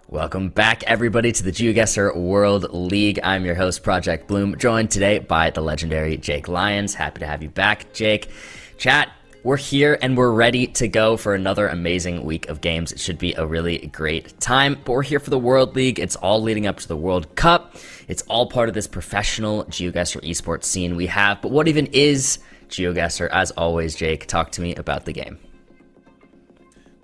Welcome back, everybody, to the GeoGuessr World League. I'm your host, Project Bloom, joined today by the legendary Jake Lyons. Happy to have you back, Jake. Chat, we're here and we're ready to go for another amazing week of games. It should be a really great time, but we're here for the World League. It's all leading up to the World Cup. It's all part of this professional GeoGuessr esports scene we have. But what even is GeoGuessr? As always, Jake, talk to me about the game.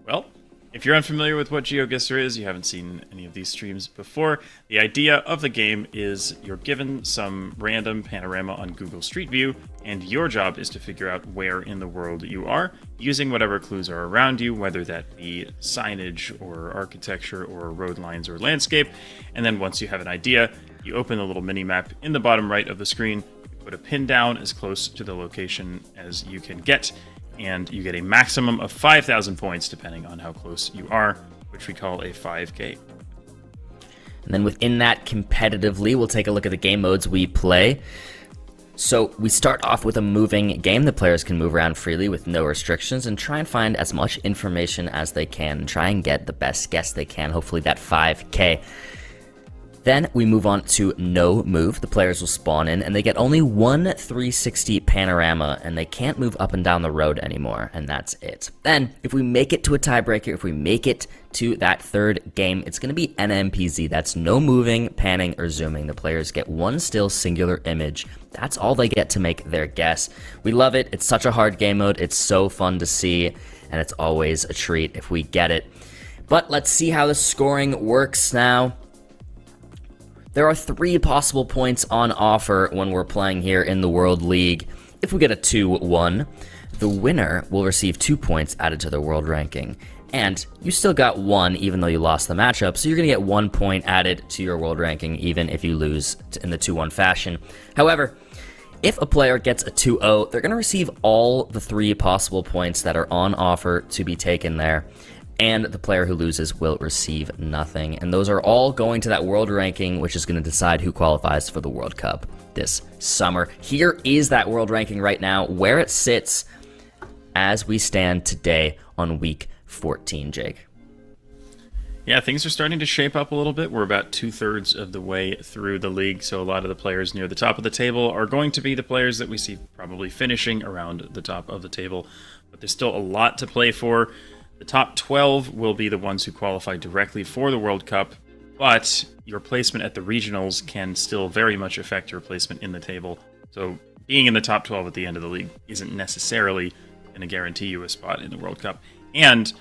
Well, if you're unfamiliar with what GeoGuessr is, you haven't seen any of these streams before, the idea of the game is you're given some random panorama on Google Street View, and your job is to figure out where in the world you are, using whatever clues are around you, whether that be signage or architecture or road lines or landscape. And then once you have an idea, you open the little mini-map in the bottom right of the screen, you put a pin down as close to the location as you can get, and you get a maximum of 5,000 points depending on how close you are, which we call a 5K. And then within that, competitively, we'll take a look at the game modes we play. So we start off with a moving game. The players can move around freely with no restrictions and try and find as much information as they can and try and get the best guess they can, hopefully that 5K. Then we move on to no move. The players will spawn in and they get only one 360 panorama and they can't move up and down the road anymore, and that's it. Then if we make it to a tiebreaker, if we make it to that third game, it's going to be NMPZ. That's no moving, panning, or zooming. The players get one still singular image. That's all they get to make their guess. We love it. It's such a hard game mode. It's so fun to see, and it's always a treat if we get it. But let's see how the scoring works now. There are 3 possible points on offer when we're playing here in the World League. If we get a 2-1, the winner will receive 2 points added to their world ranking. And you still got 1 even though you lost the matchup, so you're going to get 1 point added to your world ranking even if you lose in the 2-1 fashion. However, if a player gets a 2-0, they're going to receive all the 3 possible points that are on offer to be taken there. And the player who loses will receive nothing. And those are all going to that world ranking, which is going to decide who qualifies for the World Cup this summer. Here is that world ranking right now, where it sits as we stand today on week 14, Jake. Yeah, things are starting to shape up a little bit. We're about 2/3 of the way through the league, so a lot of the players near the top of the table are going to be the players that we see probably finishing around the top of the table. But there's still a lot to play for. The top 12 will be the ones who qualify directly for the World Cup, but your placement at the regionals can still very much affect your placement in the table. So being in the top 12 at the end of the league isn't necessarily going to guarantee you a spot in the World Cup. And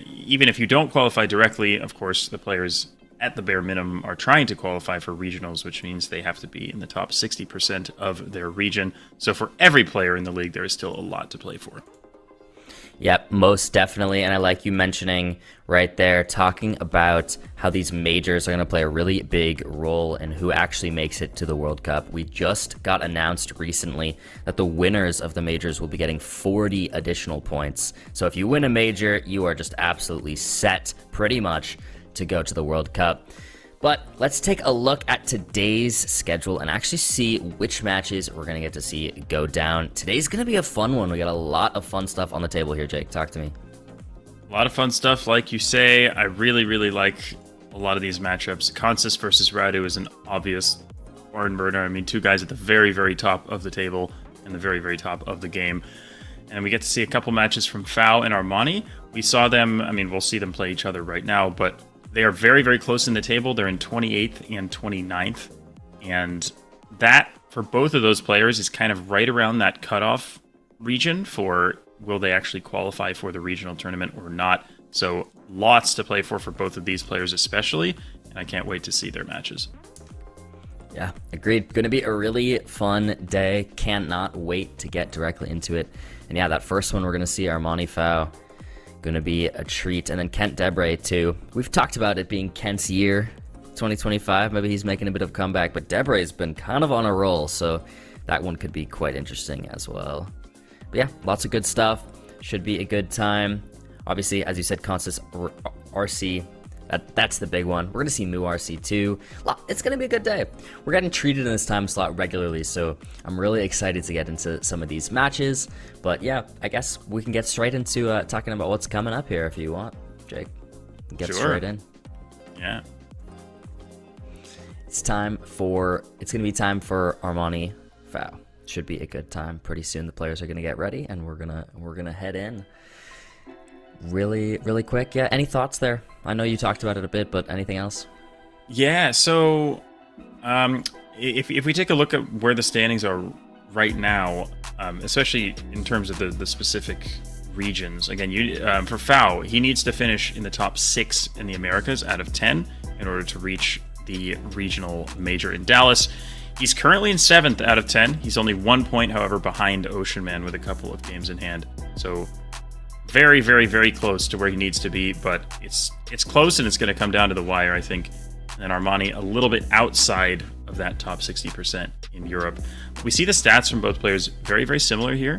even if you don't qualify directly, of course, the players at the bare minimum are trying to qualify for regionals, which means they have to be in the top 60% of their region. So for every player in the league, there is still a lot to play for. Yep, most definitely, and I like you mentioning right there, talking about how these majors are going to play a really big role in who actually makes it to the World Cup. We just got announced recently that the winners of the majors will be getting 40 additional points. So if you win a major, you are just absolutely set, pretty much, to go to the World Cup. But let's take a look at today's schedule and actually see which matches we're going to get to see go down. Today's going to be a fun one. We got a lot of fun stuff on the table here, Jake. Talk to me. A lot of fun stuff, like you say. I really, really like a lot of these matchups. Kansas versus Radu is an obvious barn burner. I mean, 2 guys at the very, very top of the table and the very, very top of the game. And we get to see a couple matches from Fao and Armani. We saw them, I mean, we'll see them play each other right now, but they are very, very close in the table. They're in 28th and 29th. And that, for both of those players, is kind of right around that cutoff region for will they actually qualify for the regional tournament or not. So lots to play for both of these players especially. And I can't wait to see their matches. Yeah, agreed. Going to be a really fun day. Cannot wait to get directly into it. And yeah, that first one we're going to see Armani Fao. Going to be a treat. And then Kent Debray too. We've talked about it being Kent's year, 2025. Maybe he's making a bit of a comeback, but Debray's been kind of on a roll, so that one could be quite interesting as well. But yeah, lots of good stuff. Should be a good time. Obviously, as you said, Constance RC, that's the big one. We're going to see Mu RC too. It's going to be a good day. We're getting treated in this time slot regularly, so I'm really excited to get into some of these matches. But yeah, I guess we can get straight into talking about what's coming up here if you want, Jake. Get straight in. Yeah. It's going to be time for Armani Fao. Should be a good time. Pretty soon the players are going to get ready, and we're going to head in really, really quick. Yeah, any thoughts there? I know you talked about it a bit, but anything else? Yeah, so if we take a look at where the standings are right now, especially in terms of the specific regions, again, for Fao, he needs to finish in the top 6 in the Americas out of 10 in order to reach the regional major in Dallas. He's currently in 7th out of 10. He's only 1 point, however, behind Ocean Man with a couple of games in hand. So very, very, very close to where he needs to be, but it's close, and it's going to come down to the wire, I think. And Armani a little bit outside of that top 60% in Europe. We see the stats from both players very, very similar here.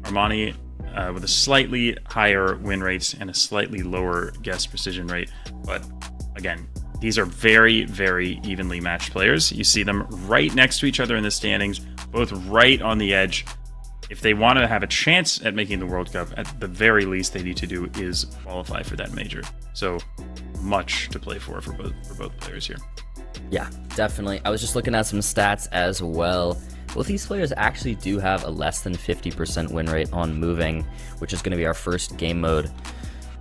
Armani with a slightly higher win rates and a slightly lower guess precision rate, but again, these are very, very evenly matched players. You see them right next to each other in the standings, both right on the edge. If they want to have a chance at making the World Cup, at the very least they need to do is qualify for that major. So much to play for both players here. Yeah, definitely. I was just looking at some stats as well. Both these players actually do have a less than 50% win rate on moving, which is going to be our first game mode,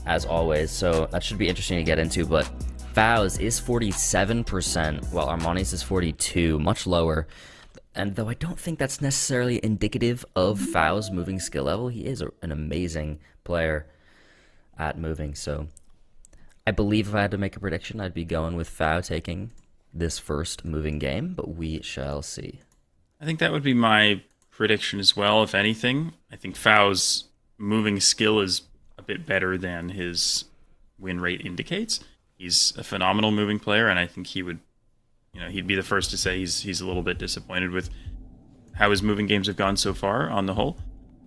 as always. So that should be interesting to get into, but Fao's is 47%, while Armani's is 42%, much lower. And though I don't think that's necessarily indicative of Fao's moving skill level, he is an amazing player at moving. So I believe if I had to make a prediction, I'd be going with Fao taking this first moving game, but we shall see. I think that would be my prediction as well, if anything. I think Fao's moving skill is a bit better than his win rate indicates. He's a phenomenal moving player, and I think he would, he'd be the first to say he's a little bit disappointed with how his moving games have gone so far on the whole.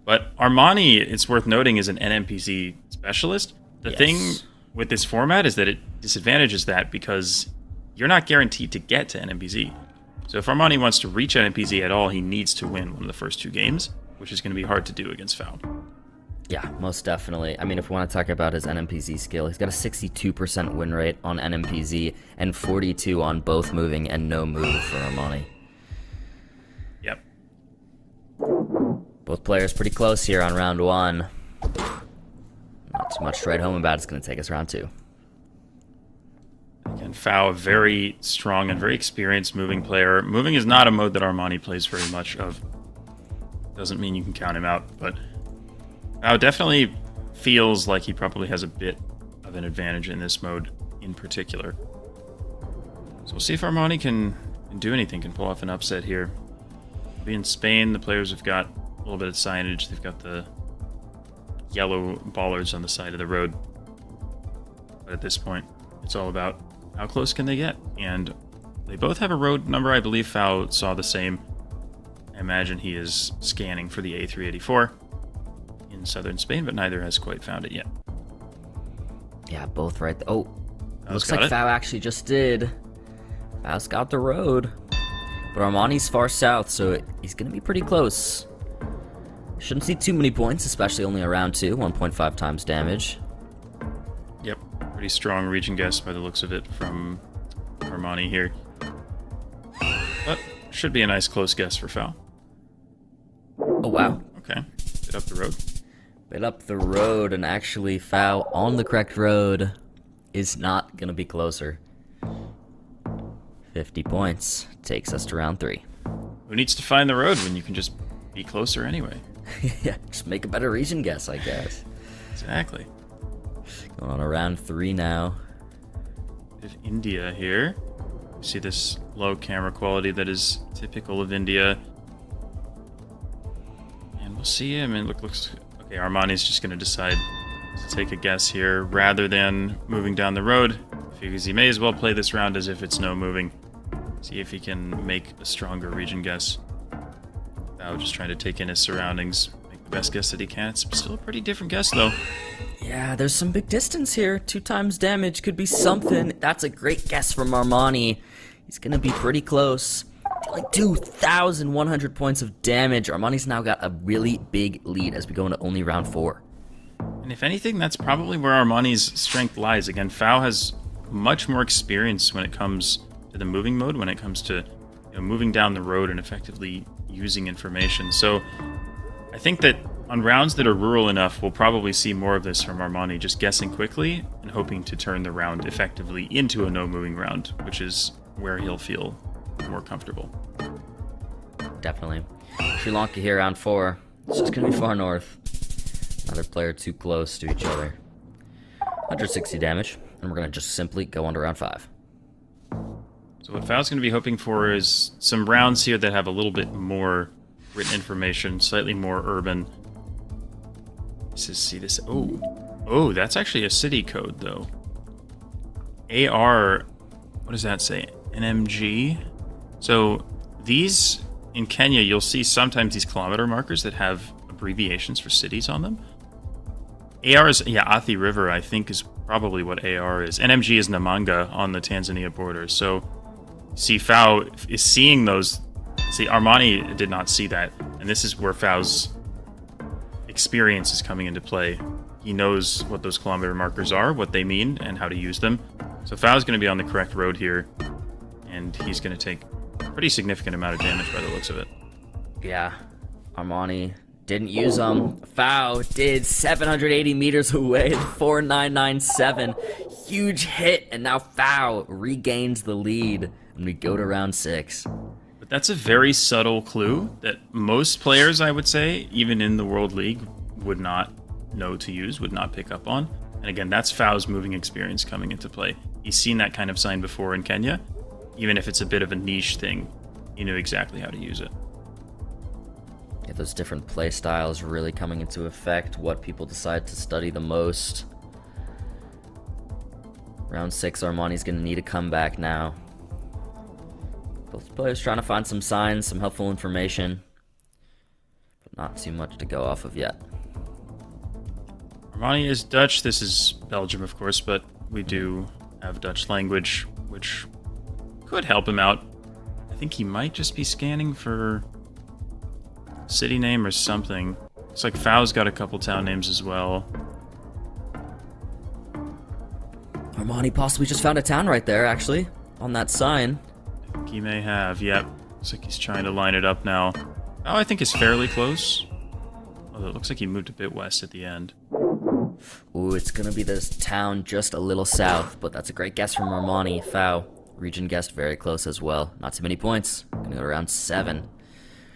But Armani, it's worth noting, is an NMPZ specialist. The thing with this format is that it disadvantages that because you're not guaranteed to get to NMPZ. So if Armani wants to reach NMPZ at all, he needs to win one of the first 2 games, which is going to be hard to do against Fao. Yeah, most definitely. I mean, if we want to talk about his NMPZ skill, he's got a 62% win rate on NMPZ and 42% on both moving and no move for Armani. Yep. Both players pretty close here on round 1. Not too much to write home about. It's going to take us round 2. Again, Fao, a very strong and very experienced moving player. Moving is not a mode that Armani plays very much of. Doesn't mean you can count him out, but Fao definitely feels like he probably has a bit of an advantage in this mode in particular. So we'll see if Armani can do anything, can pull off an upset here. We'll be in Spain. The players have got a little bit of signage. They've got the yellow bollards on the side of the road. But at this point, it's all about how close can they get. And they both have a road number. I believe Fao saw the same. I imagine he is scanning for the A384 in southern Spain, but neither has quite found it yet. Yeah, both right. Oh, Fao's looks like Fao actually just did. Fao's got the road. But Armani's far south, so he's going to be pretty close. Shouldn't see too many points, especially only around 2, 1.5 times damage. Yep, pretty strong region guess by the looks of it from Armani here. But should be a nice close guess for Fao. Oh, wow. Okay, bit up the road. Bit up the road, and actually Fao on the correct road is not going to be closer. 50 points takes us to round 3. Who needs to find the road when you can just be closer anyway? Yeah, just make a better region guess, I guess. Exactly. Going on to round 3 now. Bit of India here. You see this low camera quality that is typical of India. And we'll see him, and looks... Okay, Armani's just going to decide to take a guess here rather than moving down the road. Figures he may as well play this round as if it's no moving. See if he can make a stronger region guess. Fao just trying to take in his surroundings, make the best guess that he can. It's still a pretty different guess, though. Yeah, there's some big distance here. 2 times damage could be something. That's a great guess from Armani. He's going to be pretty close. Like 2,100 points of damage. Armani's now got a really big lead as we go into only round 4. And if anything, that's probably where Armani's strength lies. Again, Fao has much more experience when it comes to the moving mode, when it comes to moving down the road and effectively using information. So I think that on rounds that are rural enough, we'll probably see more of this from Armani, just guessing quickly and hoping to turn the round effectively into a no-moving round, which is where he'll feel more comfortable. Definitely. Sri Lanka here, round 4. It's just going to be far north. Another player too close to each other. 160 damage, and we're going to just simply go on to round 5. So what Fao's going to be hoping for is some rounds here that have a little bit more written information, slightly more urban. Let's just see this. Oh, that's actually a city code, though. AR, what does that say? NMG? So these, in Kenya, you'll see sometimes these kilometer markers that have abbreviations for cities on them. AR is, yeah, Athi River, I think, is probably what AR is. NMG is Namanga on the Tanzania border. So, see, Fao is seeing those. See, Armani did not see that. And this is where Fao's experience is coming into play. He knows what those kilometer markers are, what they mean, and how to use them. So Fao's going to be on the correct road here. And he's going to take a pretty significant amount of damage by the looks of it. Yeah, Armani didn't use them. Fao did 780 meters away, 4997. Huge hit, and now Fao regains the lead. And we go to round 6. But that's a very subtle clue that most players, I would say, even in the World League, would not know to use, would not pick up on. And again, that's Fao's moving experience coming into play. He's seen that kind of sign before in Kenya. Even if it's a bit of a niche thing, he knew exactly how to use it. Yeah, those different play styles really coming into effect, what people decide to study the most. Round 6, Armani's going to need a comeback now. Both players trying to find some signs, some helpful information, but not too much to go off of yet. Armani is Dutch. This is Belgium, of course, but we do have Dutch language, which could help him out. I think he might just be scanning for city name or something. Looks like Fao's got a couple town names as well. Armani possibly just found a town right there, actually, on that sign. I think he may have, yep. Looks like he's trying to line it up now. Oh, I think it's fairly close. Although it looks like he moved a bit west at the end. Ooh, it's gonna be this town just a little south, but that's a great guess from Armani. Fao, region guessed very close as well. Not too many points. Gonna go to round 7.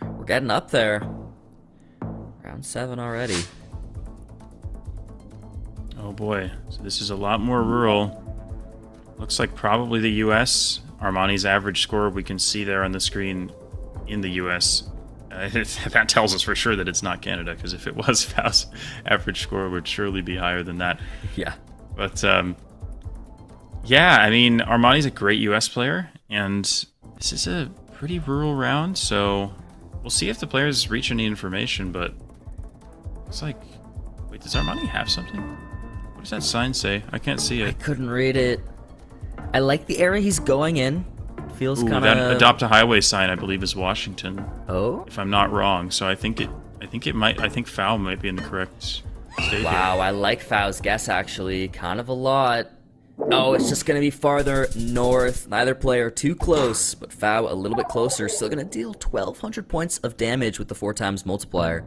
We're getting up there. Round 7 already. Oh boy, so this is a lot more rural. Looks like probably the US. Armani's average score we can see there on the screen in the US. That tells us for sure that it's not Canada, because if it was, Fao's average score would surely be higher than that. Yeah. But, yeah, I mean, Armani's a great US player, and this is a pretty rural round, so we'll see if the players reach any information, but it's like... Wait, does Armani have something? What does that sign say? I can't see I it. couldn't read it. I like the area he's going in. Feels kind of... That adopt a highway sign, I believe, is Washington. Oh? If I'm not wrong, so I think Fao might be in the correct state Wow, here. I like Fao's guess, actually. Kind of a lot. Oh, it's just going to be farther north. Neither player too close, but Fao a little bit closer. Still going to deal 1,200 points of damage with the 4 times multiplier.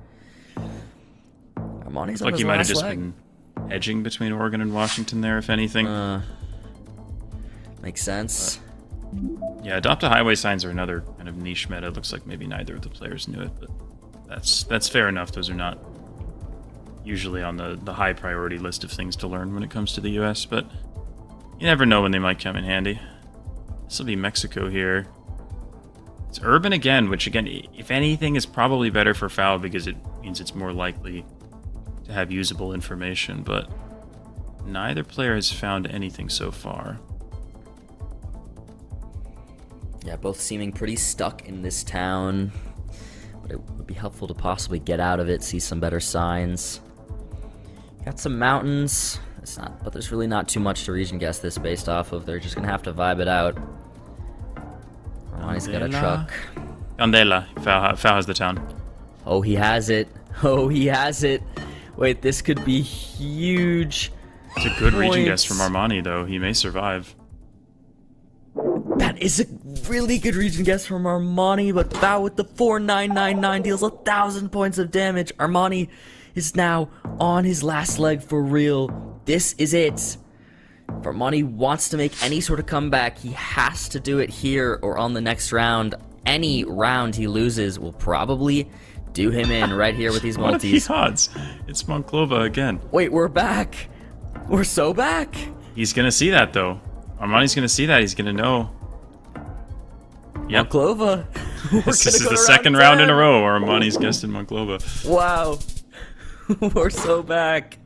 Armani's on Like his he might have last just leg. been hedging between Oregon and Washington there, if anything. Makes sense. Yeah, adopt a highway signs are another kind of niche meta. It looks like maybe neither of the players knew it, but that's fair enough. Those are not usually on the high priority list of things to learn when it comes to the US, but you never know when they might come in handy. This will be Mexico here. It's urban again, which again, if anything, is probably better for Fao because it means it's more likely to have usable information, but neither player has found anything so far. Yeah, both seeming pretty stuck in this town. But it would be helpful to possibly get out of it, see some better signs. Got some mountains. But there's really not too much to region guess this based off of. They're just gonna have to vibe it out. Armani's got a truck. Candela. Fao has the town. Oh, he has it. Oh, he has it. Wait, this could be huge. It's a good region guess Points. from Armani, though. He may survive. That is a really good region guess from Armani, but Val with the 4999 deals 1,000 points of damage. Armani is now on his last leg for real. This is it. If Armani wants to make any sort of comeback, he has to do it here or on the next round. Any round he loses will probably do him in right here with these multis. What are the odds? It's Monclova again. Wait, we're back. We're so back. He's going to see that, though. Armani's going to see that. He's going to know. Yep. Monclova. This is the second round in a row where Armani's guessed in Monclova. Wow. We're so back.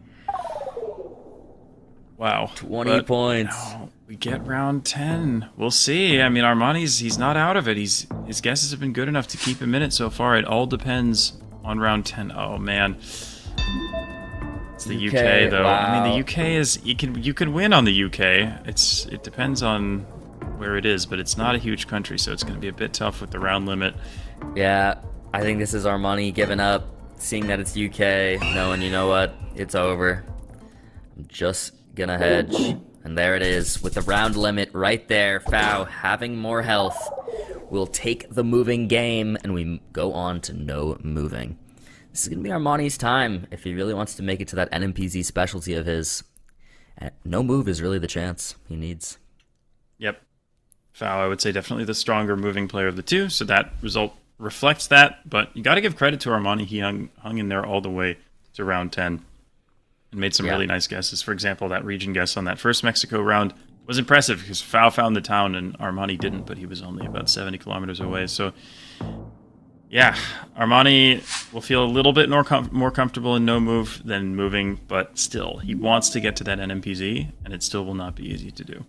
Wow. 20 points. No, we get round 10. We'll see. I mean, he's not out of it. His guesses have been good enough to keep him in it so far. It all depends on round 10. Oh, man. It's the UK, though. Wow. I mean, the UK is... You can win on the UK. It depends on where it is, but it's not a huge country, so it's going to be a bit tough with the round limit. Yeah, I think this is Armani giving up, seeing that it's UK, knowing, you know what, it's over. I'm just gonna hedge. And there it is, with the round limit right there. Fau having more health will take the moving game, and we go on to no moving. This is gonna be Armani's time if he really wants to make it to that NMPZ specialty of his. No move is really the chance he needs. Yep. Fau, I would say, definitely the stronger moving player of the two, so that result reflects that, but you got to give credit to Armani. He hung in there all the way to round 10 and made some really nice guesses. For example, that region guess on that first Mexico round was impressive because Fau found the town and Armani didn't, but he was only about 70 kilometers away. So, yeah, Armani will feel a little bit more comfortable in no move than moving, but still, he wants to get to that NMPZ, and it still will not be easy to do.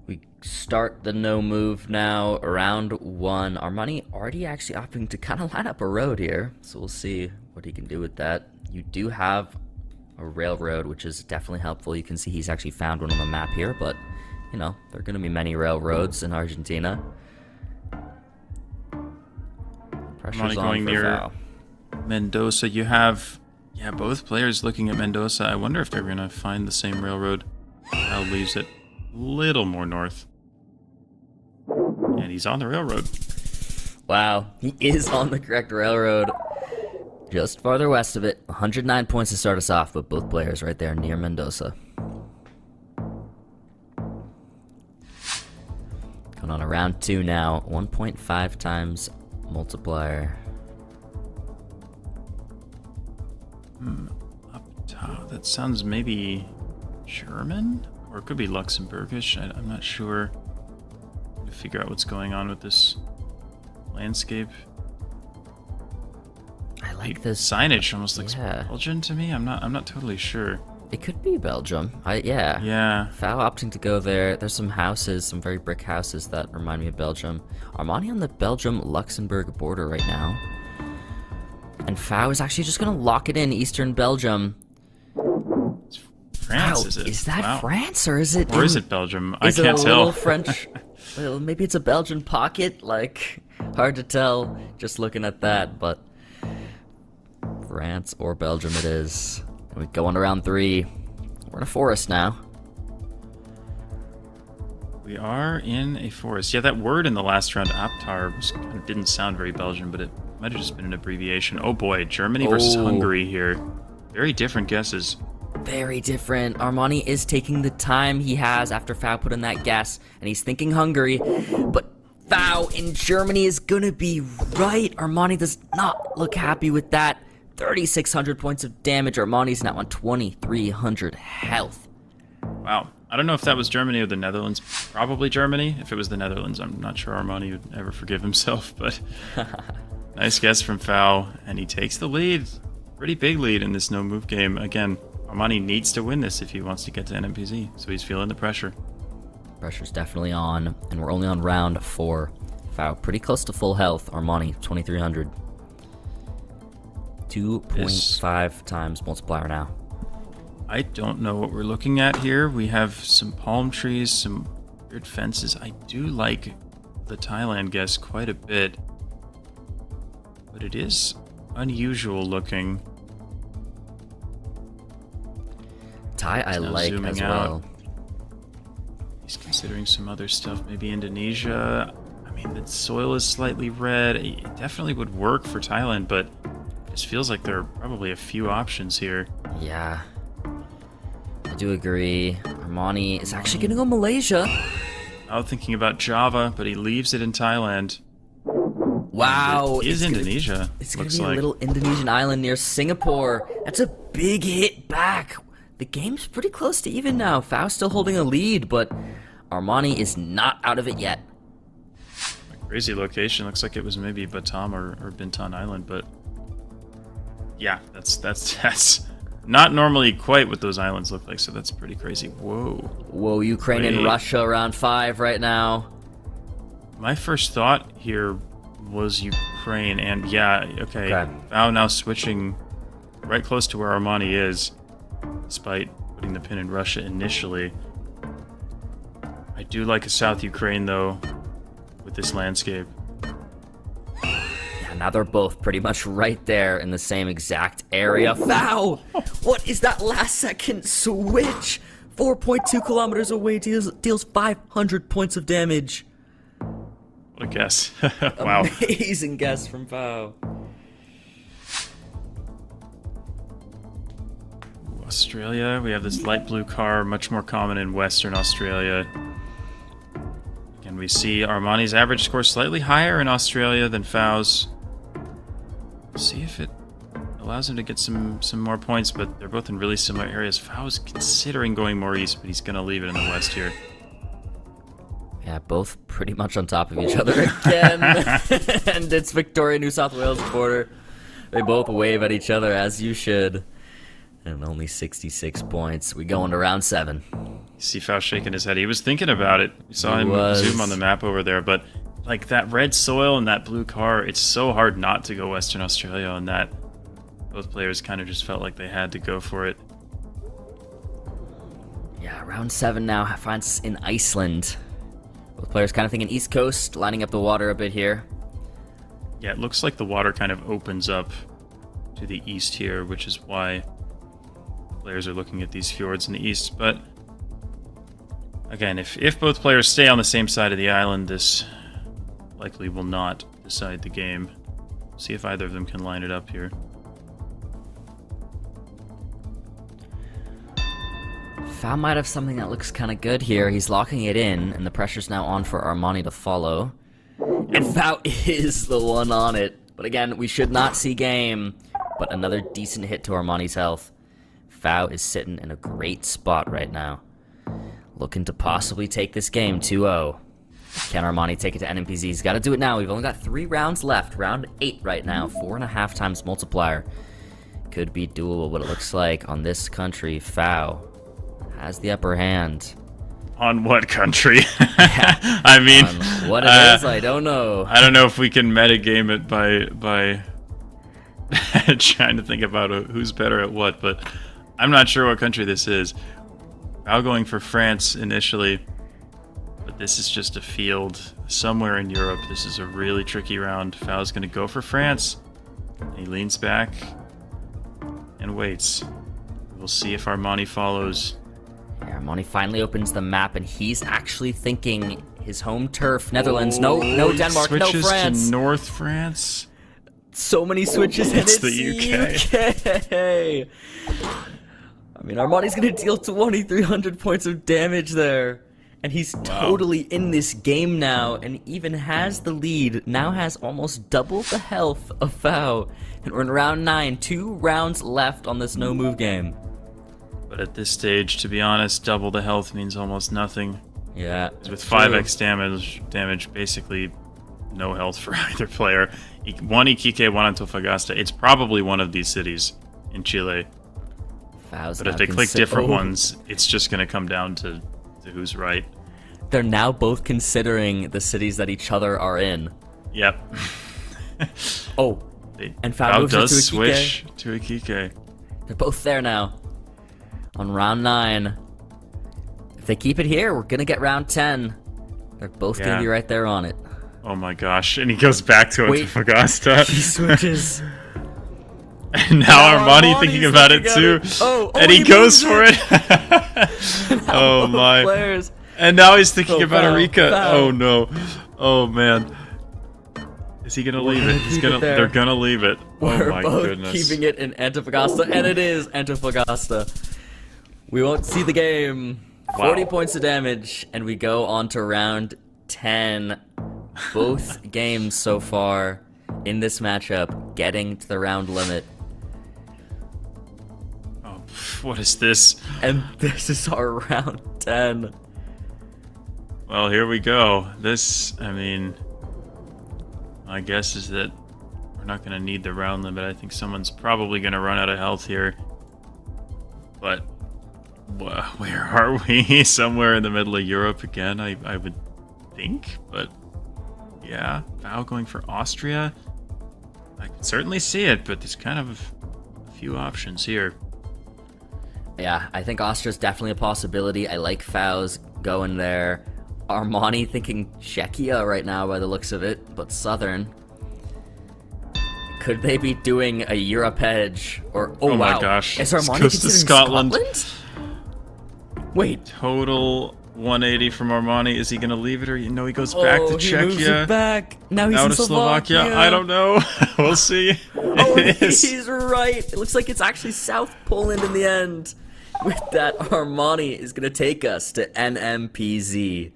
We start the no move now, round 1. Armani already actually opting to kind of line up a road here, so we'll see what he can do with that. You do have a railroad, which is definitely helpful. You can see he's actually found one on the map here, but, you know, there are going to be many railroads in Argentina. Pressure's on for Fau. Mendoza. You have, both players looking at Mendoza. I wonder if they're going to find the same railroad. Fau leaves it little more north, and he's on the railroad. Wow, he is on the correct railroad, just farther west of it. 109 points to start us off, but both players right there near Mendoza. Going on to round 2 now. 1.5 times multiplier. Up top, that sounds maybe German? Or it could be Luxembourgish. I'm not sure. To figure out what's going on with this landscape. I like this signage. Almost looks Belgian to me. I'm not totally sure. It could be Belgium. Yeah. Fau opting to go there. There's some houses, some very brick houses that remind me of Belgium. Armani on the Belgium-Luxembourg border right now. And Fau is actually just gonna lock it in Eastern Belgium. France, wow, is it? Is that France or is it? Or is it Belgium? I can't tell. Is it a little tell. French? Well, maybe it's a Belgian pocket. Like, hard to tell just looking at that. But France or Belgium it is. And we go on to round 3. We're in a forest now. We are in a forest. Yeah, that word in the last round, Aptar, didn't sound very Belgian, but it might have just been an abbreviation. Oh boy, Germany versus Hungary here. Very different guesses. Very different. Armani is taking the time he has after Fau put in that guess, and he's thinking Hungary, but Fau in Germany is gonna be right. Armani does not look happy with that. 3,600 points of damage. Armani's now on 2,300 health. Wow. I don't know if that was Germany or the Netherlands. Probably Germany. If it was the Netherlands, I'm not sure Armani would ever forgive himself, but nice guess from Fau, and he takes the lead. Pretty big lead in this no-move game. Again, Armani needs to win this if he wants to get to NMPZ, so he's feeling the pressure. Pressure's definitely on, and we're only on round 4. Fau pretty close to full health. Armani, 2,300. 2.5 times multiplier now. I don't know what we're looking at here. We have some palm trees, some weird fences. I do like the Thailand guess quite a bit, but it is unusual looking. Thai I like as well. He's considering some other stuff, maybe Indonesia. I mean, the soil is slightly red. It definitely would work for Thailand, but it just feels like there are probably a few options here. Yeah. I do agree. Armani is actually going to go Malaysia. I was thinking about Java, but he leaves it in Thailand. Wow. It is Indonesia. It's going to be a little Indonesian island near Singapore. That's a big hit back. The game's pretty close to even now. Fao's still holding a lead, but Armani is not out of it yet. Crazy location. Looks like it was maybe Batam or Bintan Island, but yeah, that's not normally quite what those islands look like, so that's pretty crazy. Whoa, Ukraine and Russia around 5 right now. My first thought here was Ukraine, and yeah, okay. Fao now switching right close to where Armani is, despite putting the pin in Russia initially. I do like a South Ukraine, though, with this landscape. Yeah, now they're both pretty much right there in the same exact area. Fao! What is that last second switch? 4.2 kilometers away, deals 500 points of damage. What a guess. Wow. Amazing guess from Fao. Australia, we have this light blue car, much more common in Western Australia. And we see Armani's average score slightly higher in Australia than Fao's. See if it allows him to get some more points, but they're both in really similar areas. Fao's considering going more east, but he's going to leave it in the west here. Yeah, both pretty much on top of each other again. And it's Victoria, New South Wales border. They both wave at each other, as you should. And only 66 points. We go into round 7. You see Fao shaking his head. He was thinking about it. You saw him zoom on the map over there, but like that red soil and that blue car, it's so hard not to go Western Australia on that. Both players kind of just felt like they had to go for it. Yeah, round 7 now finds us in Iceland. Both players kind of thinking East Coast, lining up the water a bit here. Yeah, it looks like the water kind of opens up to the east here, which is why players are looking at these fjords in the east. But again, if both players stay on the same side of the island, this likely will not decide the game. See if either of them can line it up here. Fao might have something that looks kind of good here. He's locking it in, and the pressure's now on for Armani to follow. And Fao is the one on it. But again, we should not see game. But another decent hit to Armani's health. Fao is sitting in a great spot right now. Looking to possibly take this game 2-0. Can Armani take it to NMPZ? He's got to do it now. We've only got 3 rounds left. Round 8 right now. 4.5 times multiplier. Could be doable, what it looks like on this country. Fao has the upper hand. On what country? Yeah. I mean, on what it is, I don't know. I don't know if we can metagame it by trying to think about who's better at what, but I'm not sure what country this is. Fao going for France initially, but this is just a field somewhere in Europe. This is a really tricky round. Fao's going to go for France. He leans back and waits. We'll see if Armani follows. Yeah, Armani finally opens the map, and he's actually thinking his home turf, Netherlands. No Denmark, no France. Switches to North France. So many switches, and it's the UK. I mean, Armani's going to deal 2,300 points of damage there. And he's totally in this game now, and even has the lead. Now has almost double the health of Fao. And we're in round 9. 2 rounds left on this no-move game. But at this stage, to be honest, double the health means almost nothing. Yeah. With 5x damage, basically no health for either player. One Iquique, one Antofagasta. It's probably one of these cities in Chile. Fao's but if they click different ones, it's just going to come down to who's right. They're now both considering the cities that each other are in. Yep. And Fao does switch to Iquique. They're both there now. On round 9. If they keep it here, we're going to get round 10. They're both going to be right there on it. Oh my gosh. And he goes back to Antofagasta. He switches. And now Armani thinking about it too. And he goes for it. Oh my. Players And now he's thinking about foul, Arica. foul. Oh no. Oh man. Is he gonna leave it? They're gonna leave it. We're Oh my both goodness. keeping it in Antofagasta, and it is Antofagasta. We won't see the game. Wow. 40 points of damage, and we go on to round 10. Both games so far in this matchup getting to the round limit. Oh, what is this? And this is our round 10. Well, here we go. This, I mean, my guess is that we're not going to need the round limit. I think someone's probably going to run out of health here. But where are we? Somewhere in the middle of Europe again, I would think. But yeah, Val going for Austria. I can certainly see it, but there's kind of a few options here. Yeah, I think Austria's definitely a possibility. I like Faust going there. Armani thinking Czechia right now by the looks of it, but Southern. Could they be doing a Europe edge? Or Oh wow. my gosh. Is This Armani goes to considering Scotland. Wait. Total 180 from Armani. Is he going to leave it, or no? He goes back to He moves it Czechia. back. Now he's Out in of Slovakia. I don't know. We'll see. Oh, It is. he's right. It looks like it's actually South Poland in the end. With that, Armani is going to take us to NMPZ.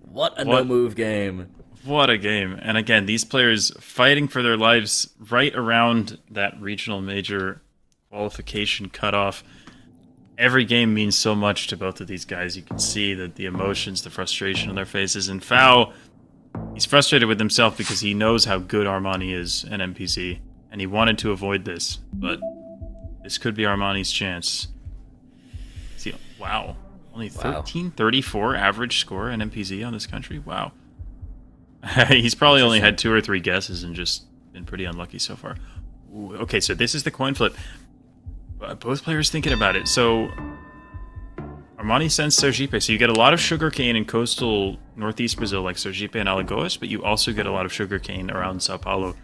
What a no-move game. What a game. And again, these players fighting for their lives right around that regional major qualification cutoff. Every game means so much to both of these guys. You can see that the emotions, the frustration on their faces. And Fao, he's frustrated with himself because he knows how good Armani is in NPC. And he wanted to avoid this. But this could be Armani's chance. See, wow. Only 1334 average score in MPZ on this country? Wow. He's probably only had 2 or 3 guesses and just been pretty unlucky so far. Ooh, okay, so this is the coin flip. Both players thinking about it. So Armani sends Sergipe. So you get a lot of sugarcane in coastal northeast Brazil like Sergipe and Alagoas, but you also get a lot of sugarcane around Sao Paulo.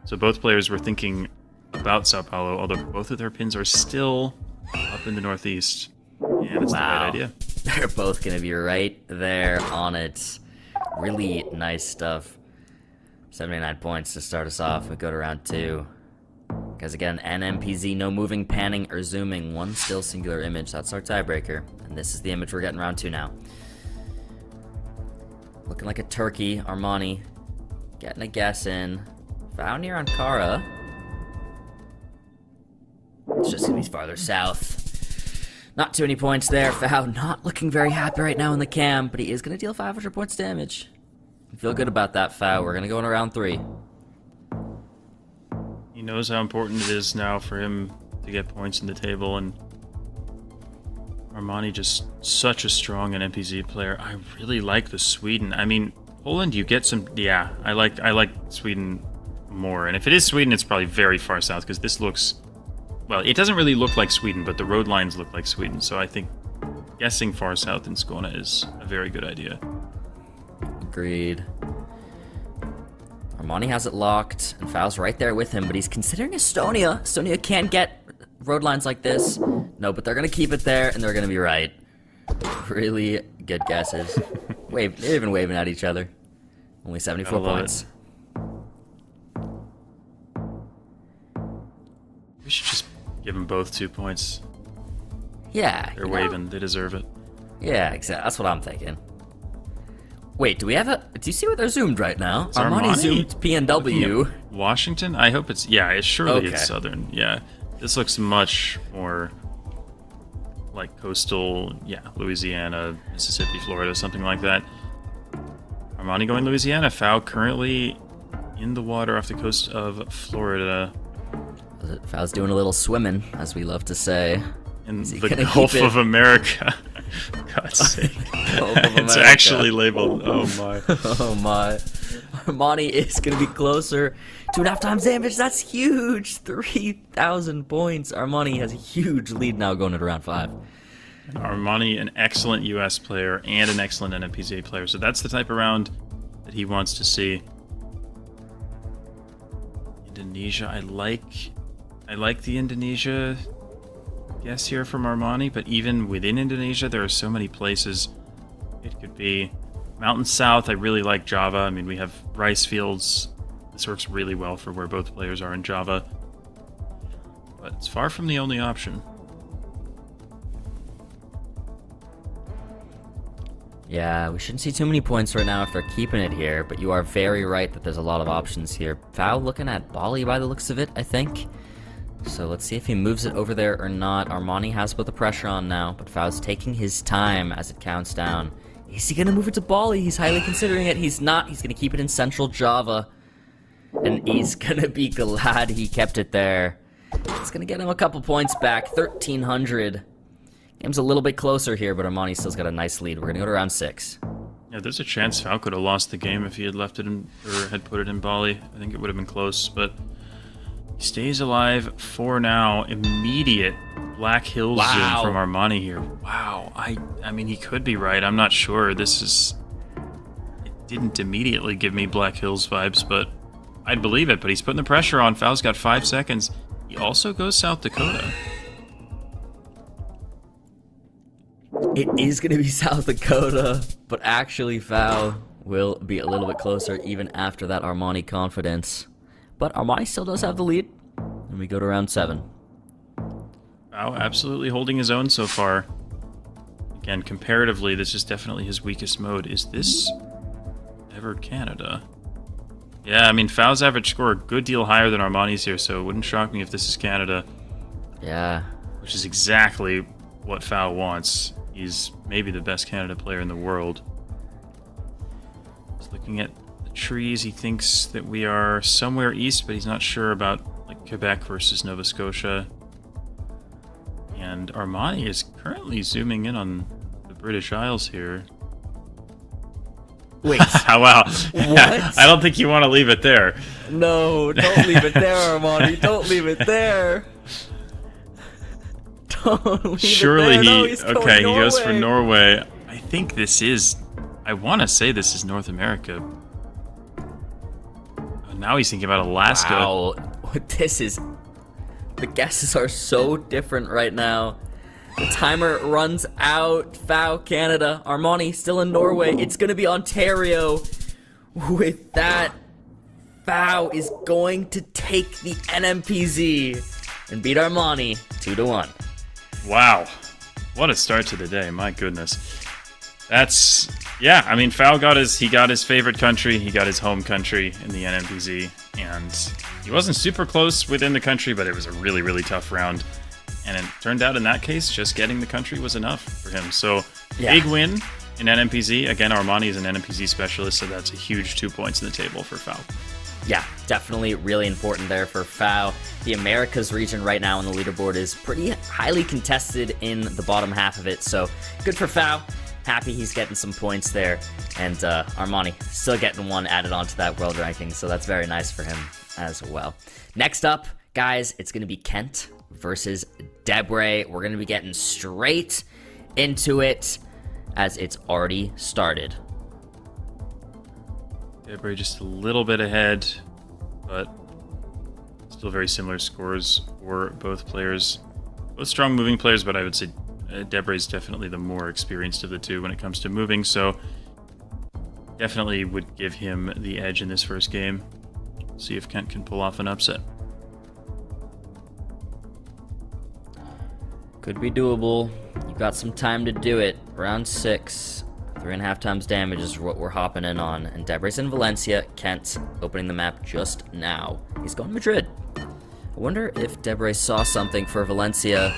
So both players were thinking about Sao Paulo, although both of their pins are still up in the northeast. Yeah, that's the right idea. They're both going to be right there on it. Really nice stuff. 79 points to start us off. We go to round 2. Because again, NMPZ, no moving, panning, or zooming. One still singular image. That's our tiebreaker. And this is the image we're getting round 2 now. Looking like a turkey. Armani getting a guess in. Found near Ankara. It's just going to be farther south. Not too many points there. Fao not looking very happy right now in the cam, but he is going to deal 500 points damage. I feel good about that, Fao. We're going to go into round 3. He knows how important it is now for him to get points in the table, and Armani just such a strong and NPZ player. I really like the Sweden. I mean, Poland, you get some... Yeah, I like Sweden more. And if it is Sweden, it's probably very far south, because this looks... Well, it doesn't really look like Sweden, but the road lines look like Sweden, so I think guessing far south in Skåne is a very good idea. Agreed. Armani has it locked, and Fao's right there with him, but he's considering Estonia. Estonia can't get road lines like this. No, but they're going to keep it there, and they're going to be right. Really good guesses. They're even waving at each other. Only 74 points. We should just give them both 2 points. Yeah. They're waving. They deserve it. Yeah, exactly. That's what I'm thinking. Wait, do you see where they're zoomed right now? Is Armani Armani zoomed PNW. Washington? I hope it's... Yeah, surely Okay. it's southern. Yeah. This looks much more like coastal, Louisiana, Mississippi, Florida, something like that. Armani going Louisiana. Fao currently in the water off the coast of Florida. Fao's doing a little swimming, as we love to say. In the Gulf of America. God's sake. It's actually labeled. Oh my. Oh my. Armani is going to be closer. 2.5 times damage. That's huge. 3,000 points. Armani has a huge lead now going into round 5. Armani, an excellent US player and an excellent NMPZ player. So that's the type of round that he wants to see. Indonesia, I like the Indonesia guess here from Armani, but even within Indonesia, there are so many places It could be Mountain South. I really like Java. I mean, we have rice fields. This works really well for where both players are in Java. But it's far from the only option. Yeah, we shouldn't see too many points right now if they're keeping it here, but you are very right that there's a lot of options here. Foul looking at Bali by the looks of it, I think. So let's see if he moves it over there or not. Armani has put the pressure on now, but Fau's taking his time as it counts down. Is he going to move it to Bali? He's highly considering it. He's not. He's going to keep it in Central Java. And he's going to be glad he kept it there. It's going to get him a couple points back. 1,300. Game's a little bit closer here, but Armani still's got a nice lead. We're going to go to round 6. Yeah, there's a chance Fau could have lost the game if he had left it in, or had put it in Bali. I think it would have been close, but he stays alive for now. Immediate Black Hills zoom from Armani here. Wow, I mean, he could be right. I'm not sure. It didn't immediately give me Black Hills vibes, but I'd believe it. But he's putting the pressure on. Fau's got 5 seconds. He also goes South Dakota. It is going to be South Dakota, but actually Fau will be a little bit closer even after that Armani confidence. But Armani still does have the lead, and we go to round 7. Fau absolutely holding his own so far. Again, comparatively, this is definitely his weakest mode. Is this ever Canada? Yeah, I mean, Fau's average score a good deal higher than Armani's here, so it wouldn't shock me if this is Canada. Yeah. Which is exactly what Fau wants. He's maybe the best Canada player in the world. He's looking at the trees. He thinks that we are somewhere east, but he's not sure about like Quebec versus Nova Scotia. And Armani is currently zooming in on the British Isles here. Wait. Wow. What? I don't think you want to leave it there. No, don't leave it there, Armani. Don't leave it there. Don't leave Surely it there. No, he goes for Norway. I think this is, I want to say this is North America. Now he's thinking about Alaska. Wow. This is, the guesses are so different right now. The timer runs out. Fau, Canada. Armani still in Norway. It's going to be Ontario. With that, Fau is going to take the NMPZ and beat Armani 2-1. Wow. What a start to the day. My goodness. That's, yeah, I mean, Fau got his favorite country. He got his home country in the NMPZ. And he wasn't super close within the country, but it was a really, really tough round. And it turned out in that case, just getting the country was enough for him. So, yeah. Big win in NMPZ. Again, Armani is an NMPZ specialist, so that's a huge 2 points in the table for Fau. Yeah, definitely really important there for Fau. The Americas region right now on the leaderboard is pretty highly contested in the bottom half of it, so good for Fau. Happy he's getting some points there. And Armani still getting one added onto that world ranking, so that's very nice for him as well. Next up, guys, it's going to be Kent versus Debray. We're going to be getting straight into it as it's already started. Debray just a little bit ahead, but still very similar scores for both players. Both strong moving players, but I would say Debray is definitely the more experienced of the two when it comes to moving, so definitely would give him the edge in this first game. See if Kent can pull off an upset. Could be doable. You've got some time to do it. Round 6. 3.5 times damage is what we're hopping in on. And Debray's in Valencia. Kent opening the map just now. He's going to Madrid. I wonder if Debray saw something for Valencia.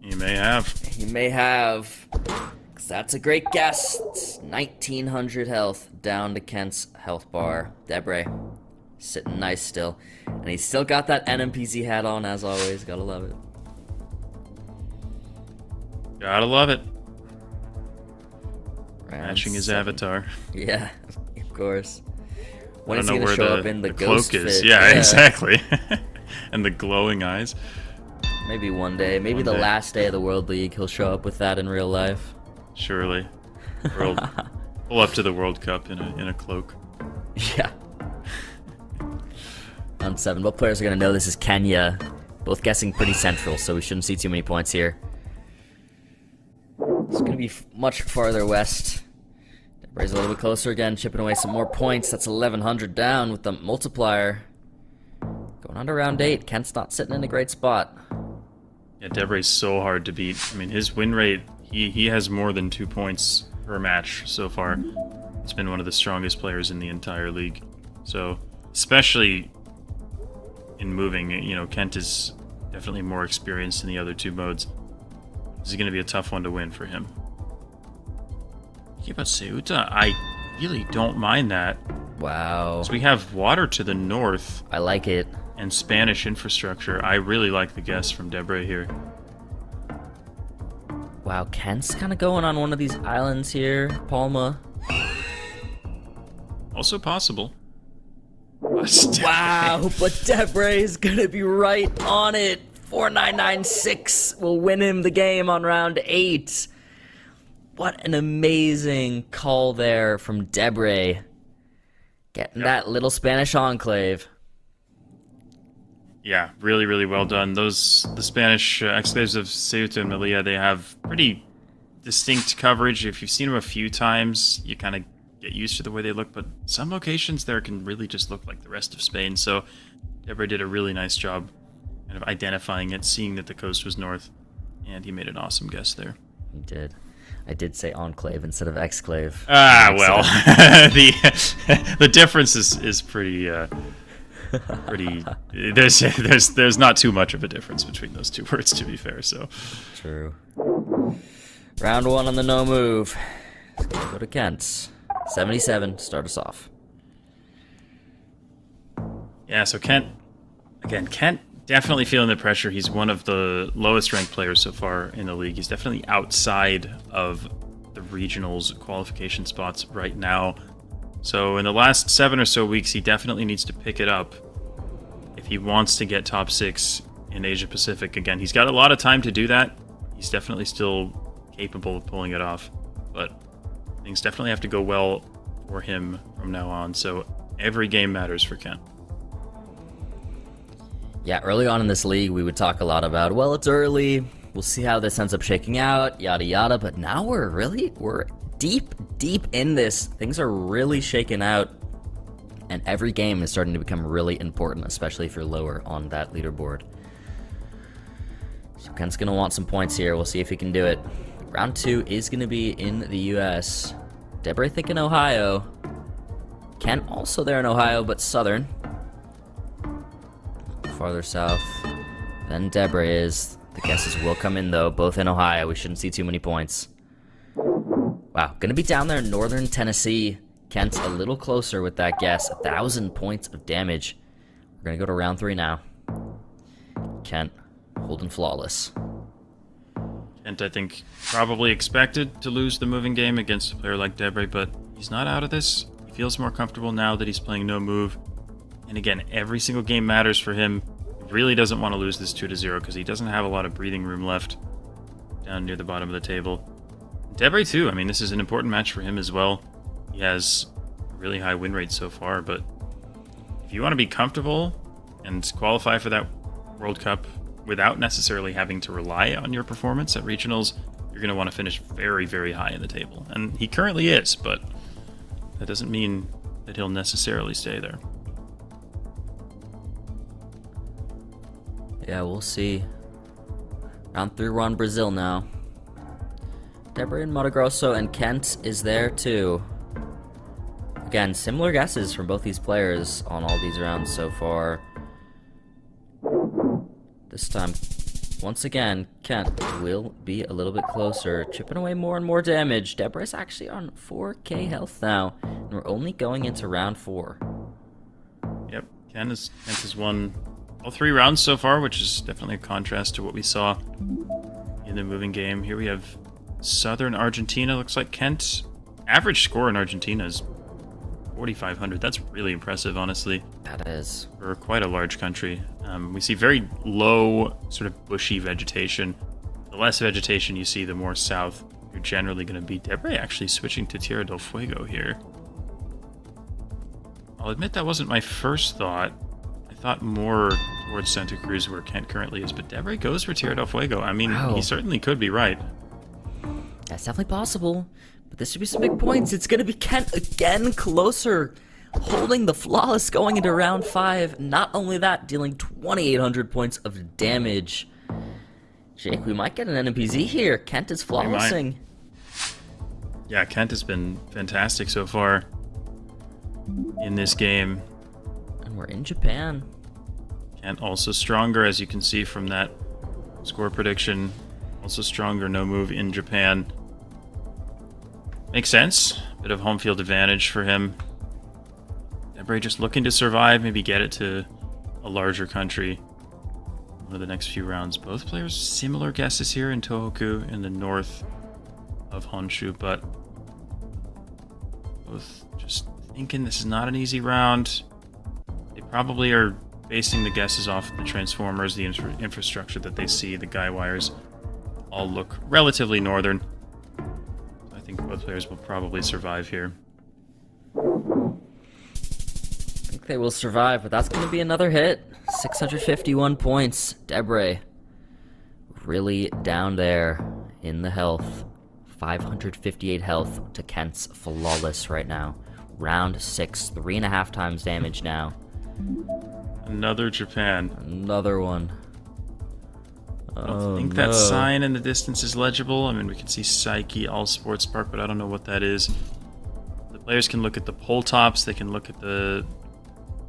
He may have. He may have. Because that's a great guess. It's 1,900 health down to Kent's health bar. Debray sitting nice still. And he's still got that NMPZ hat on as always. Gotta love it. Gotta love it. Matching his avatar. Yeah, of course. When I is don't he know going to where show the, up in the the ghost cloak is. fit? Yeah, exactly. And the glowing eyes. Maybe one day. Maybe the last day of the World League, he'll show up with that in real life. Surely. Pull up to the World Cup in a cloak. Yeah. On 7. Both players are going to know this is Kenya. Both guessing pretty central, so we shouldn't see too many points here. It's going to be much farther west. Debray's a little bit closer again, chipping away some more points. That's 1,100 down with the multiplier. Going on to round 8. Kent's not sitting in a great spot. Yeah, Debray's so hard to beat. I mean, his win rate, he has more than 2 points per match so far. He's been one of the strongest players in the entire league. So, especially in moving, you know, Kent is definitely more experienced in the other 2 modes. This is going to be a tough one to win for him. Yeah, but Ceuta, I really don't mind that. Wow. So we have water to the north. I like it. And Spanish infrastructure. I really like the guess from Debray here. Wow, Kent's kind of going on one of these islands here. Palma. Also possible. Wow, but Debray's gonna be right on it. 4996 will win him the game on round 8. What an amazing call there from Debray. Getting that little Spanish enclave. Yeah, really, really well done. The Spanish exclaves of Ceuta and Melilla, they have pretty distinct coverage. If you've seen them a few times, you kind of get used to the way they look, but some locations there can really just look like the rest of Spain. So Debray did a really nice job kind of identifying it, seeing that the coast was north, and he made an awesome guess there. He did. I did say enclave instead of exclave. Ah, well, the difference is pretty pretty. There's not too much of a difference between those 2 words, to be fair. So true. Round 1 on the no move. Let's go to Kent. 77. Start us off. Yeah. So Kent definitely feeling the pressure. He's one of the lowest ranked players so far in the league. He's definitely outside of the regionals qualification spots right now. So in the last 7 or so weeks, he definitely needs to pick it up if he wants to get top 6 in Asia Pacific again. He's got a lot of time to do that. He's definitely still capable of pulling it off, but things definitely have to go well for him from now on. So every game matters for Kent. Yeah, early on in this league, we would talk a lot about, well, it's early, we'll see how this ends up shaking out, yada yada, but now we're deep in this. Things are really shaking out, and every game is starting to become really important, especially if you're lower on that leaderboard. So Kent's going to want some points here. We'll see if he can do it. Round 2 is going to be in the U.S. Debray thinking Ohio. Kent also there in Ohio, but southern. Farther south than Debray is. The guesses will come in, though, both in Ohio. We shouldn't see too many points. Wow, gonna be down there in northern Tennessee. Kent's a little closer with that guess. 1,000 points of damage. We're gonna go to round 3 now. Kent holding flawless. Kent, I think, probably expected to lose the moving game against a player like Debray, but he's not out of this. He feels more comfortable now that he's playing no move. And again, every single game matters for him. He really doesn't want to lose this 2-0 because he doesn't have a lot of breathing room left down near the bottom of the table. Debray too, I mean, this is an important match for him as well. He has a really high win rate so far, but if you want to be comfortable and qualify for that World Cup without necessarily having to rely on your performance at regionals, you're going to want to finish very, very high in the table. And he currently is, but that doesn't mean that he'll necessarily stay there. Yeah, we'll see. Round 3, we're on Brazil now. Debray and Mato Grosso, and Kent is there too. Again, similar guesses from both these players on all these rounds so far. This time, once again, Kent will be a little bit closer, chipping away more and more damage. Debray's actually on 4k health now, and we're only going into round 4. Yep, Kent has won all 3 rounds so far, which is definitely a contrast to what we saw in the moving game. Here we have Southern Argentina. Looks like Kent. Average score in Argentina is 4,500. That's really impressive, honestly. That is. For quite a large country. We see very low, sort of bushy vegetation. The less vegetation you see, the more south you're generally going to be. Debray actually switching to Tierra del Fuego here. I'll admit that wasn't my first thought. I thought more towards Santa Cruz, where Kent currently is, but Debray goes for Tierra del Fuego. I mean, He certainly could be right. That's definitely possible, but this should be some big points. It's going to be Kent again closer, holding the flawless going into round 5. Not only that, dealing 2,800 points of damage. Jake, we might get an NMPZ here. Kent is flawlessing. Yeah, Kent has been fantastic so far in this game. And we're in Japan. Kent also stronger, as you can see from that score prediction. Also stronger, no move in Japan. Makes sense. Bit of home field advantage for him. Debray just looking to survive, maybe get it to a larger country. One of the next few rounds. Both players similar guesses here in Tohoku in the north of Honshu, but both just thinking this is not an easy round. They probably are basing the guesses off the transformers, the infrastructure that they see. The guy wires all look relatively northern. I think both players will probably survive here. I think they will survive, but that's going to be another hit. 651 points. Debray really down there in the health. 558 health to Kent's flawless right now. Round 6, 3.5 times damage now. Another Japan. Another one. I don't think that sign in the distance is legible. I mean, we can see Psyche, All Sports Park, but I don't know what that is. The players can look at the pole tops, they can look at the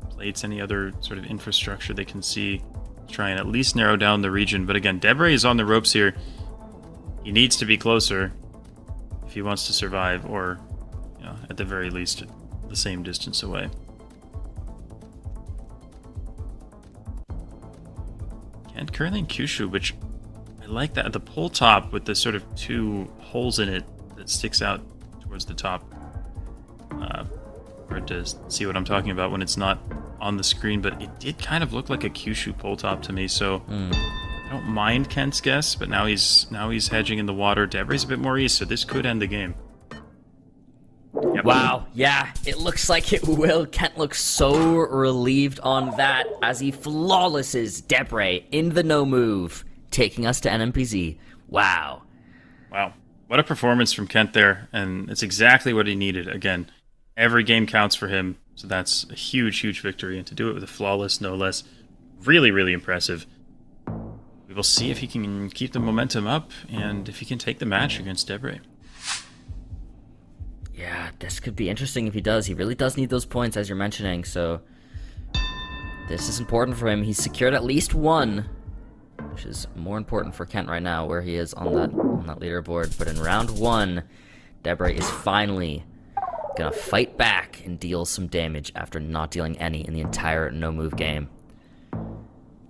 plates, any other sort of infrastructure they can see, try and at least narrow down the region. But again, Debray is on the ropes here. He needs to be closer if he wants to survive, or, you know, at the very least, the same distance away. And currently in Kyushu, which I like that. The pole top with the sort of 2 holes in it that sticks out towards the top. Hard to see what I'm talking about when it's not on the screen, but it did kind of look like a Kyushu pole top to me, so I don't mind Kent's guess, but now he's hedging in the water. Debray's a bit more east, so this could end the game. Yep. Wow, yeah, it looks like it will. Kent looks so relieved on that as he flawlesses Debray in the no move, taking us to NMPZ. Wow. Wow. What a performance from Kent there, and it's exactly what he needed. Again, every game counts for him, so that's a huge, huge victory, and to do it with a flawless, no less, really, really impressive. We will see if he can keep the momentum up, and if he can take the match against Debray. Yeah, this could be interesting if he does. He really does need those points, as you're mentioning, so this is important for him. He's secured at least 1, which is more important for Kent right now, where he is on that leaderboard. But in round 1, Debray is finally gonna fight back and deal some damage after not dealing any in the entire no-move game.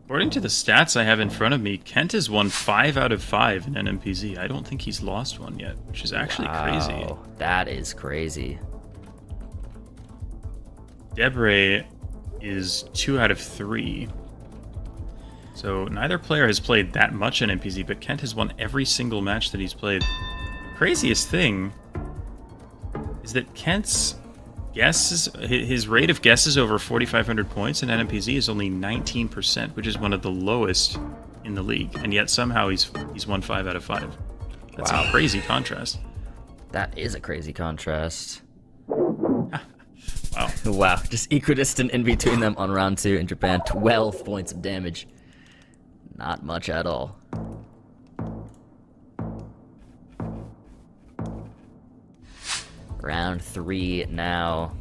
According to the stats I have in front of me, Kent has won 5 out of 5 in NMPZ. I don't think he's lost one yet, which is actually crazy. That is crazy. Debray is 2 out of 3. So neither player has played that much in NMPZ, but Kent has won every single match that he's played. The craziest thing is that Kent's guesses, his rate of guesses over 4,500 points in NMPZ is only 19%, which is one of the lowest in the league, and yet somehow he's won 5 out of 5. That's a crazy contrast. That is a crazy contrast. Wow. Wow, just equidistant in between them on round 2 in Japan. 12 points of damage. Not much at all. Round 3 now.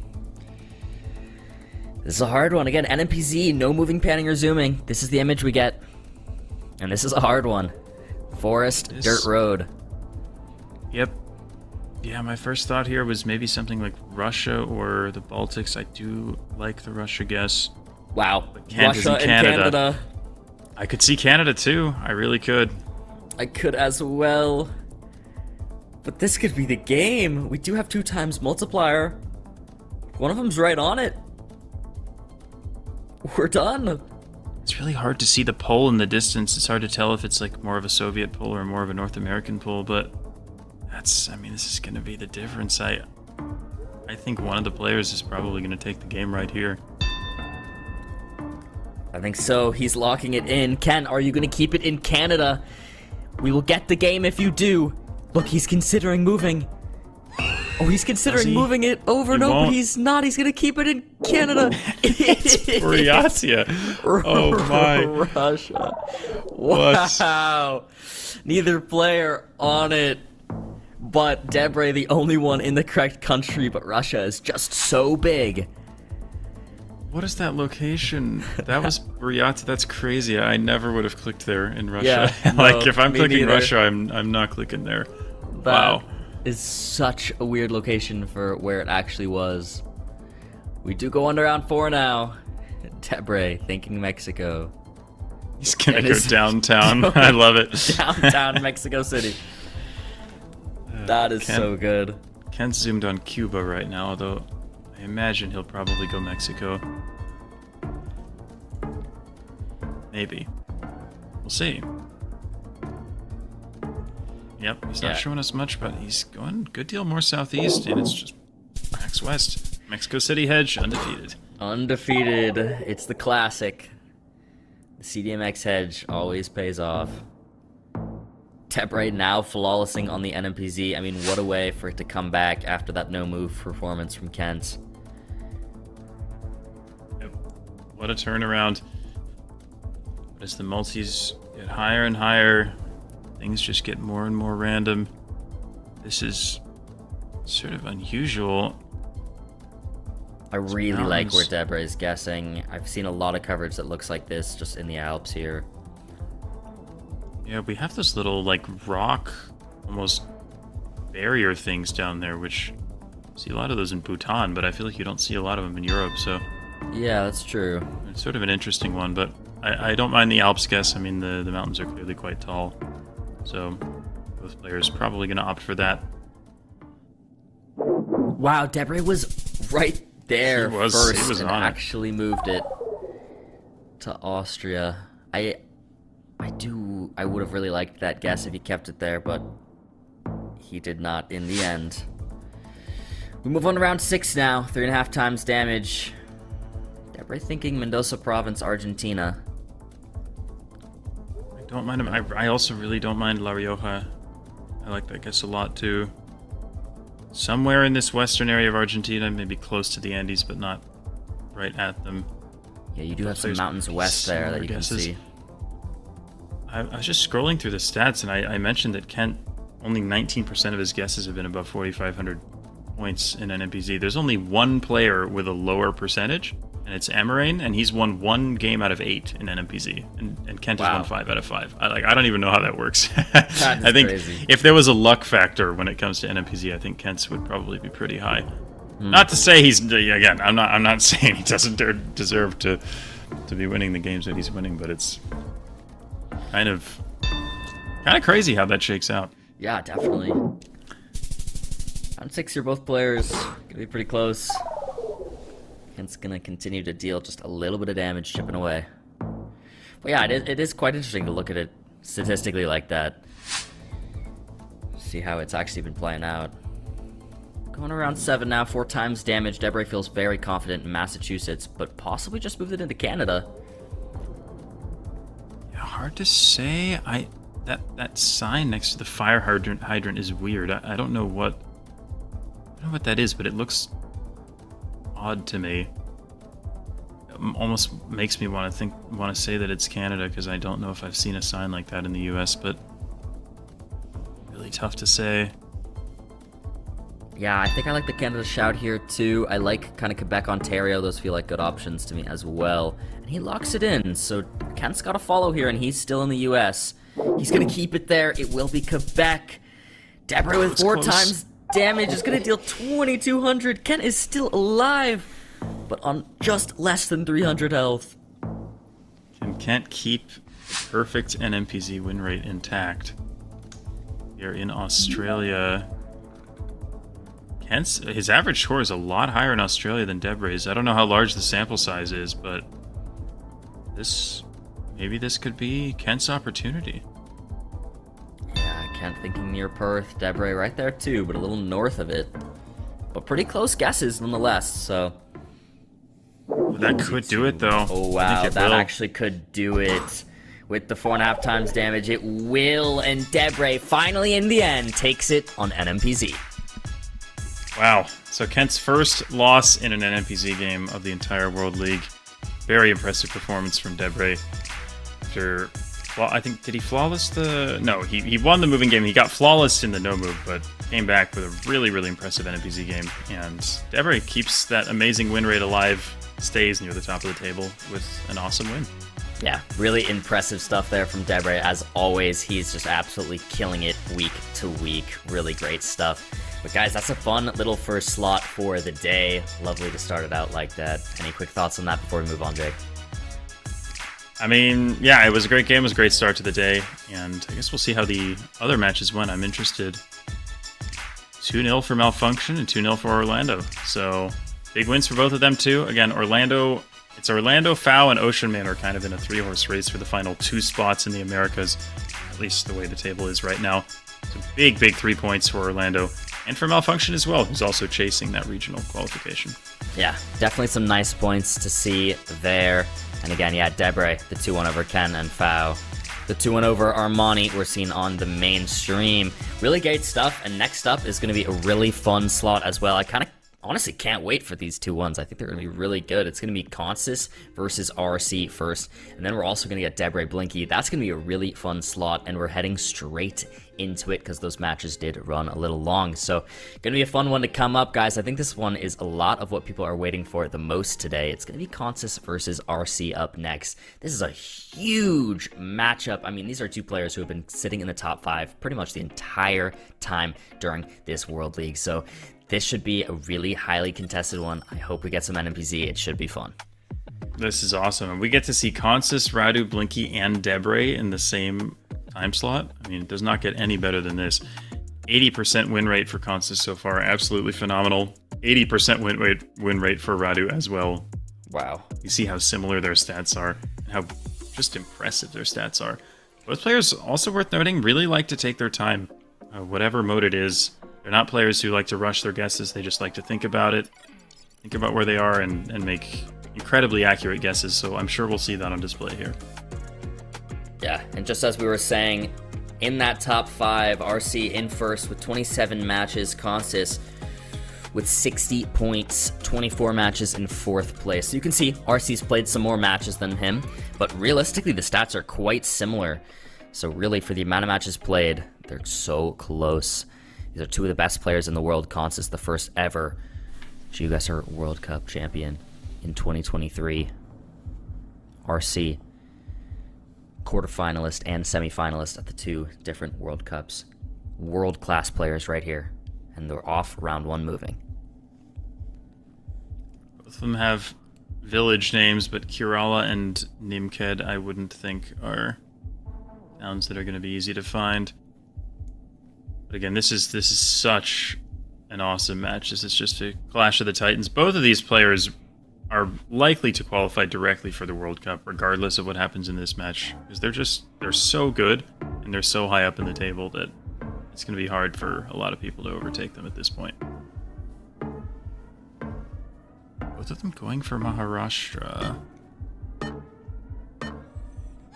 This is a hard one. Again, NMPZ, no moving, panning, or zooming. This is the image we get. And this is a hard one. Forest, dirt road. Yep. Yeah, my first thought here was maybe something like Russia or the Baltics. I do like the Russia guess. Wow. But Russia and Canada. I could see Canada too. I really could. I could as well. But this could be the game. We do have 2 times multiplier. One of them's right on it. We're done. It's really hard to see the pole in the distance. It's hard to tell if it's like more of a Soviet pole or more of a North American pole, but I mean, this is going to be the difference. I think one of the players is probably going to take the game right here. I think so. He's locking it in. Ken, are you going to keep it in Canada? We will get the game if you do. Look, he's considering moving. Oh, he's considering moving it over. He No, won't. but he's not. He's gonna keep it in Canada. It's Buryatia. Oh my. Russia. What? Wow. Neither player on it. But Debre, the only one in the correct country, but Russia is just so big. What is that location? That was Buryatia. That's crazy. I never would have clicked there in Russia. Yeah, Like, no, if I'm me clicking neither. Russia, I'm not clicking there. That Wow. is such a weird location for where it actually was. We do go on to round 4 now. Debre thinking Mexico. He's gonna It go is downtown. I love it. Downtown Mexico City. That is so good. Kent's zoomed on Cuba right now, although I imagine he'll probably go Mexico. Maybe. We'll see. Yep, he's not showing us much, but he's going a good deal more southeast, and it's just max west. Mexico City hedge, undefeated. Undefeated. It's the classic. The CDMX hedge always pays off. Debre now flawlessing on the NMPZ. I mean, what a way for it to come back after that no-move performance from Kent. Yep. What a turnaround. But as the multis get higher and higher, things just get more and more random. This is sort of unusual. I really like where mountains. Debre is guessing. I've seen a lot of coverage that looks like this just in the Alps here. Yeah, we have those little, like, rock, almost barrier things down there, which I see a lot of those in Bhutan, but I feel like you don't see a lot of them in Europe, so Yeah, that's true. it's sort of an interesting one, but I don't mind the Alps guess. I mean, the mountains are clearly quite tall, so both players probably going to opt for that. Wow, Debre was right there He was first and on it. actually moved it to Austria. I would have really liked that guess if he kept it there, but he did not in the end. We move on to round 6 now. 3.5 times damage. Debre thinking Mendoza Province, Argentina. I don't mind him. I also really don't mind La Rioja. I like that guess a lot, too. Somewhere in this western area of Argentina, maybe close to the Andes, but not right at them. Yeah, you do have some There's mountains west there that similar you can guesses. see. I was just scrolling through the stats, and I mentioned that Kent, only 19% of his guesses have been above 4,500 points in NMPZ. There's only one player with a lower percentage, and it's Amarain, and he's won 1 game out of 8 in NMPZ, and Kent has Wow. won 5 out of 5. I don't even know how that works. That's I think crazy. if there was a luck factor when it comes to NMPZ, I think Kent's would probably be pretty high. Not to say he's, again, I'm not saying he doesn't deserve to be winning the games that he's winning, but it's kind of crazy how that shakes out. Yeah, definitely. Round 6 here, both players. Gonna be pretty close. Kent's gonna continue to deal just a little bit of damage chipping away. But yeah, it is quite interesting to look at it statistically like that. See how it's actually been playing out. Going around 7 now, 4 times damage. Debre feels very confident in Massachusetts, but possibly just moved it into Canada. Yeah, hard to say. That sign next to the fire hydrant is weird. I don't know what that is, but it looks odd to me. It almost makes me want to say that it's Canada, because I don't know if I've seen a sign like that in the US, but really tough to say. Yeah, I think I like the Canada shout here too. I like kind of Quebec, Ontario. Those feel like good options to me as well. And he locks it in, so Kent's got to follow here, and he's still in the US. He's going to keep it there. It will be Quebec. Debre with It's 4 close. times damage is going to deal 2,200. Kent is still alive, but on just less than 300 health. Can Kent keep the perfect NMPZ win rate intact? Here in Australia, his average score is a lot higher in Australia than Debre's. I don't know how large the sample size is, but maybe this could be Kent's opportunity. Yeah, Kent thinking near Perth. Debre right there too, but a little north of it. But pretty close guesses nonetheless, so... That could do it, though. Oh I wow, think it that will. actually could do it. with the 4.5 times damage. It will, and Debre finally in the end takes it on NMPZ. Wow. So Kent's first loss in an NMPZ game of the entire World League. Very impressive performance from Debre. After, well, I think, did he flawless the... No, he won the moving game. He got flawless in the no move, but came back with a really, really impressive NMPZ game. And Debre keeps that amazing win rate alive, stays near the top of the table with an awesome win. Yeah, really impressive stuff there from Debre. As always, he's just absolutely killing it week to week. Really great stuff. But guys, that's a fun little first slot for the day. Lovely to start it out like that. Any quick thoughts on that before we move on, Jake? I mean, yeah, it was a great game. It was a great start to the day. And I guess we'll see how the other matches went. I'm interested. 2-0 for Malfunction and 2-0 for Orlando. So big wins for both of them, too. Again, Orlando... It's Orlando, FAO, and Ocean Man are kind of in a 3-horse race for the final 2 spots in the Americas, at least the way the table is right now. So big 3 points for Orlando, and for Malfunction as well, who's also chasing that regional qualification. Yeah, definitely some nice points to see there. And again, yeah, Debre, the 2-1 over Ken and FAO. The 2-1 over Armani we're seeing on the main stream. Really great stuff, and next up is going to be a really fun slot as well. I kind of honestly can't wait for these 2-1s. I think they're going to be really good. It's going to be Consis versus RC first, and then we're also going to get Debre Blinky. That's going to be a really fun slot, and we're heading straight into it because those matches did run a little long. So going to be a fun one to come up, guys. I think this one is a lot of what people are waiting for the most today. It's going to be Consis versus RC up next. This is a huge matchup. I mean, these are 2 players who have been sitting in the top 5 pretty much the entire time during this World League. So this should be a really highly contested one. I hope we get some NMPZ. It should be fun. This is awesome. And we get to see Consis, Radu, Blinky, and Debre in the same time slot. I mean, it does not get any better than this. 80% win rate for Consis so far. Absolutely phenomenal. 80% win rate for Radu as well. Wow. You see how similar their stats are and how just impressive their stats are. Both players, also worth noting, really like to take their time. Whatever mode it is. They're not players who like to rush their guesses. They just like to think about it, think about where they are, and make incredibly accurate guesses. So I'm sure we'll see that on display here. Yeah, and just as we were saying, in that top 5, RC in first with 27 matches, Consis with 60 points, 24 matches in 4th place. So you can see RC's played some more matches than him, but realistically the stats are quite similar. So really, for the amount of matches played, they're so close. These are 2 of the best players in the world. Consis, the first ever GeoGuessr World Cup champion in 2023. RC, quarterfinalist and semifinalist at the 2 different World Cups. World-class players right here. And they're off round 1 moving. Both of them have village names, but Kerala and Nimked I wouldn't think are towns that are going to be easy to find. But again, this is such an awesome match. This is just a clash of the titans. Both of these players are likely to qualify directly for the World Cup, regardless of what happens in this match, because they're so good and they're so high up in the table that it's going to be hard for a lot of people to overtake them at this point. Both of them going for Maharashtra. I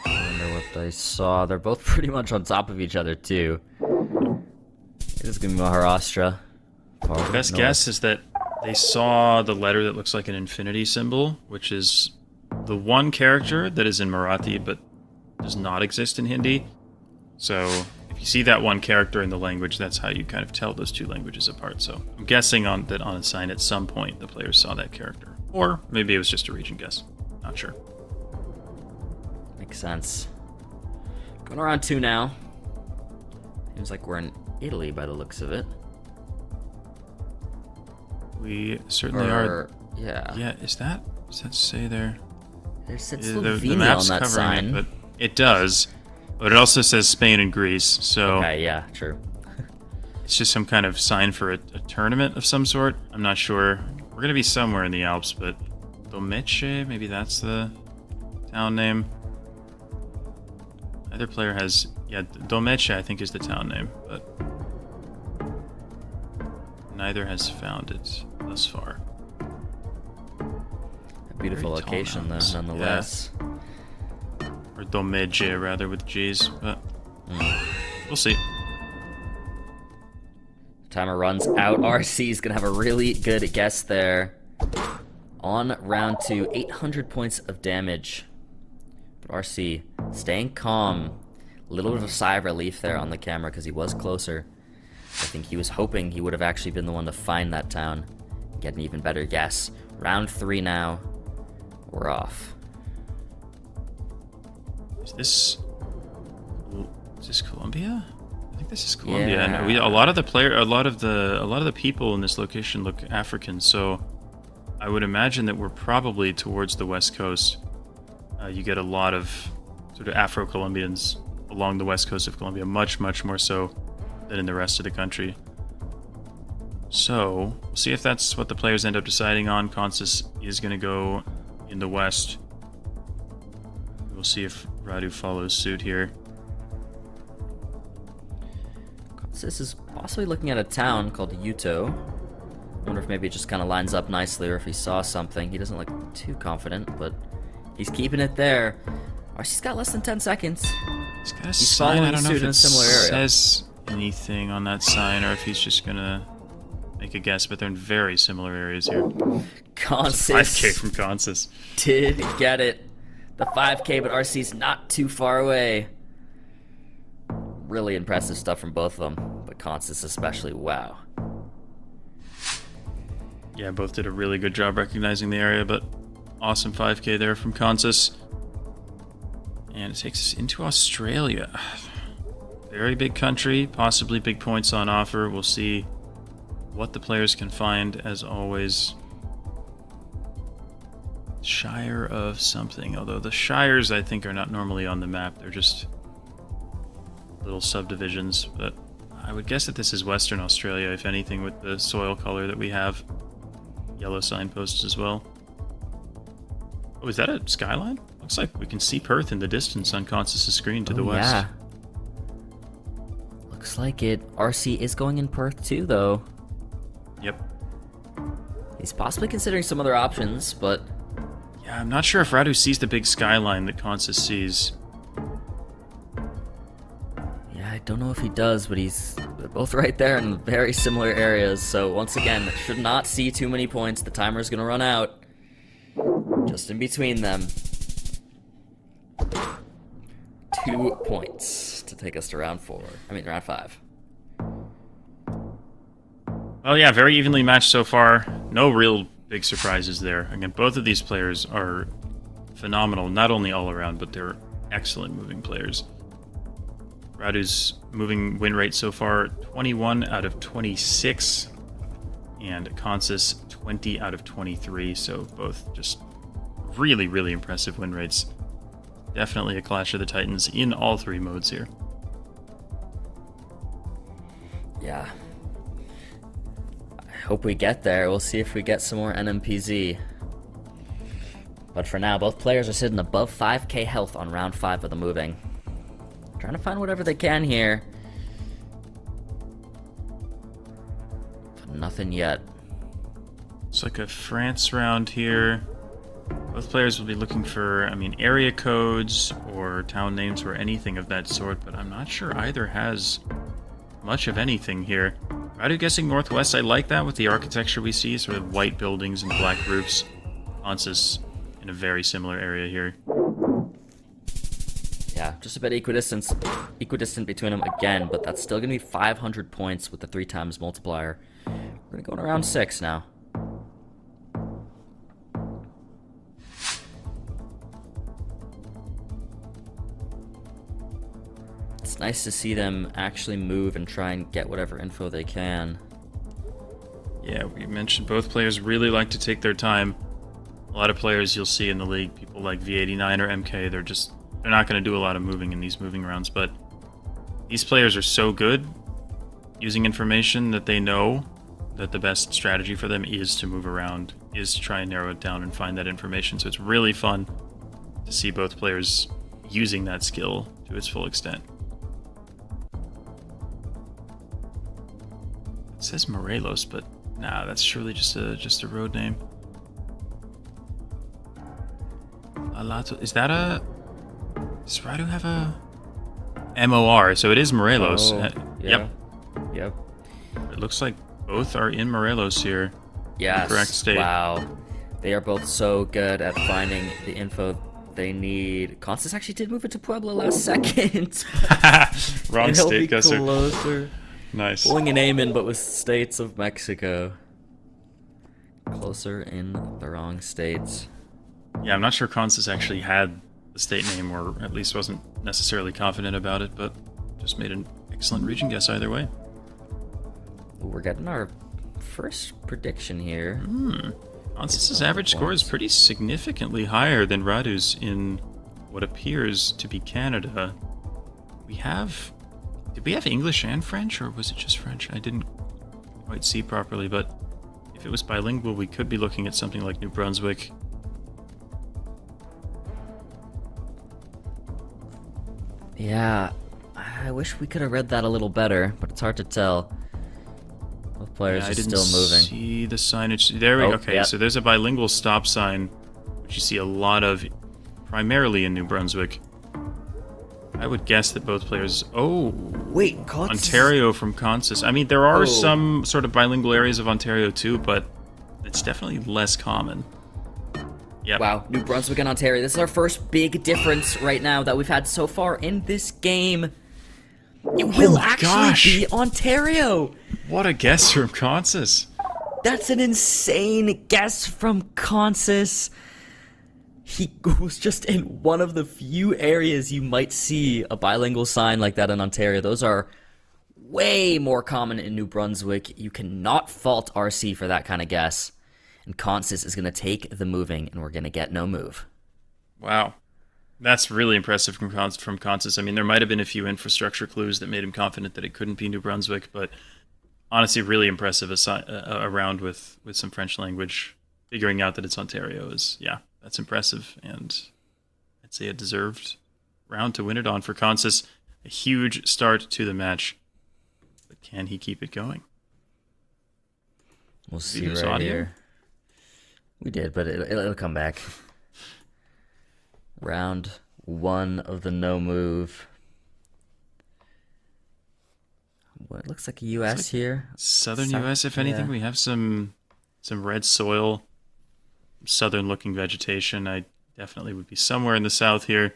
wonder what I saw. They're both pretty much on top of each other, too. It is going to be Maharashtra. The best guess is that they saw the letter that looks like an infinity symbol, which is the one character that is in Marathi but does not exist in Hindi. So if you see that one character in the language, that's how you kind of tell those 2 languages apart. So I'm guessing that on a sign at some point the players saw that character. Or maybe it was just a region guess. Not sure. Makes sense. Going around 2 now. Seems like we're in Italy by the looks of it. We certainly are. Yeah. Yeah, does that say there? There's The Slovenia map's on that covering sign. it, but it does. But it also says Spain and Greece, so Okay, yeah, true. it's just some kind of sign for a tournament of some sort. I'm not sure. We're going to be somewhere in the Alps, but Domece, maybe that's the town name. Either player has... Yeah, Domece, I think, is the town name, but neither has found it thus far. A beautiful Very tall location, though, mountains. nonetheless. Yeah. Bartolomé, rather, with G's, but we'll see. Timer runs out. RC's gonna have a really good guess there. On round 2, 800 points of damage. But RC staying calm. A little bit of a sigh of relief there on the camera because he was closer. I think he was hoping he would have actually been the one to find that town. Get an even better guess. Round 3 now. We're off. Is this Colombia? I think this is Colombia. Yeah. And a lot of the people in this location look African, so I would imagine that we're probably towards the west coast. You get a lot of sort of Afro-Colombians along the west coast of Colombia, much more so than in the rest of the country. So we'll see if that's what the players end up deciding on. Consus is going to go in the west. We'll see if Radu follows suit here. This is possibly looking at a town called Yuto. I wonder if maybe it just kind of lines up nicely, or if he saw something. He doesn't look too confident, but he's keeping it there. RC's got less than 10 seconds. He's got a sign. I don't know if in a it similar area. says anything on that sign, or if he's just gonna make a guess. But they're in very similar areas here. Consus 5K from Consus. did get it. The 5K, but RC's not too far away. Really impressive stuff from both of them, but Consus especially, wow. Yeah, both did a really good job recognizing the area, but awesome 5K there from Consus. And it takes us into Australia. Very big country, possibly big points on offer. We'll see what the players can find, as always. Shire of something, although the shires I think are not normally on the map. They're just little subdivisions, but I would guess that this is Western Australia, if anything, with the soil color that we have. Yellow signposts as well. Oh, is that a skyline? Looks like we can see Perth in the distance on Consus' screen to the west. Yeah. Looks like it. RC is going in Perth too, though. Yep. He's possibly considering some other options, but Yeah, I'm not sure if Radu sees the big skyline that Consus sees. yeah, I don't know if he does, but they're both right there in very similar areas. So once again, should not see too many points. The timer's gonna run out. Just in between them. 2 points to take us to round 5. Well, yeah, very evenly matched so far. No real big surprises there. Again, both of these players are phenomenal, not only all around, but they're excellent moving players. Radu's moving win rate so far, 21 out of 26, and Consus 20 out of 23, so both just really impressive win rates. Definitely a Clash of the Titans in all 3 modes here. Yeah. I hope we get there. We'll see if we get some more NMPZ. But for now, both players are sitting above 5k health on round 5 of the moving. Trying to find whatever they can here. But nothing yet. It's like a France round here. Both players will be looking for, area codes or town names or anything of that sort, but I'm not sure either has much of anything here. Radu guessing northwest. I like that with the architecture we see, sort of white buildings and black roofs. Consus in a very similar area here. Yeah, just a bit equidistant between them again, but that's still going to be 500 points with the 3 times multiplier. We're going to go in around 6 now. It's nice to see them actually move and try and get whatever info they can. Yeah, we mentioned both players really like to take their time. A lot of players you'll see in the league, people like V89 or MK, they're not going to do a lot of moving in these moving rounds, but these players are so good using information that they know that the best strategy for them is to move around, is to try and narrow it down and find that information. So it's really fun to see both players using that skill to its full extent. It says Morelos, but nah, that's surely just a road name. Alato, is that a Does Radu have a MOR? So it is Morelos. Oh, Yep. Yep. It looks like both are in Morelos here. Yes. Correct state. Wow. They are both so good at finding the info they need. Constance actually did move it to Puebla last second. Wrong It'll state, be Gusser. closer. Nice. Pulling a name in, but with states of Mexico. Closer in the wrong states. Yeah, I'm not sure Constance actually had the state name, or at least wasn't necessarily confident about it, but just made an excellent region guess either way. We're getting our first prediction here. Constance's average score is pretty significantly higher than Radu's in what appears to be Canada. Did we have English and French, or was it just French? I didn't quite see properly, but if it was bilingual, we could be looking at something like New Brunswick. Yeah, I wish we could have read that a little better, but it's hard to tell. Both players are still moving. See the signage. There we go. Okay, yep. so there's a bilingual stop sign, which you see a lot of, primarily in New Brunswick. I would guess that both players. Oh, wait, Ontario from Constance. I mean, there are some sort of bilingual areas of Ontario too, but it's definitely less common. Yep. Wow, New Brunswick and Ontario. This is our first big difference right now that we've had so far in this game. It will actually be Ontario. What a guess from Constance. That's an insane guess from Constance. He was just in one of the few areas you might see a bilingual sign like that in Ontario. Those are way more common in New Brunswick. You cannot fault RC for that kind of guess. And Constance is going to take the moving, and we're going to get no move. Wow. That's really impressive from Constance. I mean, there might have been a few infrastructure clues that made him confident that it couldn't be New Brunswick, but honestly, really impressive around with some French language. Figuring out that it's Ontario is, yeah, that's impressive. And I'd say a deserved round to win it on for Constance. A huge start to the match. But can he keep it going? We'll see right here. We did, but it'll come back. Round 1 of the no move. What looks like a U.S. here. Southern U.S. If anything, we have some red soil, southern-looking vegetation. I definitely would be somewhere in the south here.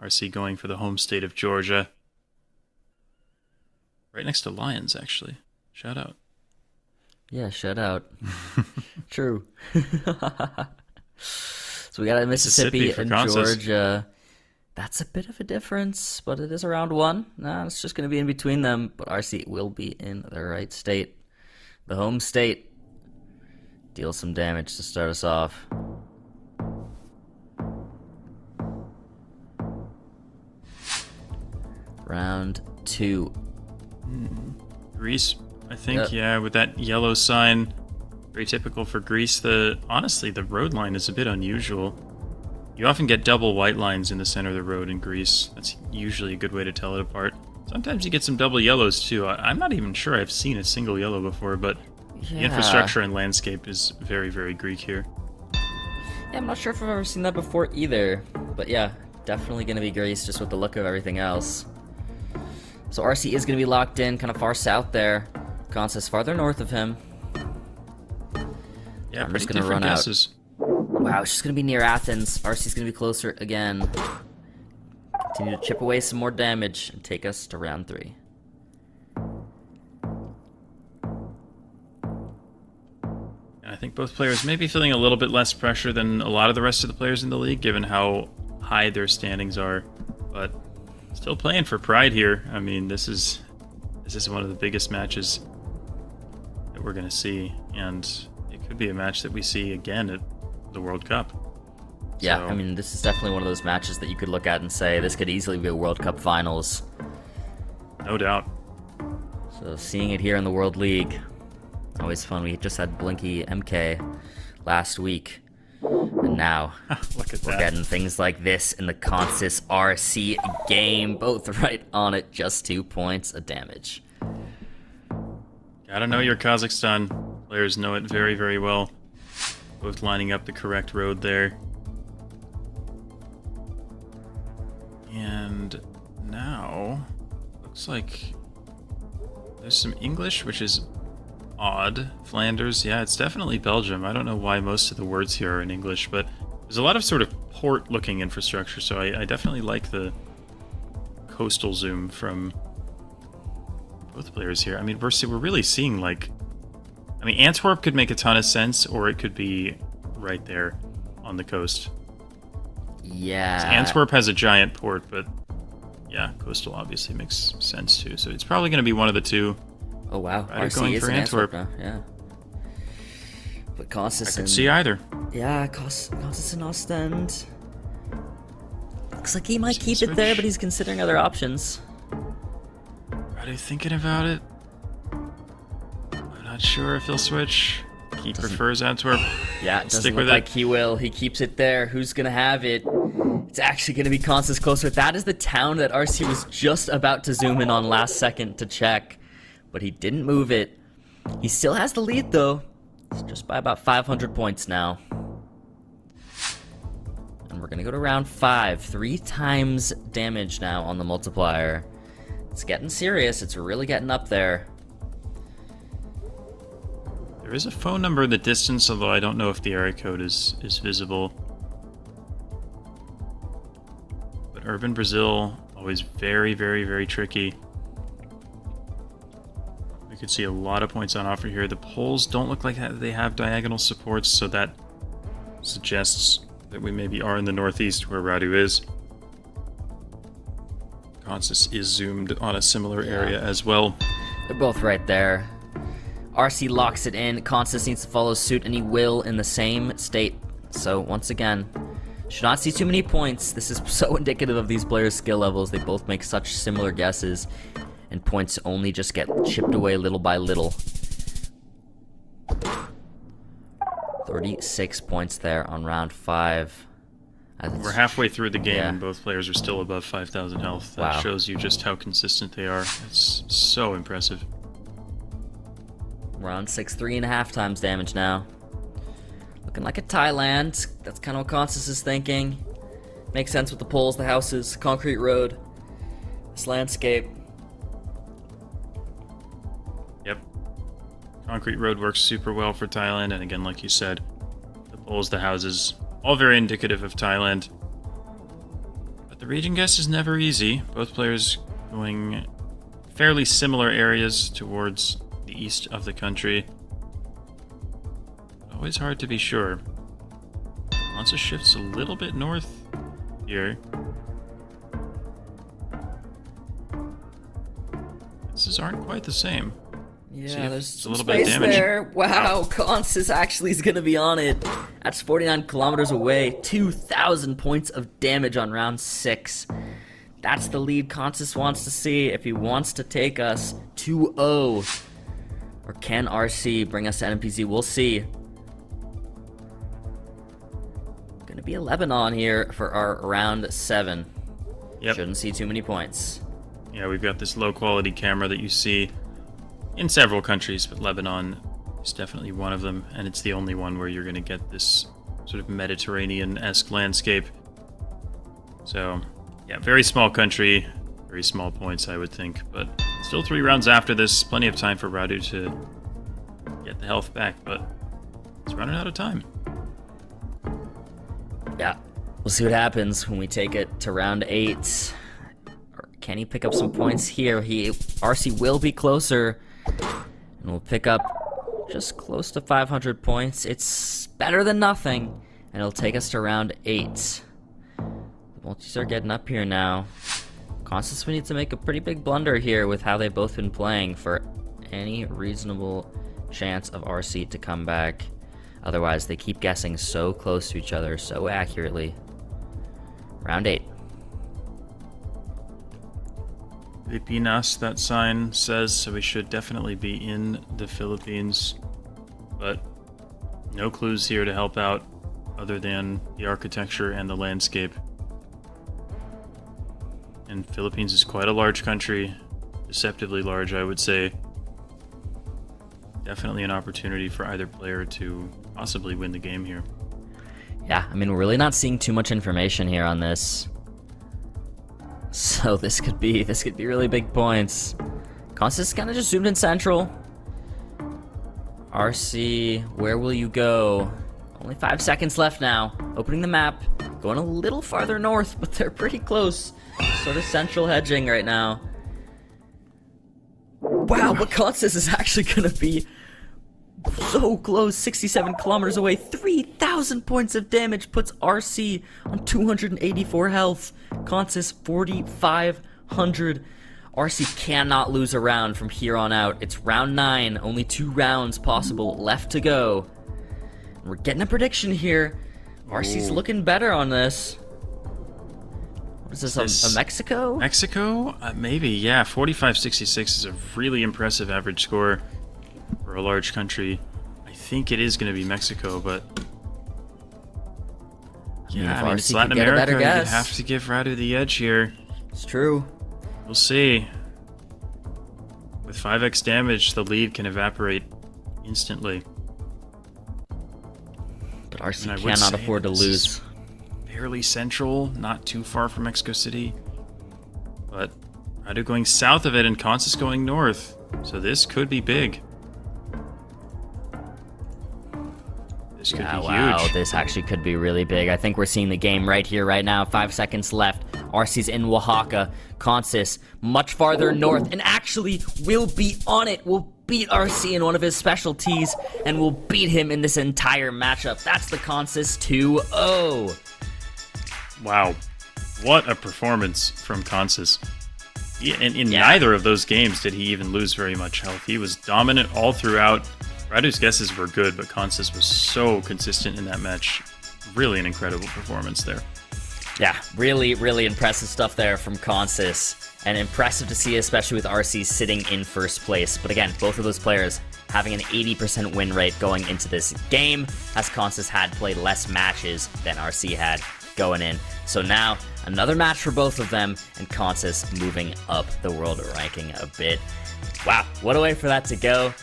RC going for the home state of Georgia, right next to Lions. Actually, shout out. Yeah, shout out. True. So we got Mississippi and Georgia. That's a bit of a difference, but it is around 1. Nah, it's just going to be in between them, but RC will be in the right state. The home state. Deal some damage to start us off. Round 2. Greece, I think, yeah, with that yellow sign. Very typical for Greece. Honestly, the road line is a bit unusual. You often get double white lines in the center of the road in Greece. That's usually a good way to tell it apart. Sometimes you get some double yellows too. I'm not even sure I've seen a single yellow before, but the infrastructure and landscape is very, very Greek here. Yeah, I'm not sure if I've ever seen that before either. But yeah, definitely going to be Greece just with the look of everything else. So RC is going to be locked in kind of far south there. Constance farther north of him. Yeah, I'm just going to run guesses. out. Wow, it's just going to be near Athens. RC's going to be closer again. Continue to chip away some more damage and take us to round 3. I think both players may be feeling a little bit less pressure than a lot of the rest of the players in the league, given how high their standings are. But still playing for pride here. I mean, this is one of the biggest matches that we're going to see, and it could be a match that we see again at the World Cup. Yeah, So, I mean, this is definitely one of those matches that you could look at and say, this could easily be a World Cup finals. no doubt. So seeing it here in the World League, always fun. We just had Blinky MK last week, and now Look at we're that. getting things like this in the Constance RC game. Both right on it, just 2 points of damage. Gotta know your Kazakhstan. Players know it very, very well. Both lining up the correct road there. And now, looks like there's some English, which is odd. Flanders, yeah, it's definitely Belgium. I don't know why most of the words here are in English, but there's a lot of sort of port-looking infrastructure, so I definitely like the coastal zoom from both players here. I mean, we're really seeing, like... I mean, Antwerp could make a ton of sense, or it could be right there on the coast. Yeah. Antwerp has a giant port, but yeah, coastal obviously makes sense too. So it's probably going to be one of the two. Oh wow, RC going is for in Antwerp. now. Yeah. But Constance I could see either. Yeah, Constance in Ostend. Looks like he might keep switch. it there, but he's considering other options. Are you thinking about it? I'm not sure if he'll switch. He prefers Antwerp. Yeah, it doesn't look like he will. He keeps it there. Who's gonna have it? It's actually gonna be Constance closer. That is the town that RC was just about to zoom in on last second to check, but he didn't move it. He still has the lead though. It's just by about 500 points now. And we're gonna go to round 5. 3 times damage now on the multiplier. It's getting serious. It's really getting up there. There is a phone number in the distance, although I don't know if the area code is visible. But urban Brazil, always very, very, very tricky. We could see a lot of points on offer here. The poles don't look like they have diagonal supports, so that suggests that we maybe are in the northeast where Radu is. Constance is zoomed on a similar area as well. They're both right there. RC locks it in. Constance needs to follow suit, and he will in the same state. So once again, should not see too many points. This is so indicative of these players' skill levels. They both make such similar guesses, and points only just get chipped away little by little. 36 points there on round 5. We're halfway through the game, and both players are still above 5,000 health. That shows you just how consistent they are. It's so impressive. We're on 6, 3.5 times damage now. Looking like a Thailand. That's kind of what Constance is thinking. Makes sense with the poles, the houses, concrete road, this landscape. Yep. Concrete road works super well for Thailand, and again, like you said, the poles, the houses, all very indicative of Thailand. But the region guess is never easy. Both players going fairly similar areas towards the east of the country. Always hard to be sure. Once it shifts a little bit north here. These aren't quite the same. Yeah, there's a some little bit of space damage there. Wow, Constance actually is going to be on it. That's 49 kilometers away. 2,000 points of damage on round 6. That's the lead Constance wants to see if he wants to take us 2-0. Or can RC bring us to NPC? We'll see. Gonna be 11 on here for our round 7. Yep. Shouldn't see too many points. Yeah, we've got this low quality camera that you see in several countries, but Lebanon is definitely one of them, and it's the only one where you're going to get this sort of Mediterranean-esque landscape. So, yeah, very small country, very small points, I would think, but still 3 rounds after this, plenty of time for Radu to get the health back, but it's running out of time. Yeah, we'll see what happens when we take it to round 8. Or can he pick up some points here? RC will be closer, and we'll pick up just close to 500 points. It's better than nothing, and it'll take us to round 8. The multis are getting up here now. Constance, we need to make a pretty big blunder here with how they've both been playing for any reasonable chance of RC to come back. Otherwise, they keep guessing so close to each other so accurately. Round 8. Filipinas, that sign says, so we should definitely be in the Philippines. But no clues here to help out other than the architecture and the landscape. And Philippines is quite a large country, deceptively large, I would say. Definitely an opportunity for either player to possibly win the game here. Yeah, I mean, we're really not seeing too much information here on this. So this could be really big points. Constance kind of just zoomed in central. RC, where will you go? Only 5 seconds left now. Opening the map, going a little farther north, but they're pretty close. Sort of central hedging right now. Wow, but Constance is actually gonna be so close, 67 kilometers away. 3,000 points of damage puts RC on 284 health. Constance 4,500. RC cannot lose a round from here on out. It's round 9, only 2 rounds possible left to go. We're getting a prediction here. RC's looking better on this. What is this, a Mexico? Mexico? Maybe, yeah. 45-66 is a really impressive average score for a large country. I think it is going to be Mexico, but... Yeah, I mean, it's Latin America. You have to give Radu the edge here. It's true. We'll see. With 5x damage, the lead can evaporate instantly. But RC cannot afford to lose. Fairly central, not too far from Mexico City. But Radu going south of it and Constance going north. So this could be big. This could be huge. This actually could be really big. I think we're seeing the game right here, right now. 5 seconds left. RC's in Oaxaca. Constance much farther north and actually will be on it. Will beat RC in one of his specialties and will beat him in this entire matchup. That's the Constance 2-0. Wow. What a performance from Constance. In neither of those games did he even lose very much health. He was dominant all throughout. Radu's guesses were good, but Constance was so consistent in that match. Really an incredible performance there. Yeah, really, really impressive stuff there from Constance. And impressive to see, especially with RC sitting in first place. But again, both of those players having an 80% win rate going into this game, as Constance had played less matches than RC had going in. So now, another match for both of them, and Constance moving up the world ranking a bit. Wow, what a way for that to go.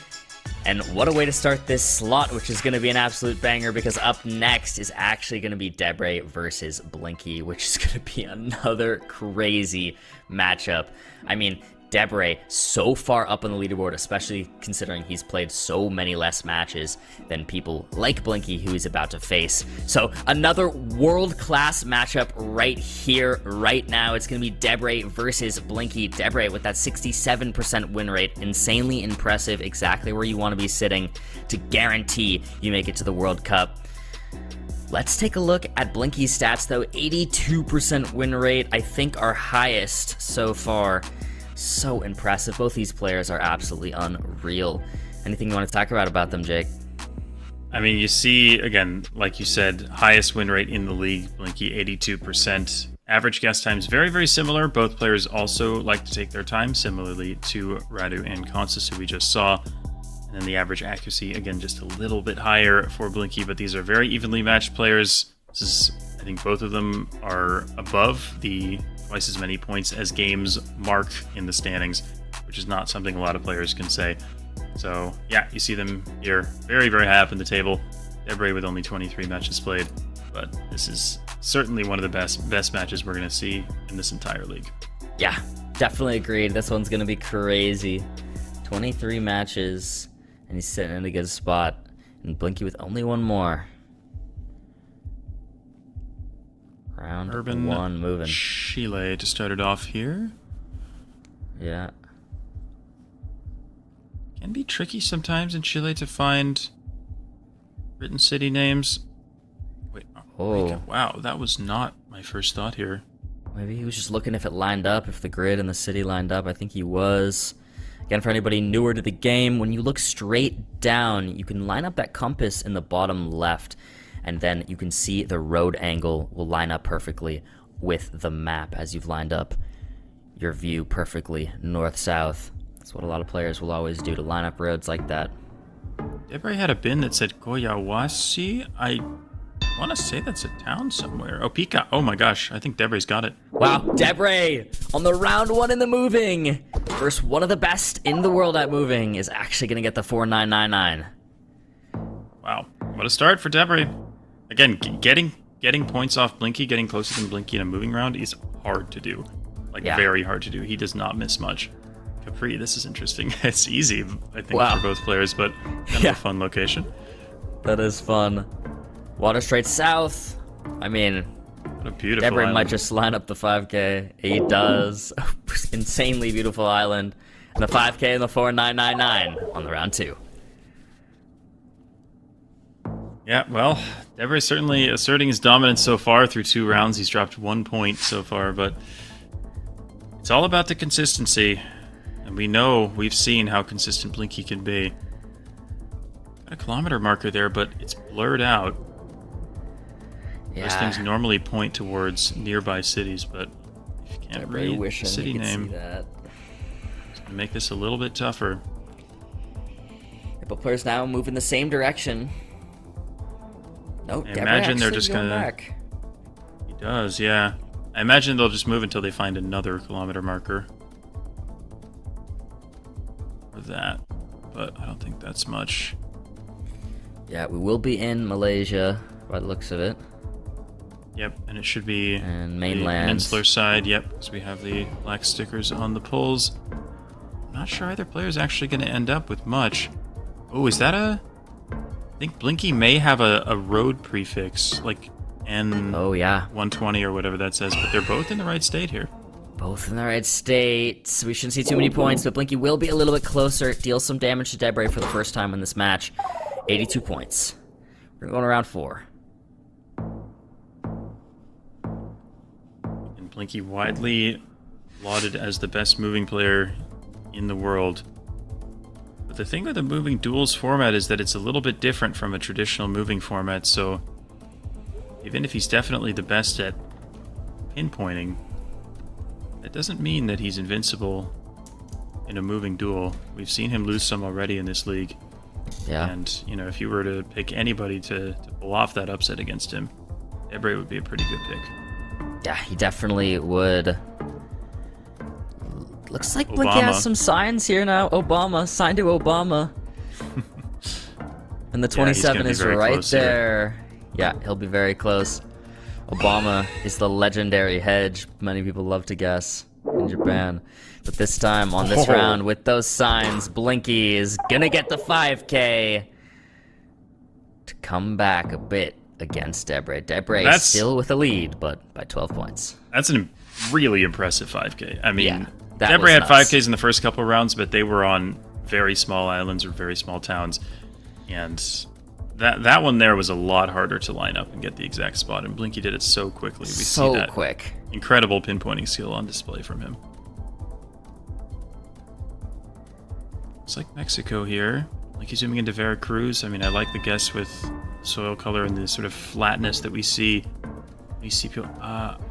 And what a way to start this slot, which is going to be an absolute banger, because up next is actually going to be Debre versus Blinky, which is going to be another crazy matchup. I mean, Debre so far up on the leaderboard, especially considering he's played so many less matches than people like Blinky, who he's about to face. So another world-class matchup right here, right now. It's going to be Debre versus Blinky. Debre with that 67% win rate, insanely impressive, exactly where you want to be sitting to guarantee you make it to the World Cup. Let's take a look at Blinky's stats, though. 82% win rate, I think our highest so far. So impressive. Both these players are absolutely unreal. Anything you want to talk about them, Jake? I mean, you see, again, like you said, highest win rate in the league, Blinky 82%. Average guess times very, very similar. Both players also like to take their time, similarly to Radu and Constance, who we just saw. And then the average accuracy, again, just a little bit higher for Blinky, but these are very evenly matched players. This is, I think both of them are above the twice as many points as games mark in the standings, which is not something a lot of players can say. So yeah, you see them here very, very high up in the table. Debre with only 23 matches played, but this is certainly one of the best matches we're going to see in this entire league. Yeah, definitely agreed. This one's going to be crazy. 23 matches, and he's sitting in a good spot. And Blinky with only one more. Round Urban 1 moving. Chile to start it off here. Yeah. Can be tricky sometimes in Chile to find written city names. Wait, oh. Wow, that was not my first thought here. Maybe he was just looking if it lined up, if the grid and the city lined up. I think he was. Again, for anybody newer to the game, when you look straight down, you can line up that compass in the bottom left, and then you can see the road angle will line up perfectly with the map as you've lined up your view perfectly north-south. That's what a lot of players will always do, to line up roads like that. Debre had a bin that said Coyahuasi. I want to say that's a town somewhere. Oh, Pica. Oh my gosh, I think Debre's got it. Wow, Debre on the round 1 in the moving. First, one of the best in the world at moving is actually going to get the 4999. Wow, what a start for Debre. Again, getting points off Blinky, getting closer than Blinky in a moving round is hard to do. Like, Yeah. very hard to do. He does not miss much. Capri, this is interesting. It's easy, I think, Wow. for both players, but kind of Yeah. a fun location. That is fun. Water straight south. I mean, What a beautiful Debray island. might just line up the 5K. He does. Insanely beautiful island. And the 5K and the 4999 on the round 2. Yeah, well, Debray's certainly asserting his dominance so far through 2 rounds. He's dropped 1 point so far, but it's all about the consistency. And we've seen how consistent Blinky can be. Got a kilometer marker there, but it's blurred out. Those things normally point towards nearby cities, but if you can't Debray read the wishing city you could name, see that. it's going to make this a little bit tougher. Both players now move in the same direction. No, I Debray imagine they're actually just going gonna- back. He does, yeah. I imagine they'll just move until they find another kilometer marker. Or that. But I don't think that's much. Yeah, we will be in Malaysia by the looks of it. Yep, and it should be And the mainland. peninsular side, yep, because we have the black stickers on the poles. I'm not sure either player is actually going to end up with much. Oh, is that a... I think Blinky may have a road prefix, like N120 Oh, yeah. or whatever that says, but they're both in the right state here. Both in the right state. We shouldn't see too many points, but Blinky will be a little bit closer. Deals some damage to Debray for the first time in this match. 82 points. We're going around 4. And Blinky widely lauded as the best moving player in the world. But the thing with the moving duels format is that it's a little bit different from a traditional moving format, so even if he's definitely the best at pinpointing, that doesn't mean that he's invincible in a moving duel. We've seen him lose some already in this league. Yeah. And, you know, if you were to pick anybody to pull off that upset against him, Debray would be a pretty good pick. Yeah, he definitely would. Looks like Blinky Obama. has some signs here now. Obama, signed to Obama. And the Yeah, he's gonna 27 be is very right close here. there. Yeah, he'll be very close. Obama is the legendary hedge many people love to guess in Japan. But this time, on this Oh. round, with those signs, Blinky is gonna get the 5K to come back a bit against Debray. Debray That's- still with a lead, but by 12 points. That's a really impressive 5K. I mean, Yeah, that Debray was had nuts. 5Ks in the first couple of rounds, but they were on very small islands or very small towns. And that one there was a lot harder to line up and get the exact spot. And Blinky did it so quickly. We So see that quick. incredible pinpointing skill on display from him. It's like Mexico here. Like he's zooming into Veracruz. I mean, I like the guess with soil color and the sort of flatness that we see. We see people.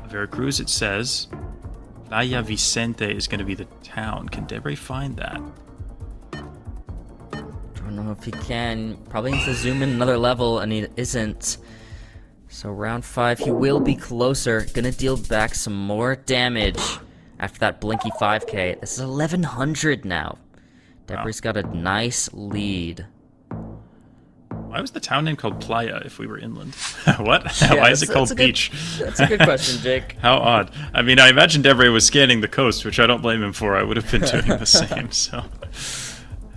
Veracruz, it says. Playa Vicente is going to be the town. Can Debray find that? I don't know if he can. Probably needs to zoom in another level, and he isn't. So round 5, he will be closer. Gonna deal back some more damage after that Blinky 5K. This is 1100 now. Debray's got a nice lead. Why was the town name called Playa if we were inland? What? Why is it called beach? That's a good question, Jake. How odd. I mean, I imagine Debray was scanning the coast, which I don't blame him for. I would have been doing the same, so...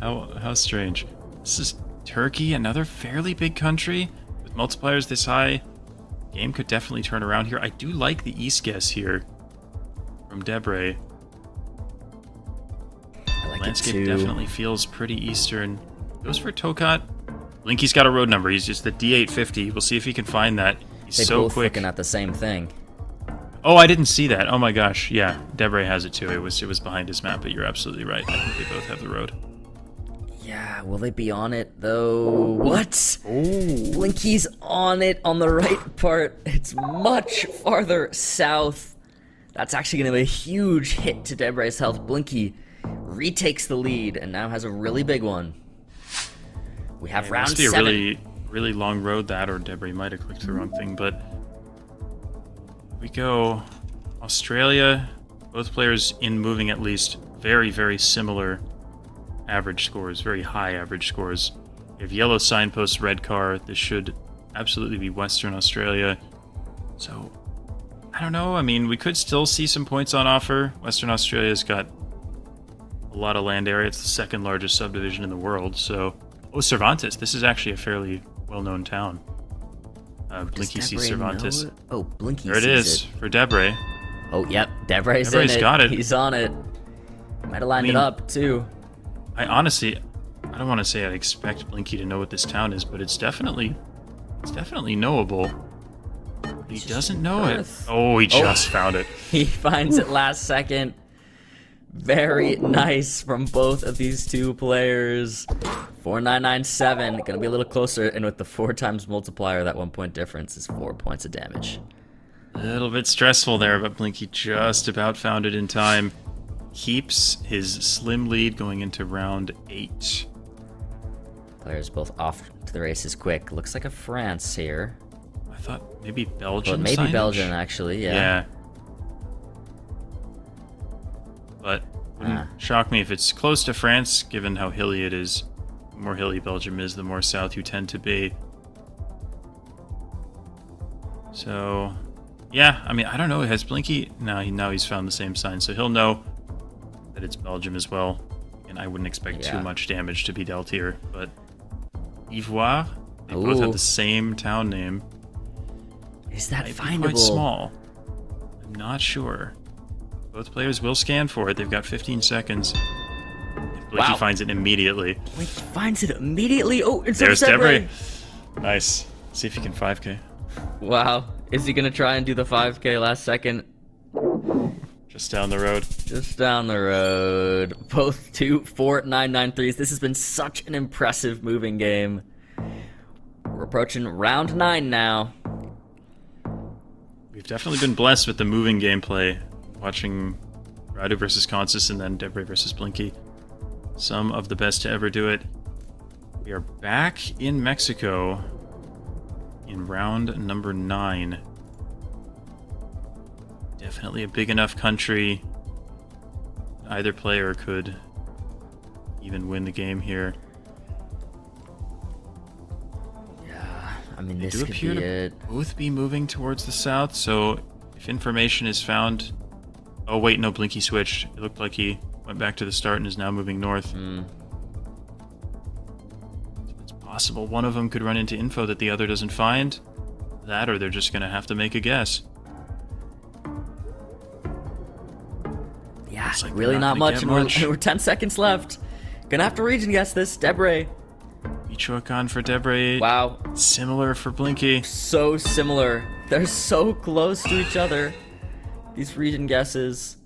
How strange. This is Turkey, another fairly big country. With multipliers this high, game could definitely turn around here. I do like the east guess here from Debray. I like Landscape it too. definitely feels pretty eastern. Goes for Tokat. Blinky's got a road number. He's just the D850. We'll see if he can find that. He's They so both quick. looking at the same thing. Oh, I didn't see that. Oh my gosh. Yeah, Debray has it too. It was behind his map, but you're absolutely right. I think they both have the road. Yeah, will they be on it though? What? Blinky's on it on the right part. It's much farther south. That's actually going to be a huge hit to Debray's health. Blinky retakes the lead and now has a really big one. We have It round must be 7. a really, really long road that, or Debray might have clicked the wrong thing. But we go Australia. Both players in moving at least very, very similar average scores, very high average scores. We have yellow signposts, red car. This should absolutely be Western Australia. So I don't know. I mean, we could still see some points on offer. Western Australia's got a lot of land area. It's the second largest subdivision in the world. So, oh, Cervantes. This is actually a fairly well-known town. Blinky sees Cervantes. Oh, Blinky there it is for Debray. Oh, yep. Debray's Debray's in it. got it. He's on it. Might have lined it up, too. I honestly, I don't want to say I expect Blinky to know what this town is, but it's definitely knowable. He doesn't know it. Oh, he just found it. He finds it last second. Very nice from both of these two players. 4997, gonna be a little closer, and with the 4 times multiplier, that 1 point difference is 4 points of damage. A little bit stressful there, but Blinky just about found it in time. Keeps his slim lead going into round 8. Players both off to the races quick. Looks like a France here. I thought maybe Belgium. Well, maybe signage? Belgium, actually, yeah. Yeah. But wouldn't shock me if it's close to France, given how hilly it is. The more hilly Belgium is, the more south you tend to be. So, yeah, I mean, I don't know. Has Blinky... No, now he's found the same sign, so he'll know that it's Belgium as well. And I wouldn't expect too much damage to be dealt here. But Ivoire, they both have the same town name. Is that Might findable? be quite small. I'm not sure. Both players will scan for it. They've got 15 seconds. If Blinky finds it immediately. Blinky finds it immediately. Oh, it's there's Debray. Nice. See if he can 5K. Wow. Is he going to try and do the 5K last second? Just down the road. Just down the road. Both 2 4 993s. This has been such an impressive moving game. We're approaching round 9 now. We've definitely been blessed with the moving gameplay. Watching Radu versus Consus and then Debray versus Blinky. Some of the best to ever do it. We are back in Mexico in round number 9. Definitely a big enough country. Either player could even win the game here. Yeah, I mean, They this do could appear be to it. both be moving towards the south, so if information is found... Oh wait, no, Blinky switched. It looked like he went back to the start and is now moving north. It's possible one of them could run into info that the other doesn't find. That, or they're just going to have to make a guess. Yeah, like really not much, and we're 10 seconds left. Gonna have to region guess this. Debray. Michoacan for Debray. Wow. Similar for Blinky. So similar. They're so close to each other. These region guesses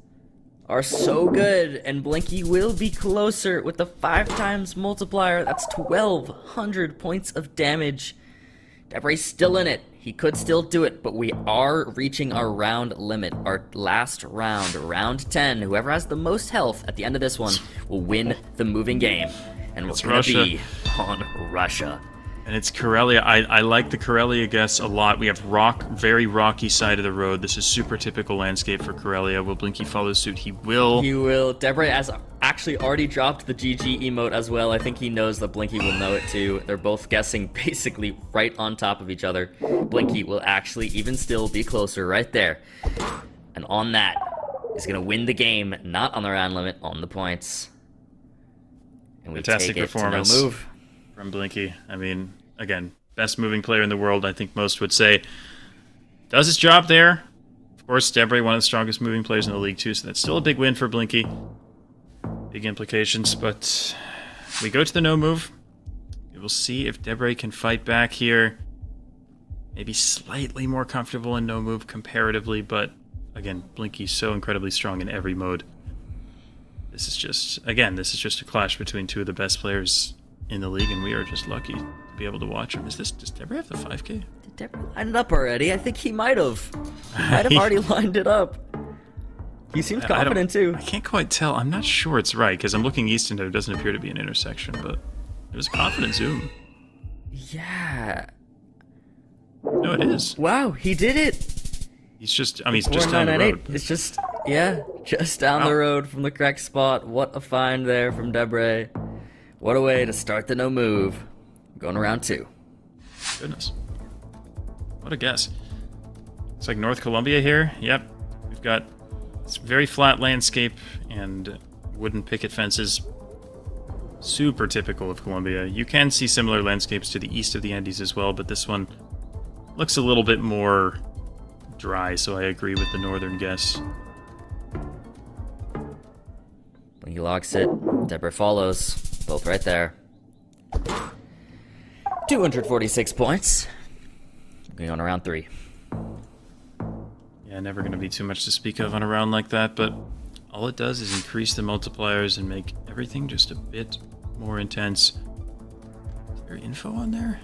are so good, and Blinky will be closer with the 5 times multiplier. That's 1,200 points of damage. Debray's still in it. He could still do it, but we are reaching our round limit. Our last round, round 10. Whoever has the most health at the end of this one will win the moving game. And we're going to be on Russia. And it's Karelia. I like the Karelia guess a lot. We have very rocky side of the road. This is super typical landscape for Karelia. Will Blinky follow suit? He will. He will. Debray has actually already dropped the GG emote as well. I think he knows that Blinky will know it too. They're both guessing basically right on top of each other. Blinky will actually even still be closer right there. And on that is going to win the game, not on the round limit, on the points. And we Fantastic take it performance to no move. From Blinky. I mean, again, best moving player in the world, I think most would say. Does his job there. Of course, Debray, one of the strongest moving players in the league too, so that's still a big win for Blinky. Big implications, but we go to the no move. We will see if Debray can fight back here. Maybe slightly more comfortable in no move comparatively, but again, Blinky's so incredibly strong in every mode. This is just a clash between two of the best players in the league, and we are just lucky to be able to watch him. Does Debray have the 5K? Did Debray line it up already? I think he might have. He might have already lined it up. He seems confident too. I can't quite tell. I'm not sure it's right, because I'm looking east and there doesn't appear to be an intersection, but it was a confident zoom. Yeah. No, it is. Wow, he did it. He's just down the road. It's just down the road from the correct spot. What a find there from Debray. What a way to start the no move. Going around 2. Goodness. What a guess. It's like North Columbia here. Yep. We've got this very flat landscape and wooden picket fences. Super typical of Colombia. You can see similar landscapes to the east of the Andes as well, but this one looks a little bit more dry, so I agree with the northern guess. Blinky locks it. Deborah follows. Both right there. 246 points. Going on to round 3. Yeah, never going to be too much to speak of on a round like that, but all it does is increase the multipliers and make everything just a bit more intense. Is there info on there?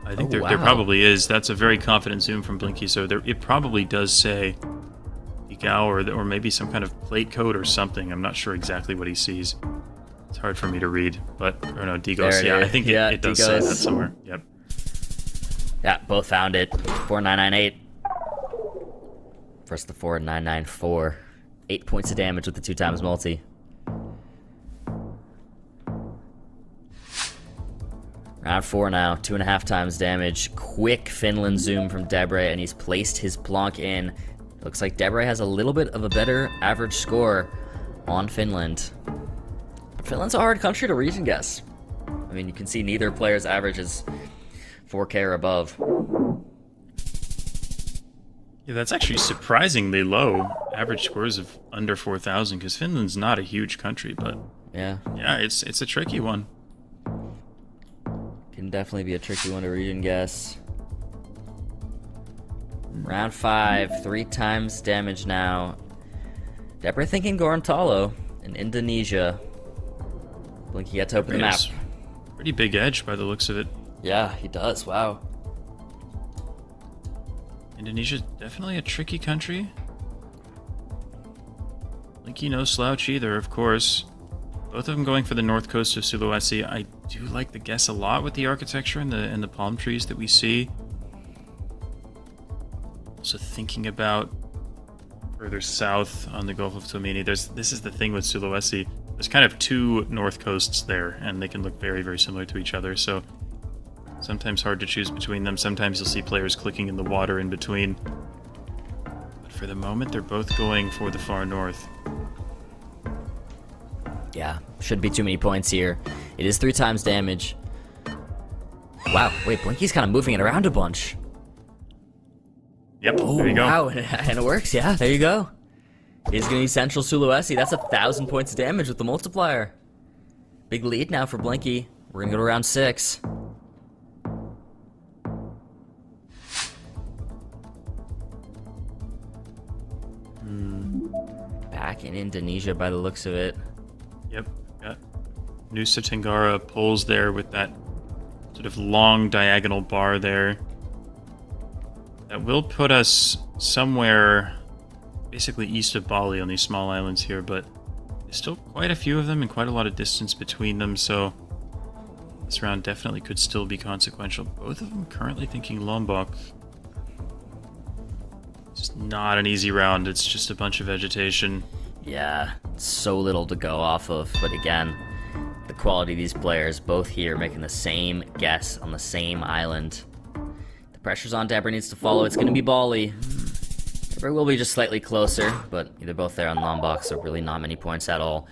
I think there probably is. That's a very confident zoom from Blinky, so it probably does say Digao or maybe some kind of plate code or something. I'm not sure exactly what he sees. It's hard for me to read, but, or no, Digos. Yeah, I think it does say that somewhere. Yep. Yeah, both found it. 4998. First the 4994. 8 points of damage with the 2 times multi. Round 4 now. 2.5 times damage. Quick Finland zoom from Debre, and he's placed his Blanc in. Looks like Debre has a little bit of a better average score on Finland. Finland's a hard country to region guess. I mean, you can see neither player's average is 4K or above. Yeah, that's actually surprisingly low. Average scores of under 4,000, because Finland's not a huge country, but yeah, it's a tricky one. Can definitely be a tricky one to region guess. Round 5, 3 times damage now. Debre thinking Gorontalo in Indonesia. Blinky gets to open the map. Pretty big edge by the looks of it. Yeah, he does. Wow. Indonesia's definitely a tricky country. Blinky no slouch either, of course. Both of them going for the north coast of Sulawesi. I do like the guess a lot with the architecture and the palm trees that we see. Also thinking about further south on the Gulf of Tomini. This is the thing with Sulawesi. There's kind of 2 north coasts there, and they can look very, very similar to each other. So sometimes hard to choose between them. Sometimes you'll see players clicking in the water in between. But for the moment, they're both going for the far north. Yeah, shouldn't be too many points here. It is 3 times damage. Wow, wait, Blinky's kind of moving it around a bunch. Yep, there you go. Wow, and it works, yeah, there you go. He's going to use Central Sulawesi. That's 1,000 points of damage with the multiplier. Big lead now for Blinky. We're going to go to round 6. Back in Indonesia by the looks of it. Yep, got Nusa Tenggara pulls there with that sort of long diagonal bar there. That will put us somewhere basically east of Bali on these small islands here, but there's still quite a few of them and quite a lot of distance between them, so this round definitely could still be consequential. Both of them currently thinking Lombok. It's not an easy round, it's just a bunch of vegetation. Yeah, so little to go off of, but again, the quality of these players, both here making the same guess on the same island. The pressure's on. Debre needs to follow. It's going to be Bali. Debre will be just slightly closer, but they're both there on Lombok, so really not many points at all.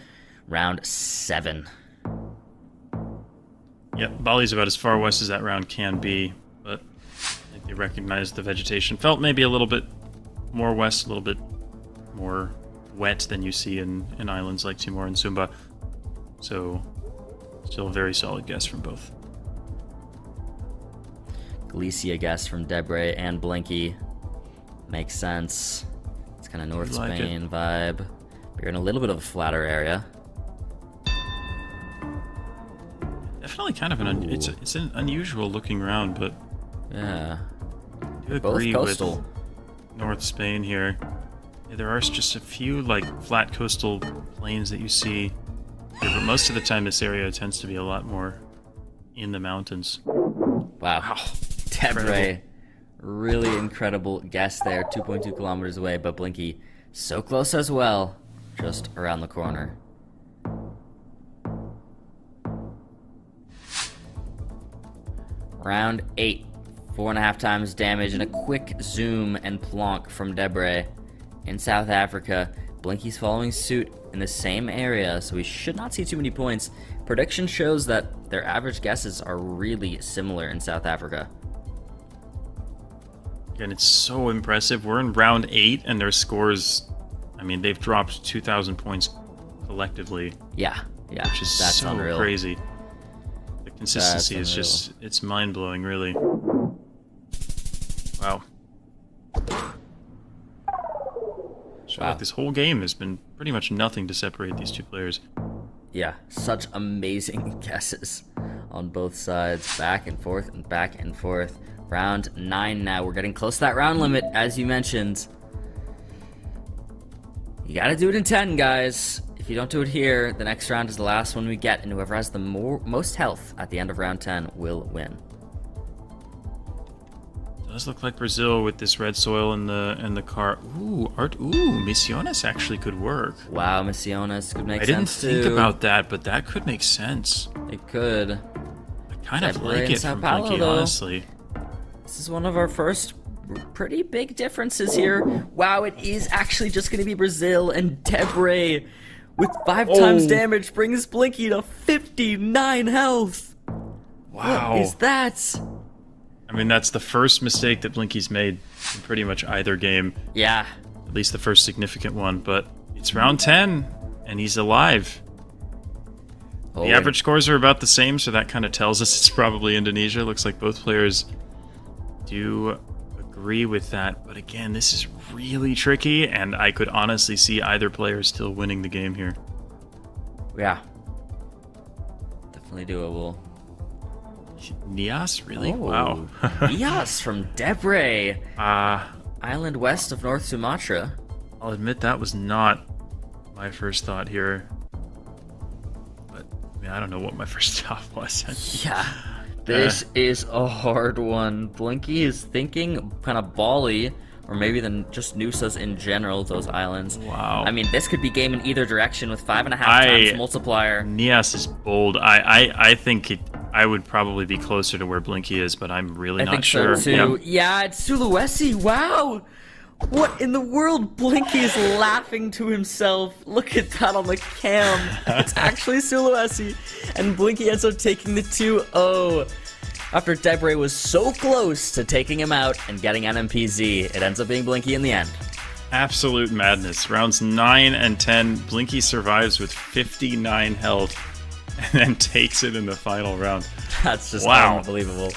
Round 7. Yep, Bali's about as far west as that round can be, but I think they recognized the vegetation. Felt maybe a little bit more west, a little bit more wet than you see in islands like Timor and Sumba. So, still a very solid guess from both. Galicia guess from Debre and Blinky. Makes sense. It's kind of North Spain vibe. You're in a little bit of a flatter area. Definitely kind of it's an unusual looking round, but yeah, I do agree with North Spain here. Yeah, there are just a few like flat coastal plains that you see here, but most of the time this area tends to be a lot more in the mountains. Wow. Debre, really incredible guess there, 2.2 kilometers away, but Blinky so close as well, just around the corner. Round 8, 4.5 times damage and a quick zoom and plonk from Debray in South Africa. Blinky's following suit in the same area, so we should not see too many points. Prediction shows that their average guesses are really similar in South Africa. And it's so impressive. We're in round 8, and their scores, I mean, they've dropped 2,000 points collectively. Yeah, which is that's so unreal. Crazy. The consistency is just, it's mind-blowing, really. Wow. So like this whole game has been pretty much nothing to separate these two players. Yeah, such amazing guesses on both sides. Back and forth and back and forth. Round 9 now. We're getting close to that round limit, as you mentioned. You gotta do it in 10, guys. If you don't do it here, the next round is the last one we get, and whoever has the most health at the end of round 10 will win. Does look like Brazil with this red soil in the car. Ooh, Misiones actually could work. Wow, Misiones could make sense. I didn't think about that, but that could make sense. It could. I kind of like it from Blinky, honestly. This is one of our first pretty big differences here. Wow, it is actually just going to be Brazil, and Debray with 5 times damage brings Blinky to 59 health. Wow. What is that? I mean, that's the first mistake that Blinky's made in pretty much either game. Yeah. At least the first significant one, but it's round 10, and he's alive. The average scores are about the same, so that kind of tells us it's probably Indonesia. Looks like both players do agree with that, but again, this is really tricky, and I could honestly see either player still winning the game here. Yeah. Definitely doable. Nias, really? Wow. Nias from Debray. Island west of North Sumatra. I'll admit that was not my first thought here. But, I mean, I don't know what my first thought was. Yeah. This is a hard one. Blinky is thinking kind of Bali, or maybe just Nusas in general, those islands. Wow. I mean, this could be game in either direction with 5.5 times multiplier. Nias is bold. I think I would probably be closer to where Blinky is, but I'm really not sure. I think so too. Yeah, it's Sulawesi. Wow. What in the world? Blinky is laughing to himself. Look at that on the cam. It's actually Sulawesi. And Blinky ends up taking the 2-0. After Debray was so close to taking him out and getting NMPZ, it ends up being Blinky in the end. Absolute madness. Rounds 9 and 10, Blinky survives with 59 health and then takes it in the final round. That's just unbelievable.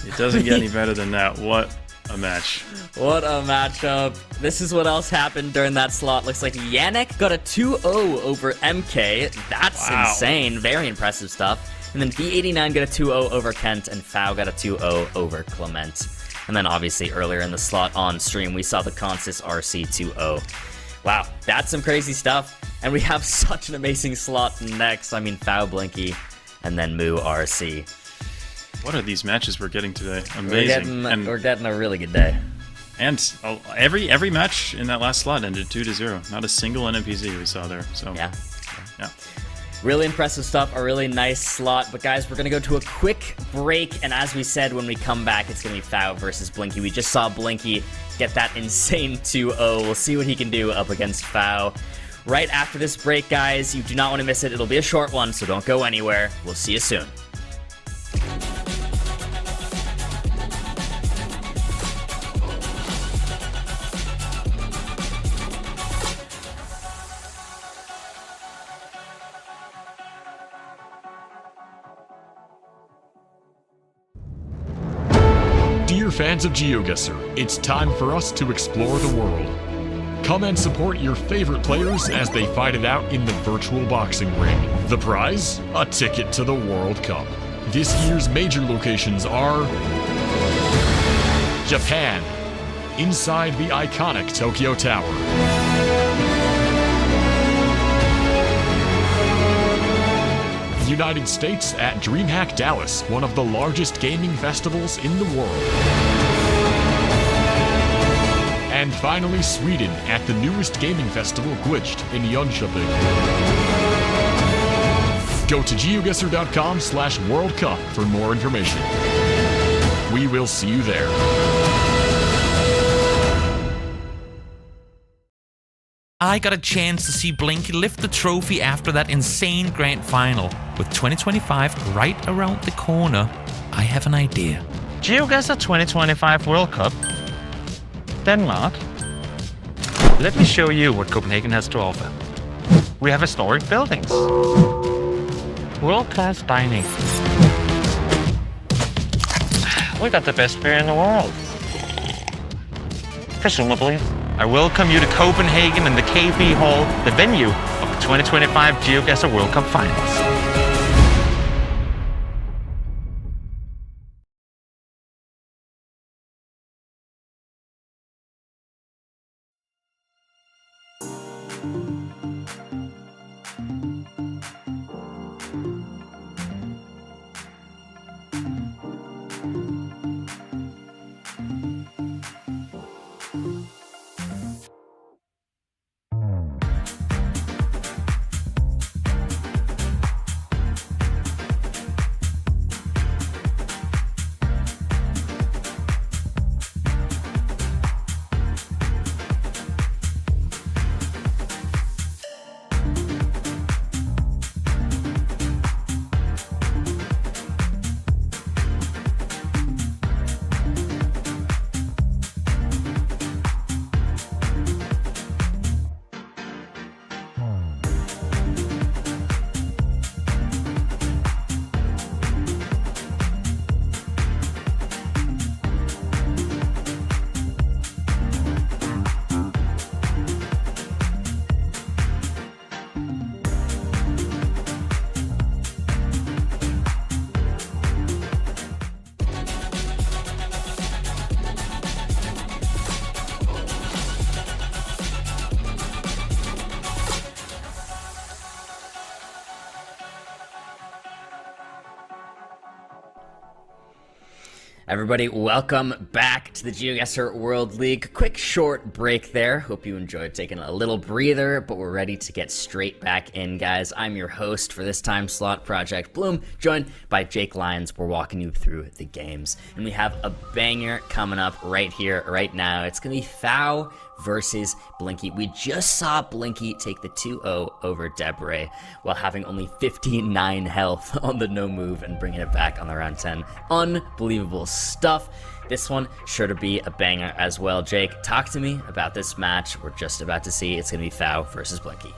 It doesn't get any better than that. What a match. What a matchup. This is what else happened during that slot. Looks like Yannick got a 2-0 over MK. That's insane. Very impressive stuff. And then V89 got a 2-0 over Kent, and Fau got a 2-0 over Clement. And then obviously earlier in the slot on stream, we saw the Consis RC 2-0. Wow, that's some crazy stuff. And we have such an amazing slot next. I mean, Fau Blinky, and then Moo RC. What are these matches we're getting today? Amazing. We're getting a really good day. And every match in that last slot ended 2-0. Not a single NMPZ we saw there. So yeah. Really impressive stuff, a really nice slot. But guys, we're going to go to a quick break. And as we said, when we come back, it's going to be Fau versus Blinky. We just saw Blinky get that insane 2-0. We'll see what he can do up against Fau. Right after this break, guys, you do not want to miss it. It'll be a short one, so don't go anywhere. We'll see you soon. Dear fans of GeoGuessr, it's time for us to explore the world. Come and support your favorite players as they fight it out in the virtual boxing ring. The prize? A ticket to the World Cup. This year's major locations are Japan, inside the iconic Tokyo Tower. United States at DreamHack Dallas, one of the largest gaming festivals in the world. And finally, Sweden at the newest gaming festival, Glitched, in Jönköping. Go to geoguessr.com/World Cup for more information. We will see you there. I got a chance to see Blinky lift the trophy after that insane grand final. With 2025 right around the corner, I have an idea. GeoGuessr 2025 World Cup? Denmark? Let me show you what Copenhagen has to offer. We have historic buildings, world-class dining. We got the best beer in the world. Presumably. I welcome you to Copenhagen and the KB Hall, the venue of the 2025 GeoGuessr World Cup Finals. Everybody, welcome back to the GeoGuessr World League. Quick short break there. Hope you enjoyed taking a little breather, but we're ready to get straight back in, guys. I'm your host for this time slot, Project Bloom, joined by Jake Lyons. We're walking you through the games, and we have a banger coming up right here, right now. It's going to be Fau versus Blinky. We just saw Blinky take the 2-0 over Debray while having only 59 health on the no move and bringing it back on the round 10. Unbelievable stuff. This one sure to be a banger as well. Jake, talk to me about this match we're just about to see. It's going to be Fau versus Blinky.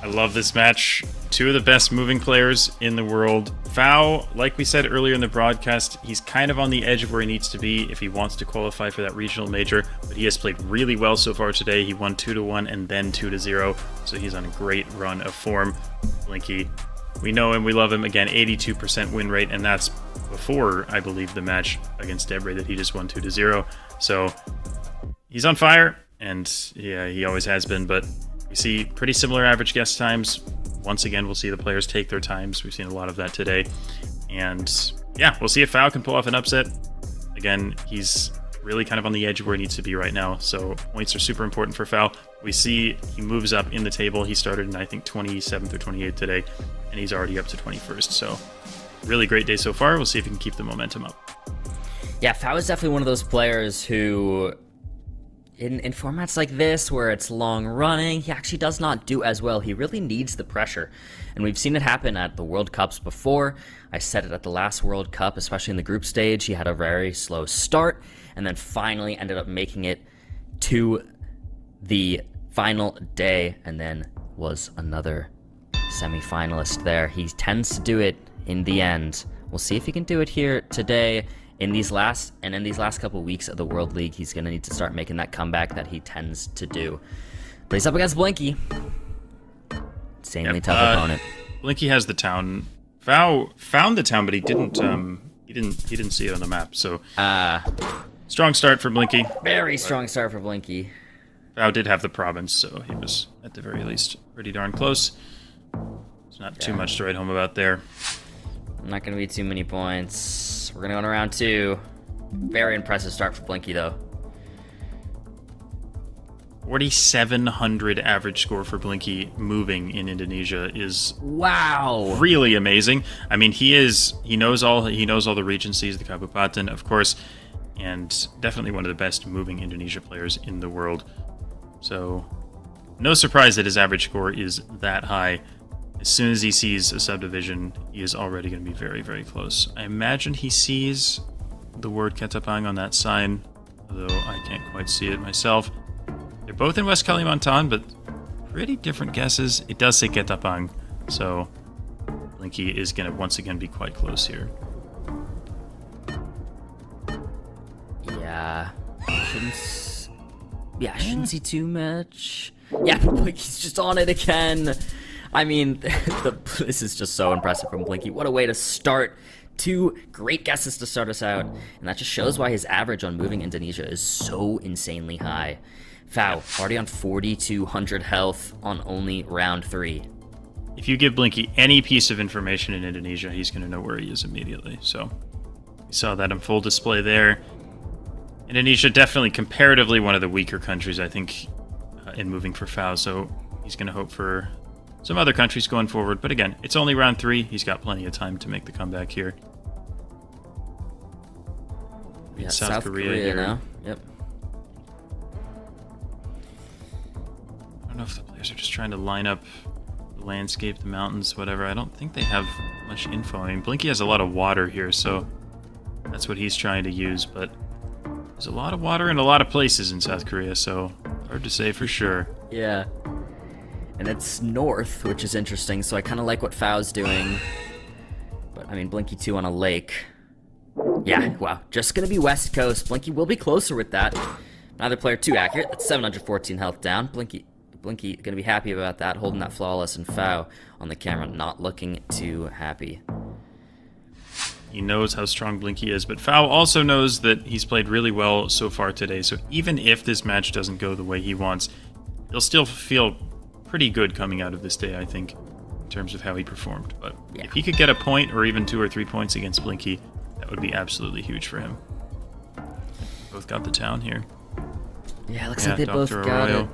I love this match. Two of the best moving players in the world. Fau, like we said earlier in the broadcast, he's kind of on the edge of where he needs to be if he wants to qualify for that regional major, but he has played really well so far today. He won 2-1 and then 2-0, so he's on a great run of form. Blinky, we know him, we love him. Again, 82% win rate, and that's before, I believe, the match against Debray that he just won 2-0. So he's on fire, and yeah, he always has been, but we see pretty similar average guess times. Once again, we'll see the players take their times. We've seen a lot of that today. And yeah, we'll see if Fau can pull off an upset. Again, he's really kind of on the edge of where he needs to be right now. So points are super important for Fau. We see he moves up in the table. He started in, I think, 27th or 28th today, and he's already up to 21st. So really great day so far. We'll see if he can keep the momentum up. Yeah, Fau is definitely one of those players who, in formats like this, where it's long running, he actually does not do as well. He really needs the pressure. And we've seen it happen at the World Cups before. I said it at the last World Cup, especially in the group stage. He had a very slow start, and then finally ended up making it to the final day, and then was another semi-finalist there. He tends to do it in the end. We'll see if he can do it here today. In these last couple weeks of the World League, he's going to need to start making that comeback that he tends to do. But he's up against Blinky. Insanely tough opponent. Blinky has the town. Fau found the town, but he didn't see it on the map. So strong start for Blinky. Very strong start for Blinky. Fau did have the province, so he was at the very least pretty darn close. There's not too much to write home about there. Not going to be too many points. We're going to go to round 2. Very impressive start for Blinky, though. 4,700 average score for Blinky moving in Indonesia is Wow. really amazing. I mean, he knows all the regencies, the Kabupaten, of course, and definitely one of the best moving Indonesia players in the world. So, no surprise that his average score is that high. As soon as he sees a subdivision, he is already going to be very, very close. I imagine he sees the word Ketapang on that sign, although I can't quite see it myself. They're both in West Kalimantan, but pretty different guesses. It does say Ketapang, so Blinky is going to once again be quite close here. Yeah. Shouldn't see too much. Yeah, Blinky's just on it again. I mean, this is just so impressive from Blinky. What a way to start. 2 great guesses to start us out. And that just shows why his average on moving Indonesia is so insanely high. Fau, already on 4,200 health on only round 3. If you give Blinky any piece of information in Indonesia, he's going to know where he is immediately. So, we saw that in full display there. Indonesia definitely comparatively one of the weaker countries, I think, in moving for Fau. So, he's going to hope for some other countries going forward. But again, it's only round 3. He's got plenty of time to make the comeback here. Yeah, South Korea here. Now. Yep. I don't know if the players are just trying to line up the landscape, the mountains, whatever. I don't think they have much info. I mean, Blinky has a lot of water here, so that's what he's trying to use. But there's a lot of water in a lot of places in South Korea, so hard to say for sure. Yeah. And it's north, which is interesting, so I kind of like what Fau's doing. But, I mean, Blinky 2 on a lake. Yeah, wow. Just going to be west coast. Blinky will be closer with that. Neither player too accurate. That's 714 health down. Blinky going to be happy about that, holding that flawless, and Fau on the camera not looking too happy. He knows how strong Blinky is, but Fau also knows that he's played really well so far today, so even if this match doesn't go the way he wants, he'll still feel pretty good coming out of this day, I think, in terms of how he performed. But yeah, if he could get a point or even 2 or 3 points against Blinky, that would be absolutely huge for him. Both got the town here. Yeah, looks like they both Dr. got Arroyo. it.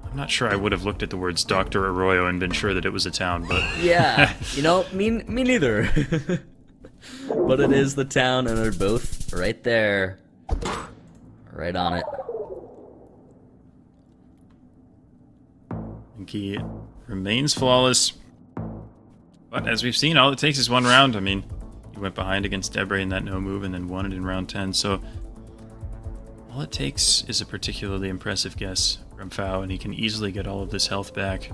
I'm not sure I would have looked at the words Dr. Arroyo and been sure that it was a town, but... Yeah, me neither. But it is the town, and they're both right there. Right on it. Blinky remains flawless. But as we've seen, all it takes is 1 round. I mean, he went behind against Debre in that no move and then won it in round 10, so... all it takes is a particularly impressive guess from Fau, and he can easily get all of this health back.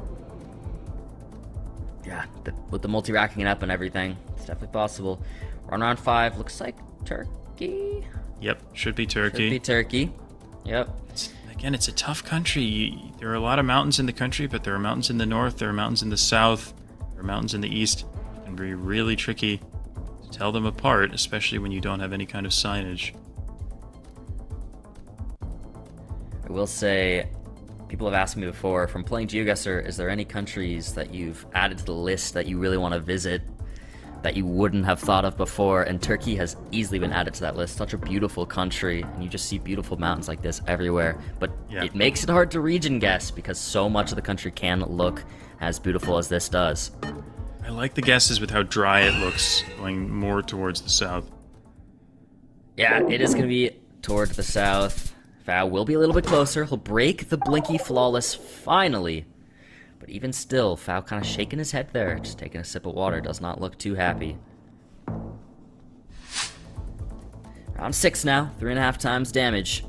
Yeah, with the multi-racking up and everything, it's definitely possible. We're on round 5. Looks like Turkey. Yep, should be Turkey. Should be Turkey. Yep. Again, it's a tough country. There are a lot of mountains in the country, but there are mountains in the north, there are mountains in the south, there are mountains in the east. It can be really tricky to tell them apart, especially when you don't have any kind of signage. I will say, people have asked me before, from playing GeoGuessr, is there any countries that you've added to the list that you really want to visit that you wouldn't have thought of before? And Turkey has easily been added to that list. Such a beautiful country, and you just see beautiful mountains like this everywhere. But yeah, it makes it hard to region guess because so much of the country can look as beautiful as this does. I like the guesses with how dry it looks, going more towards the south. Yeah, it is going to be toward the south. Fau will be a little bit closer. He'll break the Blinky flawless finally. But even still, Fau kind of shaking his head there. Just taking a sip of water. Does not look too happy. Round 6 now. 3.5 times damage.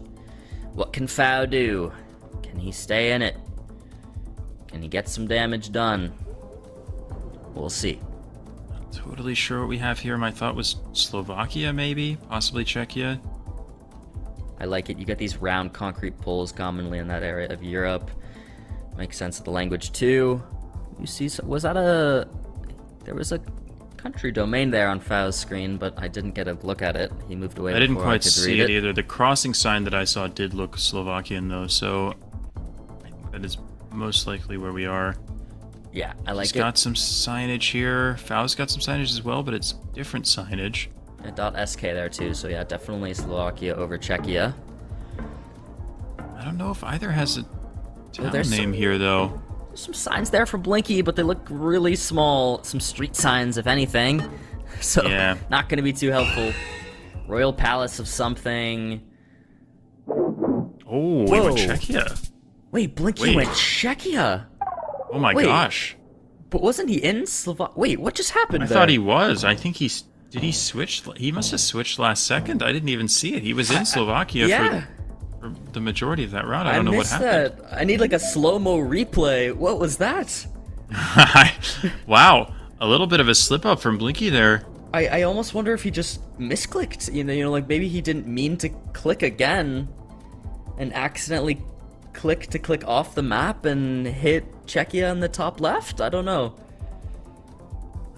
What can Fau do? Can he stay in it? Can he get some damage done? We'll see. Not totally sure what we have here. My thought was Slovakia, maybe? Possibly Czechia. I like it. You get these round concrete poles commonly in that area of Europe. Makes sense of the language too. You see, was that there was a country domain there on Fau's screen, but I didn't get a look at it. He moved away. I didn't before I quite could see read it either. The crossing sign that I saw did look Slovakian though, so I think that is most likely where we are. Yeah, I like He's it. got some signage here. Fau's got some signage as well, but it's different signage. A .sk there too, so yeah, definitely Slovakia over Czechia. I don't know if either has a town there's name here, though. There's some signs there for Blinky, but they look really small. Some street signs, if anything. So, Yeah. not going to be too helpful. Royal Palace of something. Oh, we went Whoa. Czechia. Wait, Blinky Wait. went Czechia. Oh my Wait. gosh. But wasn't he in Slovakia? Wait, what just happened I there? thought he was. I think did he switch? He must have switched last second. I didn't even see it. He was in Slovakia Yeah. for the majority of that round. I I don't know what missed happened. that. I need like a slow-mo replay. What was that? Wow. A little bit of a slip up from Blinky there. I almost wonder if he just misclicked. You know, like maybe he didn't mean to click again and accidentally click off the map and hit Czechia in the top left. I don't know.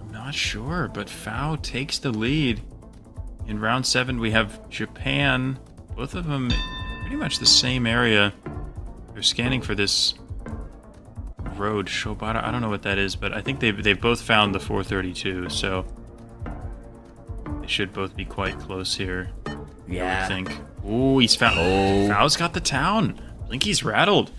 I'm not sure, but Fao takes the lead. In round 7, we have Japan. Both of them pretty much the same area. They're scanning for this road, Shobara. I don't know what that is, but I think they've both found the 432, so they should both be quite close here. Yeah. I think. Ooh, he's found. Oh, Fao's got the town. Blinky's rattled.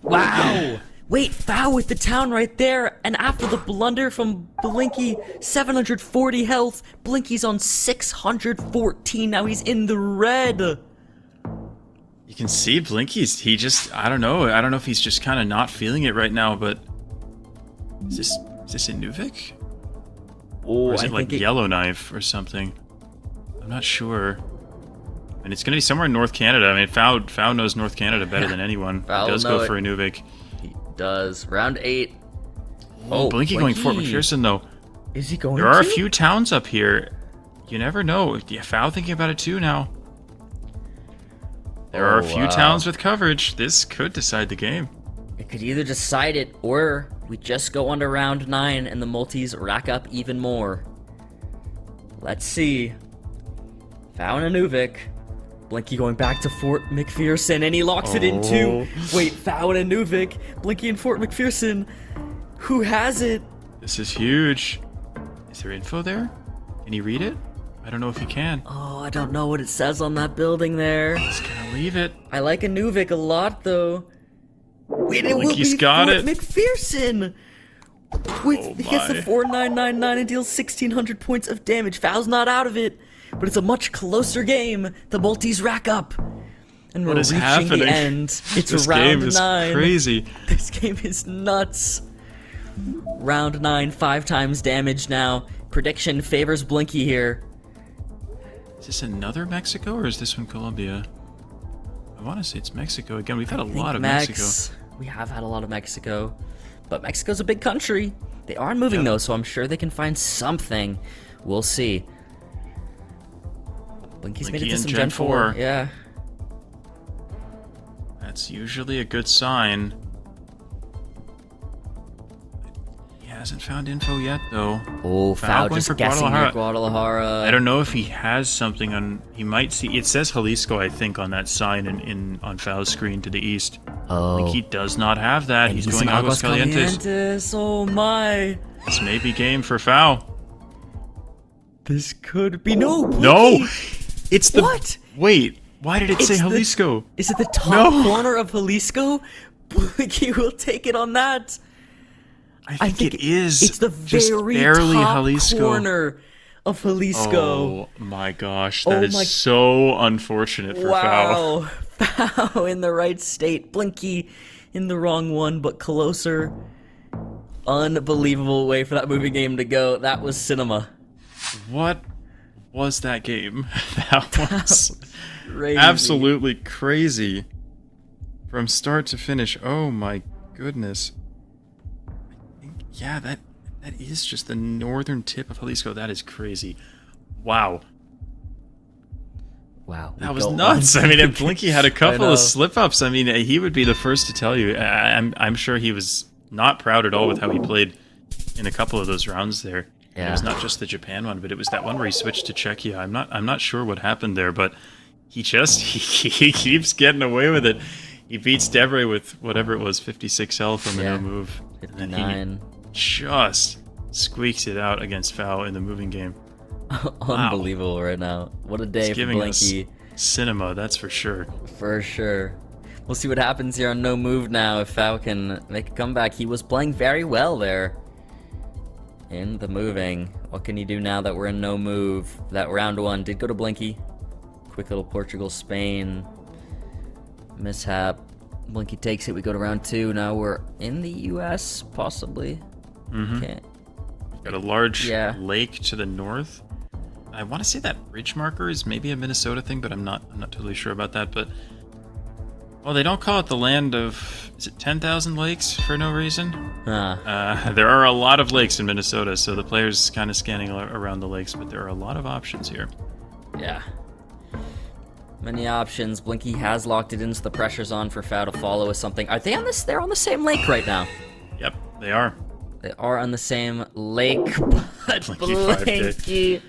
Wow. Wait, Fao with the town right there, and after the blunder from Blinky, 740 health. Blinky's on 614. Now he's in the red. You can see Blinky's. I don't know. I don't know if he's just kind of not feeling it right now. But is this Inuvik? Oh, Or is it like Yellowknife or something? I'm not sure. And it's gonna be somewhere in North Canada. I mean, Fao knows North Canada better than anyone. He Fao does know go it. for Inuvik. He does. Round 8. Oh, Blinky going Fort McPherson though. Is he going There are a to? few towns up here. You never know. Yeah, Fao thinking about it too now. There are a few towns with coverage. This could decide the game. It could either decide it, or we just go on to round 9 and the multis rack up even more. Let's see. Fao and Inuvik. Blinky going back to Fort McPherson, and he locks it in too. Wait, Fao and Inuvik. Blinky and Fort McPherson. Who has it? This is huge. Is there info there? Can you read it? I don't know if you can. Oh, I don't know what it says on that building there. Just gonna leave it. I like Inuvik a lot, though. Wait, it will Blinky's be got Fort it. McPherson! With, Oh he gets the my. 4999 and deals 1600 points of damage. Fao's not out of it, but it's a much closer game. The multis rack up. And we're What is reaching happening? the end. It's This round game is 9. crazy. This game is nuts. Round 9, 5 times damage now. Prediction favors Blinky here. Is this another Mexico or is this one Colombia? I want to say it's Mexico. Again, we've had a lot of Mexico. We have had a lot of Mexico. But Mexico's a big country. They are moving though, so I'm sure they can find something. We'll see. Blinky's made it Blinky to in some Gen Gen 4. 4. Yeah. That's usually a good sign. He hasn't found info yet, though. Oh, Fao Fao going just for guessing Guadalajara. here, Guadalajara. I don't know if he has something on. He might see. It says Jalisco, I think, on that sign on Fao's screen to the east. Oh. Like he does not have that. He's going in Aguascalientes. Aguascalientes. Oh my. This may be game for Fao. This could be no. Blinky. No, it's the. What? Wait, why did it say It's the- Jalisco? Is it the top No. corner of Jalisco? Blinky will take it on that. I think it is. It's the just very barely top Jalisco. corner of Jalisco. Oh my gosh, that is my- so unfortunate for Fao. Wow. Fao in the right state. Blinky in the wrong one, but closer. Unbelievable way for that movie game to go. That was cinema. What was that game? That was Crazy. absolutely crazy. From start to finish. Oh my goodness. Yeah, that is just the northern tip of Jalisco. That is crazy. Wow. Wow. That was nuts. I mean, if Blinky had a couple know. of slip-ups, I mean, he would be the first to tell you. I'm sure he was not proud at all with how he played in a couple of those rounds there. Yeah. It was not just the Japan one, but it was that one where he switched to Czechia. I'm not sure what happened there, but he keeps getting away with it. He beats Debre with whatever it was, 56 health on the no move. And then 59. he just squeaks it out against Fao in the moving game. Unbelievable right now. What a day It's for giving us Blinky. cinema, that's for sure. For sure. We'll see what happens here on no move now if Fao can make a comeback. He was playing very well there in the moving. What can he do now that we're in no move? That round one did go to Blinky. Quick little Portugal-Spain mishap. Blinky takes it. We go to round two. Now we're in the US, possibly. Okay. Got a large lake to the north. I want to say that bridge marker is maybe a Minnesota thing, but I'm not totally sure about that. But well, they don't call it the land of, is it 10,000 lakes for no reason? There are a lot of lakes in Minnesota, so the player's kind of scanning around the lakes, but there are a lot of options here. Yeah. Many options. Blinky has locked it in, so the pressure's on for Fao to follow with something. Are they on this? They're on the same lake right now. Yep, they are. They are on the same lake, but Blinky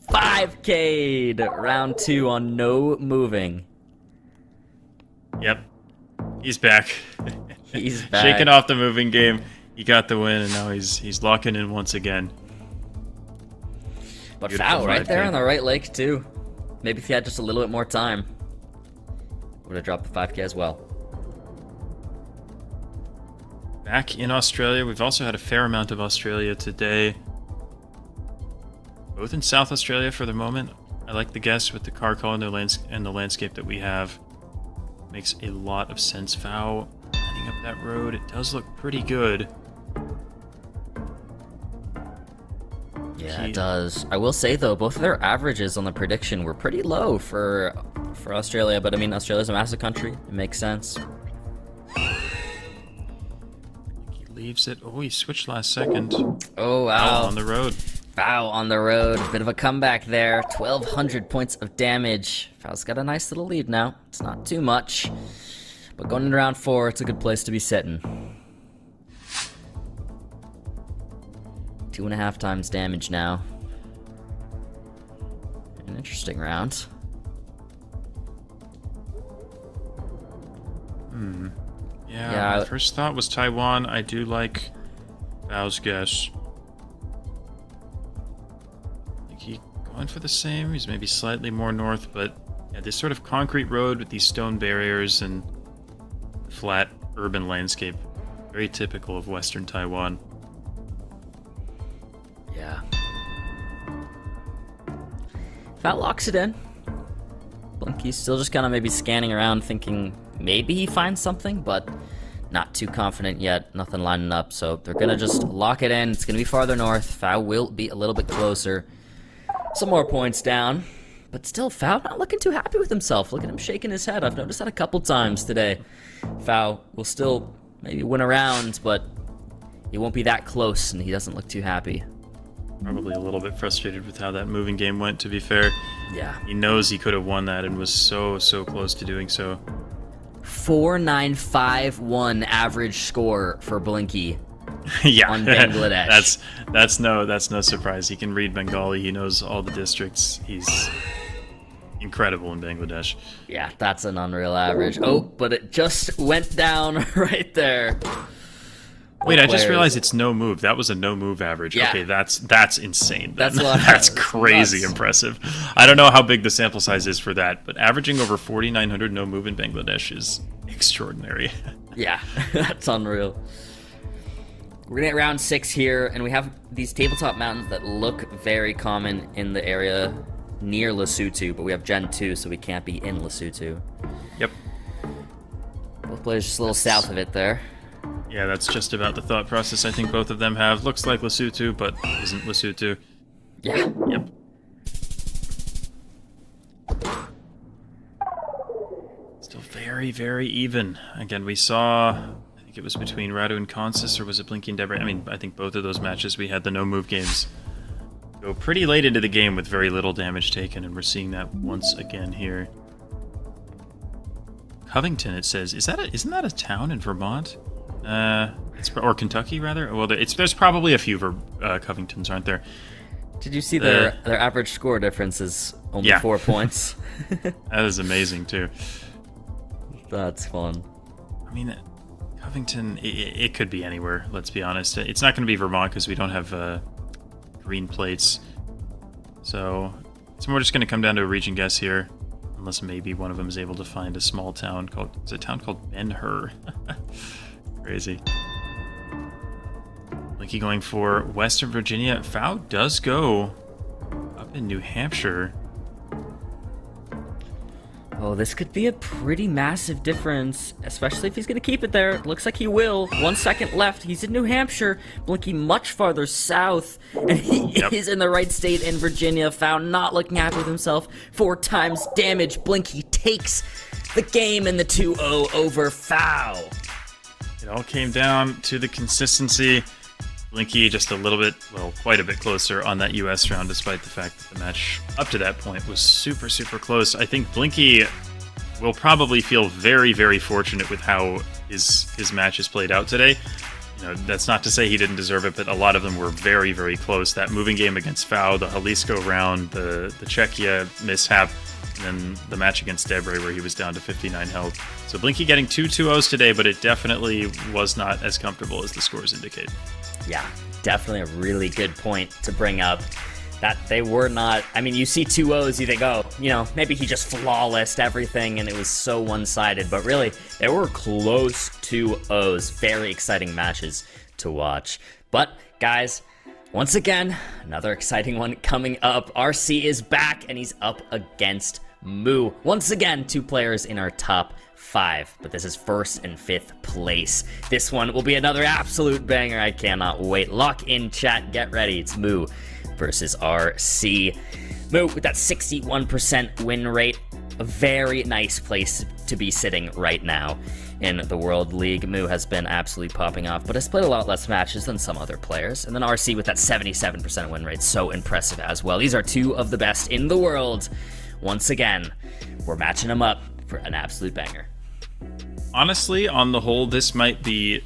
5K'd round two on no moving. Yep, he's back. He's back. Shaking off the moving game. He got the win, and now he's locking in once again. But Beautiful Fao right 5K. there on the right lake too. Maybe if he had just a little bit more time, would have dropped the 5K as well. Back in Australia, we've also had a fair amount of Australia today. Both in South Australia for the moment. I like the guess with the car color and the landscape that we have. Makes a lot of sense. Fao heading up that road. It does look pretty good. Yeah, it does. I will say though, both of their averages on the prediction were pretty low for Australia. But I mean, Australia's a massive country. It makes sense. He leaves it. Oh, he switched last second. Oh wow! On the road. Fao on the road. Bit of a comeback there. 1,200 points of damage. Fao's got a nice little lead now. It's not too much. But going into round four, it's a good place to be sitting. 2.5 times damage now. An interesting round. Yeah, my first thought was Taiwan. I do like Fao's guess. He going for the same. He's maybe slightly more north, but yeah, this sort of concrete road with these stone barriers and flat urban landscape, very typical of Western Taiwan. Yeah. Fao locks it in. Blinky's still just kind of maybe scanning around, thinking maybe he finds something, but not too confident yet. Nothing lining up, so they're gonna just lock it in. It's gonna be farther north. Fao will be a little bit closer. Some more points down, but still Fao not looking too happy with himself. Look at him shaking his head. I've noticed that a couple times today. Fao will still maybe win a round, but he won't be that close, and he doesn't look too happy. Probably a little bit frustrated with how that moving game went, to be fair. Yeah. He knows he could have won that and was so close to doing so. 4,951 average score for Blinky. Yeah, on Bangladesh. that's no surprise. He can read Bengali. He knows all the districts. He's incredible in Bangladesh. Yeah, that's an unreal average. Oh, but it just went down right there. Wait, I just realized it's no move. That was a no move average. Yeah. Okay, that's insane. That's a lot. That's crazy impressive. I don't know how big the sample size is for that, but averaging over 4,900 no move in Bangladesh is extraordinary. Yeah, that's unreal. We're gonna get round 6 here, and we have these tabletop mountains that look very common in the area near Lesotho, but we have Gen 2, so we can't be in Lesotho. Yep. Both players just a little south of it there. Yeah, that's just about the thought process I think both of them have. Looks like Lesotho, but isn't Lesotho. Yeah. Yep. Still very, very even. Again, we saw, I think it was between Radu and Consis, or was it Blinky and Debra? I mean, I think both of those matches we had the no-move games go pretty late into the game with very little damage taken, and we're seeing that once again here. Covington, it says. Isn't that a town in Vermont? Or Kentucky, rather? Well, there's probably a few Covingtons, aren't there? Did you see their average score difference is only 4 points? That is amazing, too. That's fun. I mean, Covington, it could be anywhere, let's be honest. It's not going to be Vermont because we don't have green plates. So we're just going to come down to a region guess here. Unless maybe one of them is able to find a small town called... It's a town called Ben-Hur. Crazy. Blinky going for Western Virginia. Fao does go up in New Hampshire. Oh, this could be a pretty massive difference, especially if he's going to keep it there. Looks like he will. 1 second left. He's in New Hampshire. Blinky much farther south, and he is in the right state in Virginia. Fao not looking happy with himself. 4 times damage. Blinky takes the game in the 2-0 over Fao. It all came down to the consistency. Blinky just a little bit, well, quite a bit closer on that US round, despite the fact that the match up to that point was super, super close. I think Blinky will probably feel very, very fortunate with how his matches played out today. You know, that's not to say he didn't deserve it, but a lot of them were very, very close. That moving game against Fao, the Jalisco round, the Czechia mishap, and then the match against Debray where he was down to 59 health. So Blinky getting 2 2-0s today, but it definitely was not as comfortable as the scores indicate. Yeah, definitely a really good point to bring up. That they were not... I mean, you see 2-0s, you think, oh, you know, maybe he just flawlessed everything and it was so one-sided. But really, they were close 2-0s. Very exciting matches to watch. But, guys, once again, another exciting one coming up. RC is back and he's up against Moo. Once again, 2 players in our top 5, but this is 1st and 5th place. This one will be another absolute banger. I cannot wait. Lock in, chat. Get ready. It's Moo versus RC. Moo with that 61% win rate. A very nice place to be sitting right now in the World League. Moo has been absolutely popping off, but has played a lot less matches than some other players. And then RC with that 77% win rate. So impressive as well. These are 2 of the best in the world. Once again, we're matching them up for an absolute banger. Honestly, on the whole, this might be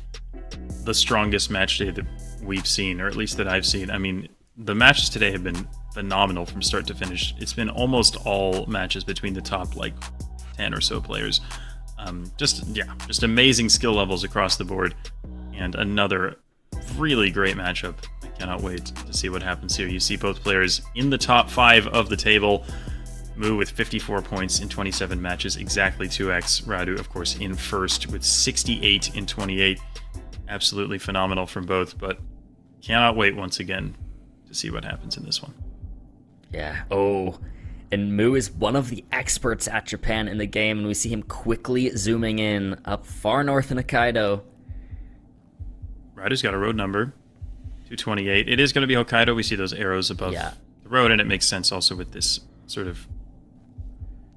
the strongest match day that we've seen, or at least that I've seen. I mean, the matches today have been phenomenal from start to finish. It's been almost all matches between the top, like, 10 or so players. Just amazing skill levels across the board. And another really great matchup. I cannot wait to see what happens here. You see both players in the top 5 of the table. Moo with 54 points in 27 matches, exactly 2x. Radu, of course, in first with 68 in 28. Absolutely phenomenal from both, but cannot wait once again to see what happens in this one. Yeah. Oh, and Moo is one of the experts at Japan in the game, and we see him quickly zooming in up far north in Hokkaido. Radu's got a road number, 228. It is going to be Hokkaido. We see those arrows above the road, and it makes sense also with this sort of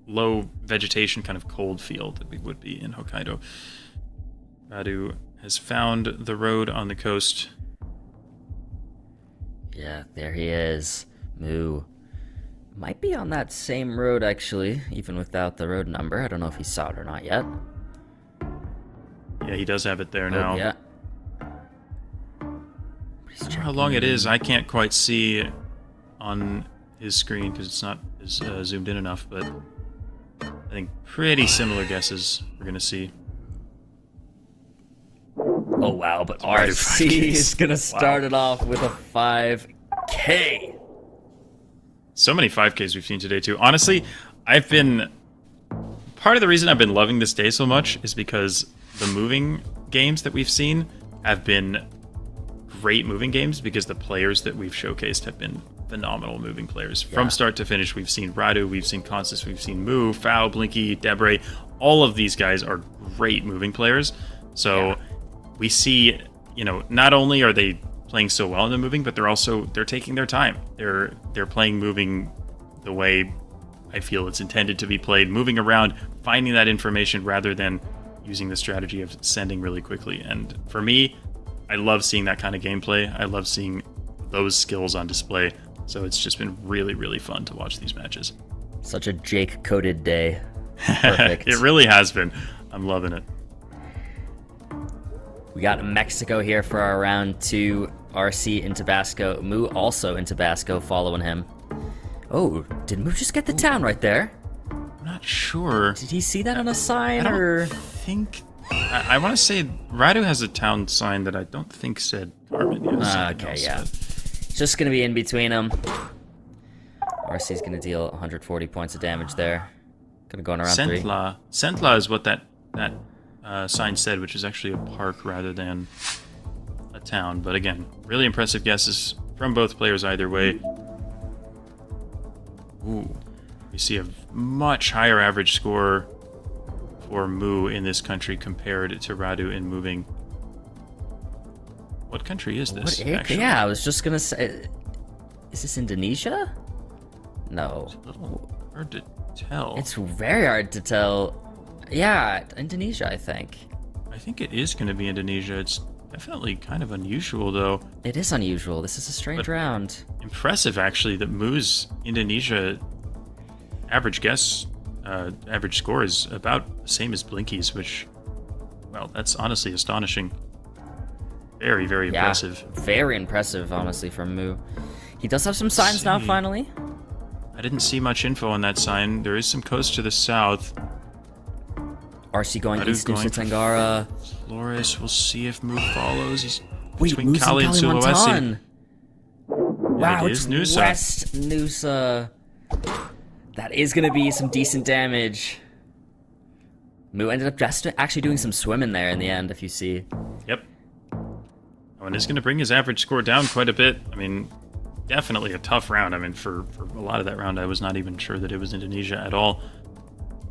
low vegetation, kind of cold field that we would be in Hokkaido. Radu has found the road on the coast. Yeah, there he is. Moo might be on that same road, actually, even without the road number. I don't know if he saw it or not yet. Yeah, he does have it there now. Yeah. How long it is, I can't quite see on his screen because it's not as zoomed in enough, but I think pretty similar guesses we're going to see. Oh, wow, but RC is going to start it off with a 5K. So many 5Ks we've seen today, too. Honestly, part of the reason I've been loving this day so much is because the moving games that we've seen have been great moving games because the players that we've showcased have been phenomenal moving players. From start to finish, we've seen Radu, we've seen Constance, we've seen Moo, Fao, Blinky, Debray. All of these guys are great moving players. So we see, not only are they playing so well in the moving, but they're taking their time. They're playing moving the way I feel it's intended to be played, moving around, finding that information rather than using the strategy of sending really quickly. And for me, I love seeing that kind of gameplay. I love seeing those skills on display. So it's just been really, really fun to watch these matches. Such a Jake-coded day. Perfect. It really has been. I'm loving it. We got Mexico here for our round 2. RC in Tabasco. Moo also in Tabasco following him. Oh, did Moo just get the town right there? I'm not sure. Did he see that on a sign? I think... I want to say Radu has a town sign that I don't think said Carmen. Okay, yeah. Just going to be in between them. RC's going to deal 140 points of damage there. Gonna go on around 3. Sentla is what that sign said, which is actually a park rather than a town. But again, really impressive guesses from both players either way. Ooh, we see a much higher average score for Mu in this country compared to Radu in moving. What country is this? Actually? Yeah, I was just gonna say, is this Indonesia? No. It's a little hard to tell. It's very hard to tell. Yeah, Indonesia, I think. I think it is going to be Indonesia. It's definitely kind of unusual, though. It is unusual. This is a strange round. Impressive, actually, that Mu's Indonesia average score is about the same as Blinky's, which, well, that's honestly astonishing. Very, very impressive. Very impressive, honestly, from Mu. He does have some signs now, finally. I didn't see much info on that sign. There is some coast to the south. RC going Radu's east to going Tangara. Flores, we'll see if Mu follows. He's Wait, between Mu's in Cali and Sulawesi. Kalimantan. Wow, it it's is Nusa. West Nusa. That is going to be some decent damage. Mu ended up just actually doing some swimming there in the end, if you see. Yep. Oh, and it's going to bring his average score down quite a bit. I mean, definitely a tough round. I mean, for a lot of that round, I was not even sure that it was Indonesia at all.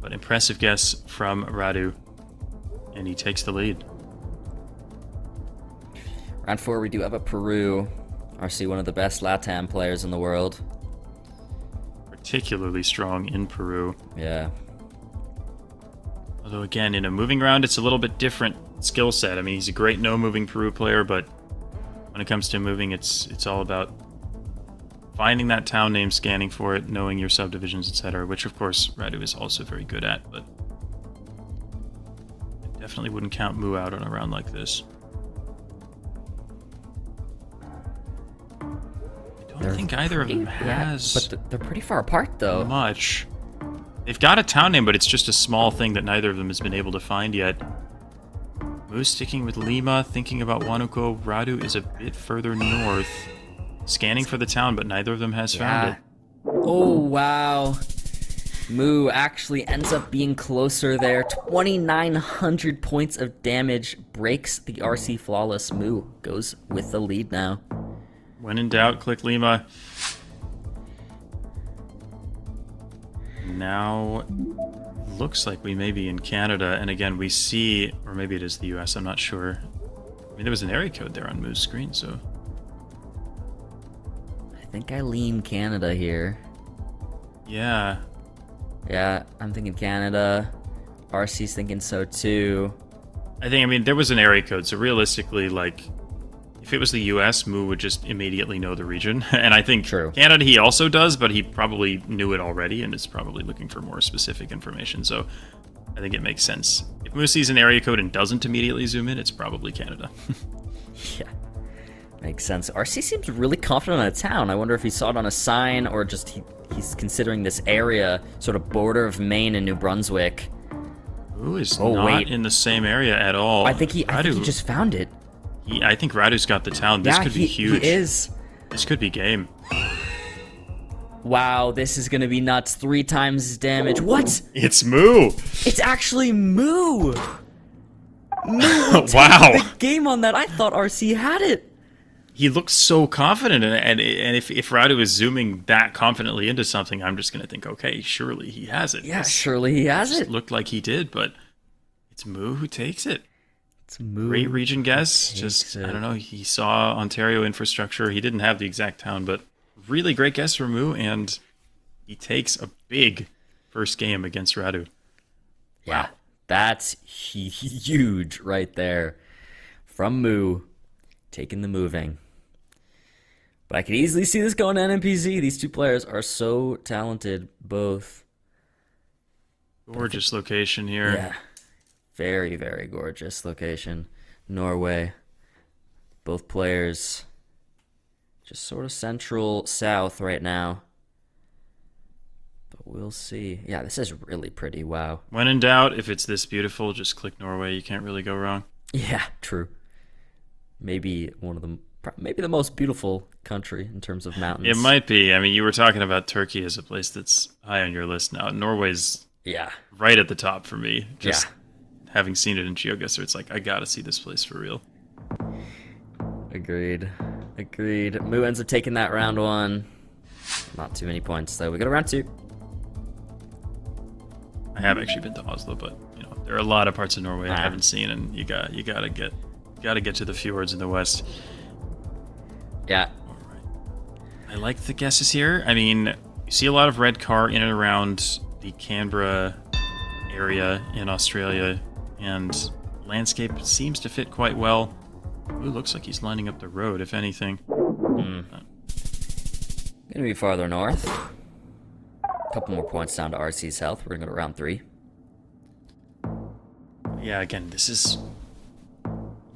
But impressive guess from Radu. And he takes the lead. Round 4, we do have a Peru. RC, one of the best LATAM players in the world. Particularly strong in Peru. Yeah. Although, again, in a moving round, it's a little bit different skill set. I mean, he's a great no-moving Peru player, but when it comes to moving, it's all about finding that town name, scanning for it, knowing your subdivisions, etc., which, of course, Radu is also very good at, but I definitely wouldn't count Mu out on a round like this. I don't think either of them has... Yeah, but they're pretty far apart, though. Much. They've got a town name, but it's just a small thing that neither of them has been able to find yet. Mu's sticking with Lima, thinking about Huánuco. Radu is a bit further north. Scanning for the town, but neither of them has found it. Oh, wow. Mu actually ends up being closer there. 2,900 points of damage. Breaks the RC flawless. Mu goes with the lead now. When in doubt, click Lima. Now, looks like we may be in Canada, and again, we see, or maybe it is the US, I'm not sure. I mean, there was an area code there on Mu's screen, so... I think I lean Canada here. Yeah. Yeah, I'm thinking Canada. RC's thinking so too. I mean, there was an area code, so realistically, like, if it was the US, Mu would just immediately know the region. And I think Canada he also does, but he probably knew it already and is probably looking for more specific information. So I think it makes sense. If Mu sees an area code and doesn't immediately zoom in, it's probably Canada. Yeah. Makes sense. RC seems really confident on a town. I wonder if he saw it on a sign or just he's considering this area, sort of border of Maine and New Brunswick. Mu is not in the same area at all. I think he just found it. I think Radu's got the town. This could be huge. He is. This could be game. Wow, this is gonna be nuts. 3 times his damage. What? It's Mu! It's actually Mu! Mu wow! The game on that. I thought RC had it. He looks so confident, and if Radu is zooming that confidently into something, I'm just gonna think, okay, surely he has it. Yeah, surely he has it. Looked like he did, but it's Mu who takes it. It's Mu. Great region guess. Just I don't know. He saw Ontario infrastructure. He didn't have the exact town, but really great guess for Mu, and he takes a big first game against Radu. Yeah, wow. That's huge right there from Mu, taking the moving. But I could easily see this going to NMPZ. These two players are so talented, both. Gorgeous location here. Yeah. Very, very gorgeous location. Norway. Both players just sort of central south right now. But we'll see. Yeah, this is really pretty. Wow. When in doubt, if it's this beautiful, just click Norway. You can't really go wrong. Yeah, true. Maybe maybe the most beautiful country in terms of mountains. It might be. I mean, you were talking about Turkey as a place that's high on your list now. Norway's Yeah. right at the top for me. Just Yeah. having seen it in GeoGuessr, it's like, I gotta see this place for real. Agreed. Moo ends up taking that round 1. Not too many points, though. We go to round 2. I have actually been to Oslo, but there are a lot of parts of Norway I haven't seen, and you gotta get to the fjords in the west. Yeah. All right. I like the guesses here. I mean, you see a lot of red car in and around the Canberra area in Australia, and landscape seems to fit quite well. Ooh, looks like he's lining up the road, if anything. Gonna be farther north. A couple more points down to RC's health. We're gonna go to round 3. Yeah, again, this is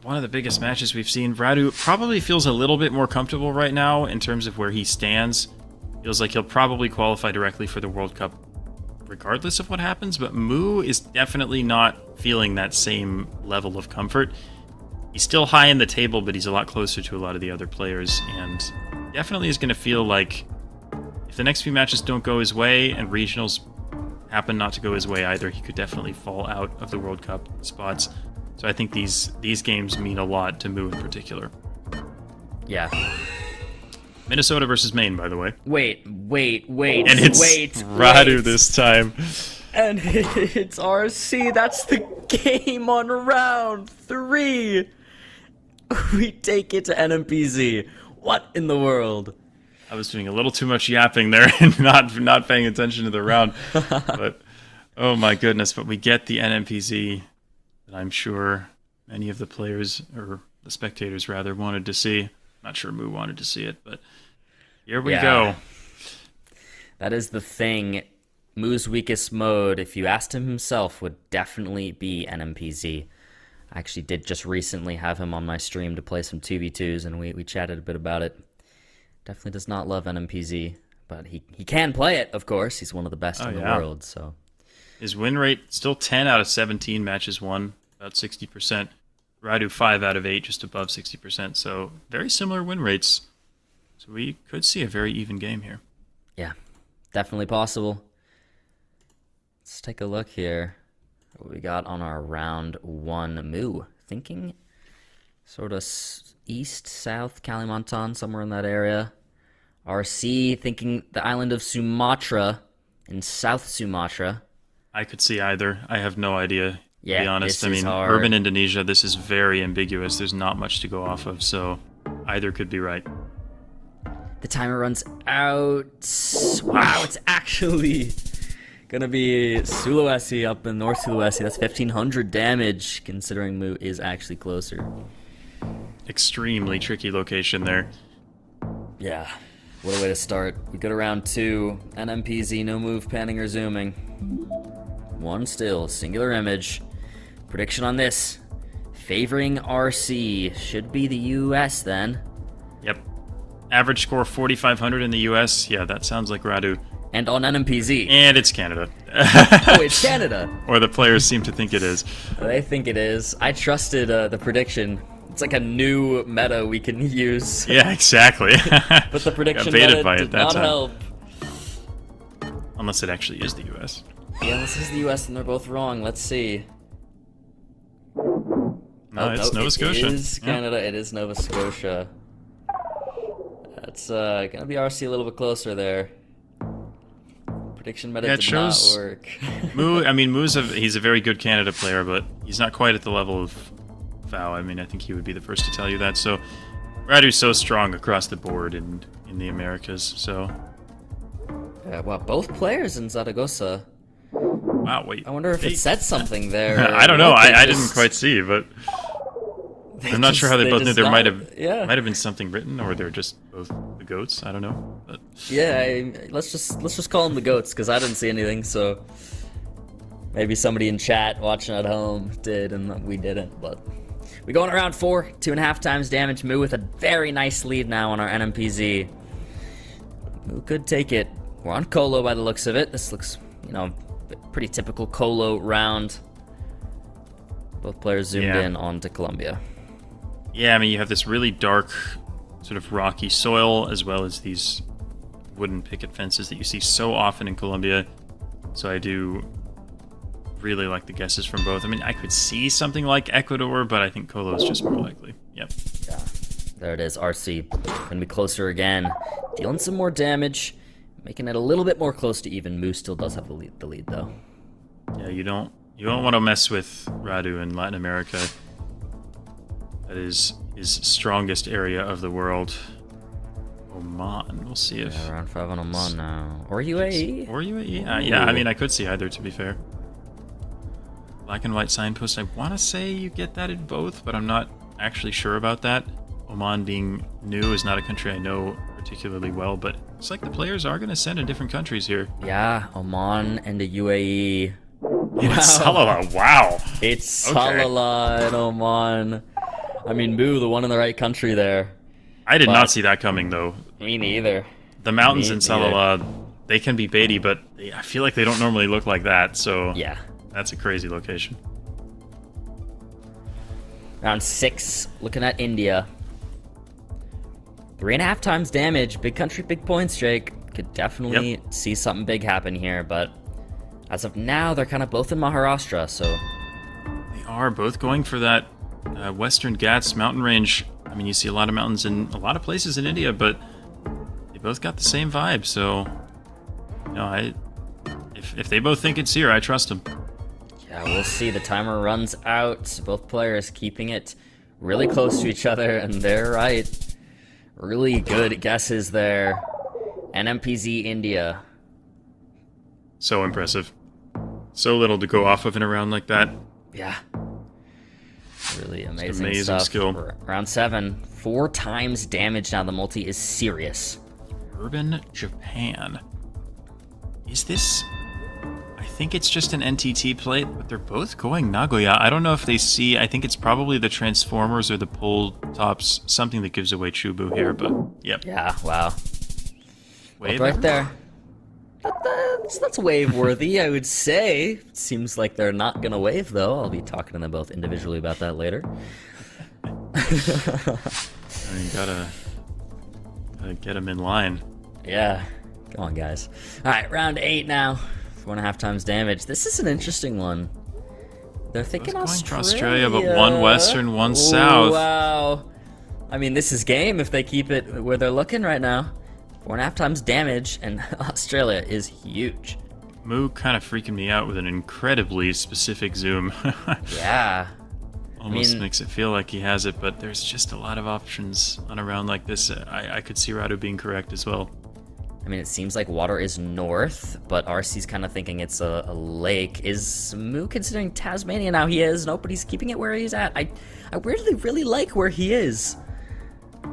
one of the biggest matches we've seen. Radu probably feels a little bit more comfortable right now in terms of where he stands. Feels like he'll probably qualify directly for the World Cup regardless of what happens, but Moo is definitely not feeling that same level of comfort. He's still high in the table, but he's a lot closer to a lot of the other players, and definitely is going to feel like if the next few matches don't go his way and regionals happen not to go his way either, he could definitely fall out of the World Cup spots. So I think these games mean a lot to Moo in particular. Yeah. Minnesota versus Maine, by the way. Wait. And it's Radu this time. And it's RC. That's the game on round 3. We take it to NMPZ. What in the world? I was doing a little too much yapping there and not paying attention to the round. But, oh my goodness. But we get the NMPZ that I'm sure many of the players, or the spectators rather, wanted to see. Not sure Moo wanted to see it, but here we go. That is the thing. Moo's weakest mode, if you asked him himself, would definitely be NMPZ. I actually did just recently have him on my stream to play some 2v2s, and we chatted a bit about it. Definitely does not love NMPZ, but he can play it, of course. He's one of the best in the world. So his win rate, still 10 out of 17 matches won, about 60%. Radu 5 out of 8, just above 60%. So very similar win rates. So we could see a very even game here. Yeah, definitely possible. Let's take a look here. What we got on our round 1. Moo, thinking sort of east, south, Kalimantan, somewhere in that area. RC, thinking the island of Sumatra in South Sumatra. I could see either. I have no idea, to be honest. I mean, hard. urban Indonesia, this is very ambiguous. There's not much to go off of, so either could be right. The timer runs out. Wow, it's actually gonna be Sulawesi up in North Sulawesi. That's 1,500 damage, considering Moo is actually closer. Extremely tricky location there. Yeah, what a way to start. We go to round 2. NMPZ, no move, panning or zooming. 1 still, singular image. Prediction on this. Favoring RC. Should be the US then. Yep. Average score 4,500 in the US. Yeah, that sounds like Radu. And on NMPZ. And it's Canada. Oh, it's Canada. Or the players seem to think it is. They think it is. I trusted the prediction. It's like a new meta we can use. Yeah, exactly. But the prediction Got baited meta by it did that not time. help. Unless it actually is the US. Yeah, this is the US and they're both wrong. Let's see. No, it's Nova Scotia. It is Canada. Yeah. It is Nova Scotia. That's gonna be RC a little bit closer there. Prediction meta did not work. He's a very good Canada player, but he's not quite at the level of Fao. I mean, I think he would be the first to tell you that. So, Radu's so strong across the board in the Americas. So, Yeah, well, both players in Zaragoza. wow, wait. I wonder if it said something there. I don't know. I didn't quite see, but I'm not sure how they both knew. There might have been something written, or they're just both the goats. I don't know. But yeah, let's just call them the goats because I didn't see anything. So maybe somebody in chat watching at home did, and we didn't. But we go on around 4, 2.5 times damage. Moo with a very nice lead now on our NMPZ. Moo could take it. We're on Colo by the looks of it. This looks, pretty typical Colo round. Both players zoomed in onto Colombia. yeah, I mean, you have this really dark, sort of rocky soil, as well as these wooden picket fences that you see so often in Colombia. So I do really like the guesses from both. I mean, I could see something like Ecuador, but I think Colo is just more likely. Yep. Yeah. There it is. RC gonna be closer again, dealing some more damage, making it a little bit more close to even. Moo still does have the lead though. Yeah, you don't want to mess with Radu in Latin America. That is his strongest area of the world. Oman. We'll see if... Yeah, around 5 on Oman now. Or UAE? Or UAE. Yeah, I mean, I could see either, to be fair. Black and white signpost. I want to say you get that in both, but I'm not actually sure about that. Oman being new is not a country I know particularly well, but it's like the players are going to send in different countries here. Yeah, Oman and the UAE. It's Salalah. Wow. It's Okay. Salalah and Oman. I mean, Moo, the one in the right country there. I did not see that coming, though. Me neither. The mountains Me in neither. Salalah, they can be baity, but I feel like they don't normally look like that, so Yeah. that's a crazy location. Round 6, looking at India. 3.5 times damage. Big country, big points, Jake. Could definitely see something big happen here, but as of now, they're kind of both in Maharashtra, so... They are both going for that Western Ghats mountain range. I mean, you see a lot of mountains in a lot of places in India, but they both got the same vibe, so... You know, if they both think it's here, I trust them. Yeah, we'll see. The timer runs out. Both players keeping it really close to each other, and they're right. Really good guesses there. NMPZ India. So impressive. So little to go off of in a round like that. Yeah. Really amazing, amazing stuff. skill. Round 7. 4 times damage now. The multi is serious. Urban Japan. Is this... I think it's just an NTT plate, but they're both going Nagoya. I don't know if they see... I think it's probably the Transformers or the pole tops, something that gives away Chubu here, but yep. Yeah, wow. Wave Both right there. That's wave worthy, I would say. Seems like they're not gonna wave though. I'll be talking to them both individually about that later. I mean, gotta get them in line. Yeah. Come on, guys. Alright, round 8 now. 4.5 times damage. This is an interesting one. They're thinking Both going for Australia. Australia, but one western, one Ooh, south. Wow. I mean, this is game if they keep it where they're looking right now. 4.5 times damage, and Australia is huge. Moo kind of freaking me out with an incredibly specific zoom. Yeah. Almost I mean- makes it feel like he has it, but there's just a lot of options on a round like this. I could see Radu being correct as well. I mean, it seems like water is north, but RC's kind of thinking it's a lake. Is Moo considering Tasmania now? He is. Nope, but he's keeping it where he's at. I weirdly really like where he is.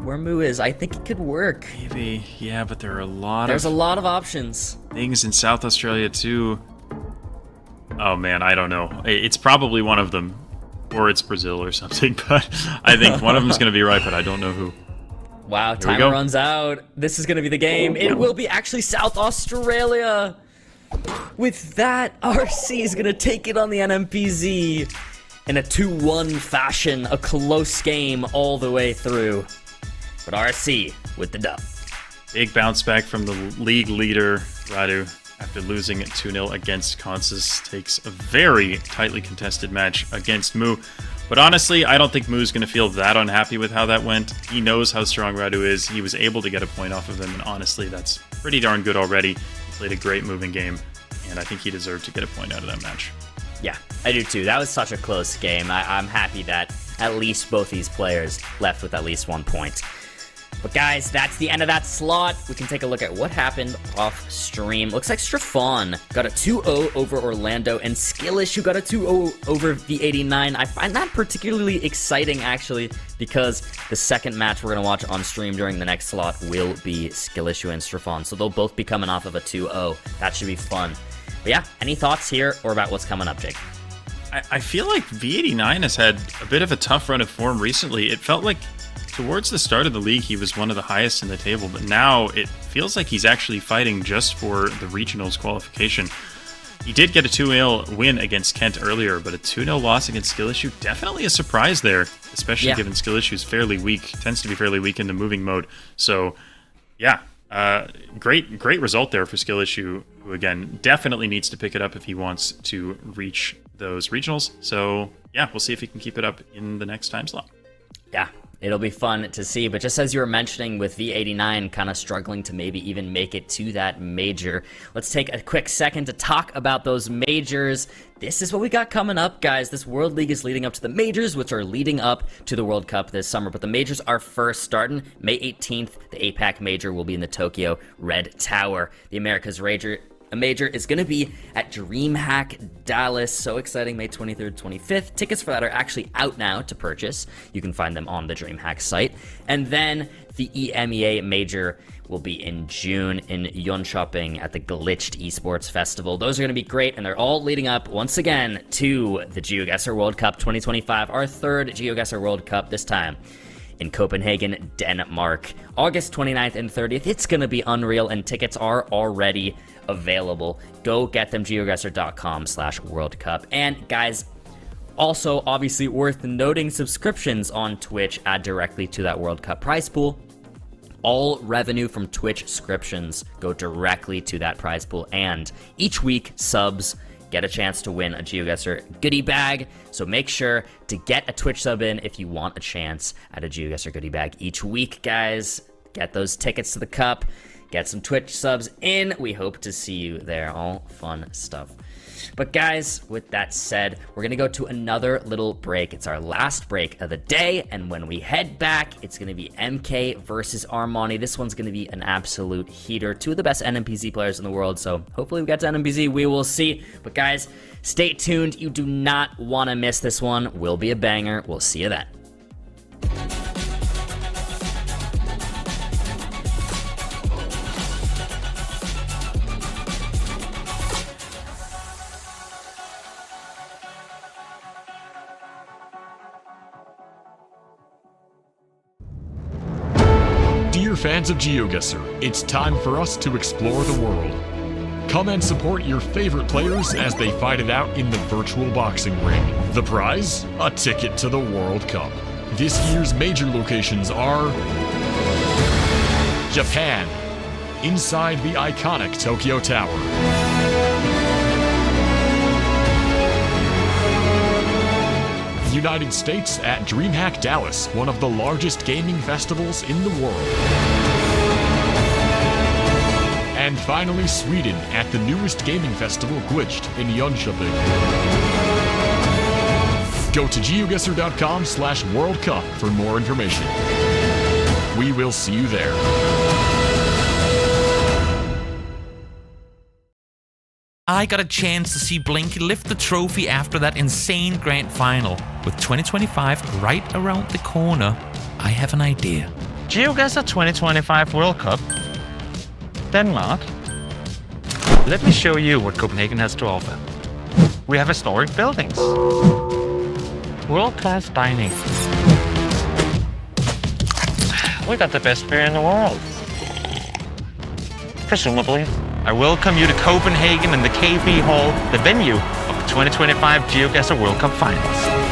Where Moo is. I think it could work. Maybe, yeah, but there are a lot There's a of lot of options. things in South Australia too. Oh man, I don't know. It's probably one of them, or it's Brazil or something, but I think one of them's going to be right, but I don't know who. Wow, we timer go. runs out. This is going to be the game. It will be actually South Australia. With that, RC is going to take it on the NMPZ in a 2-1 fashion. A close game all the way through. But RC with the dub. Big bounce back from the league leader, Radu, after losing 2-0 against Kansas. Takes a very tightly contested match against Moo. But honestly, I don't think Moo's going to feel that unhappy with how that went. He knows how strong Radu is. He was able to get a point off of him, and honestly, that's pretty darn good already. He played a great moving game, and I think he deserved to get a point out of that match. Yeah, I do too. That was such a close game. I'm happy that at least both these players left with at least 1 point. But guys, that's the end of that slot. We can take a look at what happened off stream. Looks like Strafon got a 2-0 over Orlando, and Skillish, who got a 2-0 over V89. I find that particularly exciting, actually, because the second match we're going to watch on stream during the next slot will be Skillish and Strafon. So they'll both be coming off of a 2-0. That should be fun. But yeah, any thoughts here or about what's coming up, Jake? I feel like V89 has had a bit of a tough run of form recently. It felt like towards the start of the league, he was one of the highest in the table, but now it feels like he's actually fighting just for the regionals qualification. He did get a 2-0 win against Kent earlier, but a 2-0 loss against Skillishu, definitely a surprise there, especially given Skillishu's fairly weak, tends to be fairly weak in the moving mode. So, yeah, Great result there for Skill Issue, who again definitely needs to pick it up if he wants to reach those regionals. So yeah, we'll see if he can keep it up in the next time slot. Yeah, it'll be fun to see. But just as you were mentioning with V89 kind of struggling to maybe even make it to that major, let's take a quick second to talk about those majors. This is what we got coming up, guys. This World League is leading up to the majors, which are leading up to the World Cup this summer. But the majors are first starting May 18th. The APAC major will be in the Tokyo Red Tower. The Americas major is going to be at DreamHack Dallas. So exciting, May 23rd, 25th. Tickets for that are actually out now to purchase. You can find them on the DreamHack site. And then the EMEA major will be in June in Jönköping at the Glitched Esports Festival. Those are going to be great, and they're all leading up, once again, to the GeoGuessr World Cup 2025, our third GeoGuessr World Cup, this time in Copenhagen, Denmark. August 29th and 30th. It's going to be unreal, and tickets are already available. Go get them, geoguessr.com/World Cup. And guys, also obviously worth noting, subscriptions on Twitch add directly to that World Cup prize pool. All revenue from Twitch subscriptions go directly to that prize pool, and each week subs get a chance to win a GeoGuessr goodie bag. So make sure to get a Twitch sub in if you want a chance at a GeoGuessr goodie bag each week, guys. Get those tickets to the cup. Get some Twitch subs in. We hope to see you there. All fun stuff. But guys, with that said, we're going to go to another little break. It's our last break of the day, and when we head back, it's going to be MK versus Armani. This one's going to be an absolute heater. Two of the best NMPZ players in the world, so hopefully we get to NMPZ. We will see. But guys, stay tuned. You do not want to miss this one. Will be a banger. We'll see you then. Dear fans of GeoGuessr, it's time for us to explore the world. Come and support your favorite players as they fight it out in the virtual boxing ring. The prize? A ticket to the World Cup. This year's major locations are Japan, inside the iconic Tokyo Tower. United States at DreamHack Dallas, one of the largest gaming festivals in the world. And finally, Sweden at the newest gaming festival, Glitched, in Jönköping. Go to geoguessr.com/World Cup for more information. We will see you there. I got a chance to see Blinky lift the trophy after that insane grand final. With 2025 right around the corner, I have an idea. GeoGuessr 2025 World Cup, Denmark. Let me show you what Copenhagen has to offer. We have historic buildings, world-class dining. We got the best beer in the world. Presumably, I welcome you to Copenhagen and the KB Hall, the venue of the 2025 GeoGuessr World Cup Finals.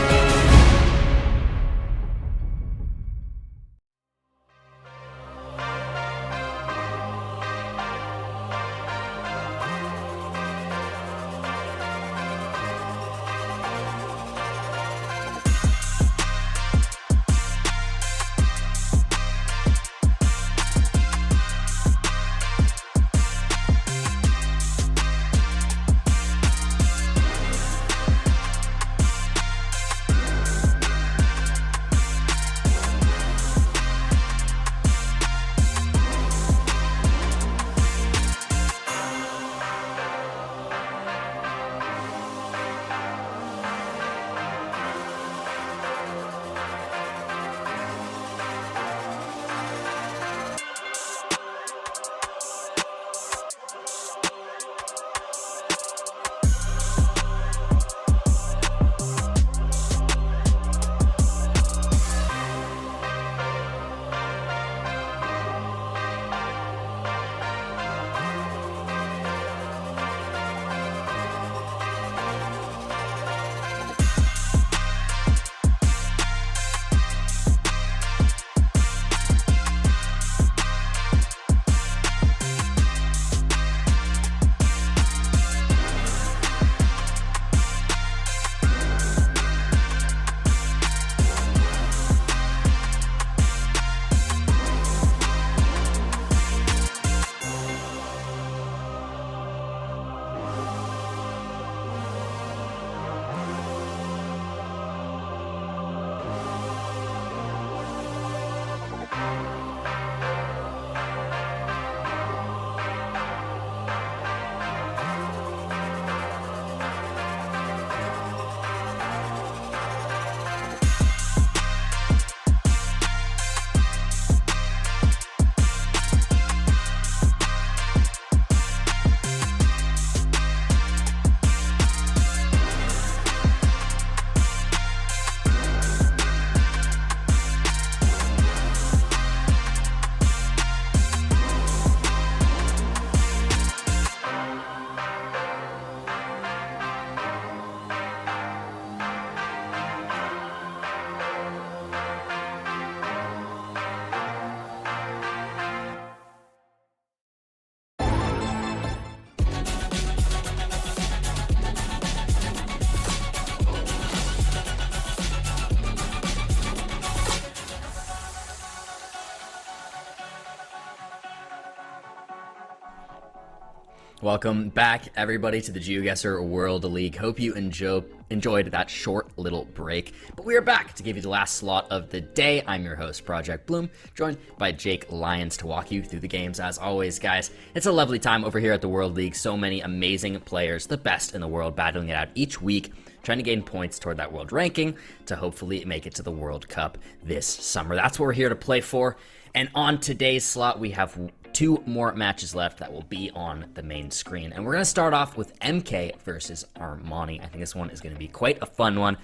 Welcome back, everybody, to the GeoGuessr World League. Hope you enjoyed that short little break. But we are back to give you the last slot of the day. I'm your host, Project Bloom, joined by Jake Lyons to walk you through the games. As always, guys, it's a lovely time over here at the World League. So many amazing players, the best in the world, battling it out each week, trying to gain points toward that world ranking to hopefully make it to the World Cup this summer. That's what we're here to play for. And on today's slot, we have 2 more matches left that will be on the main screen. And we're going to start off with MK versus Armani. I think this one is going to be quite a fun one.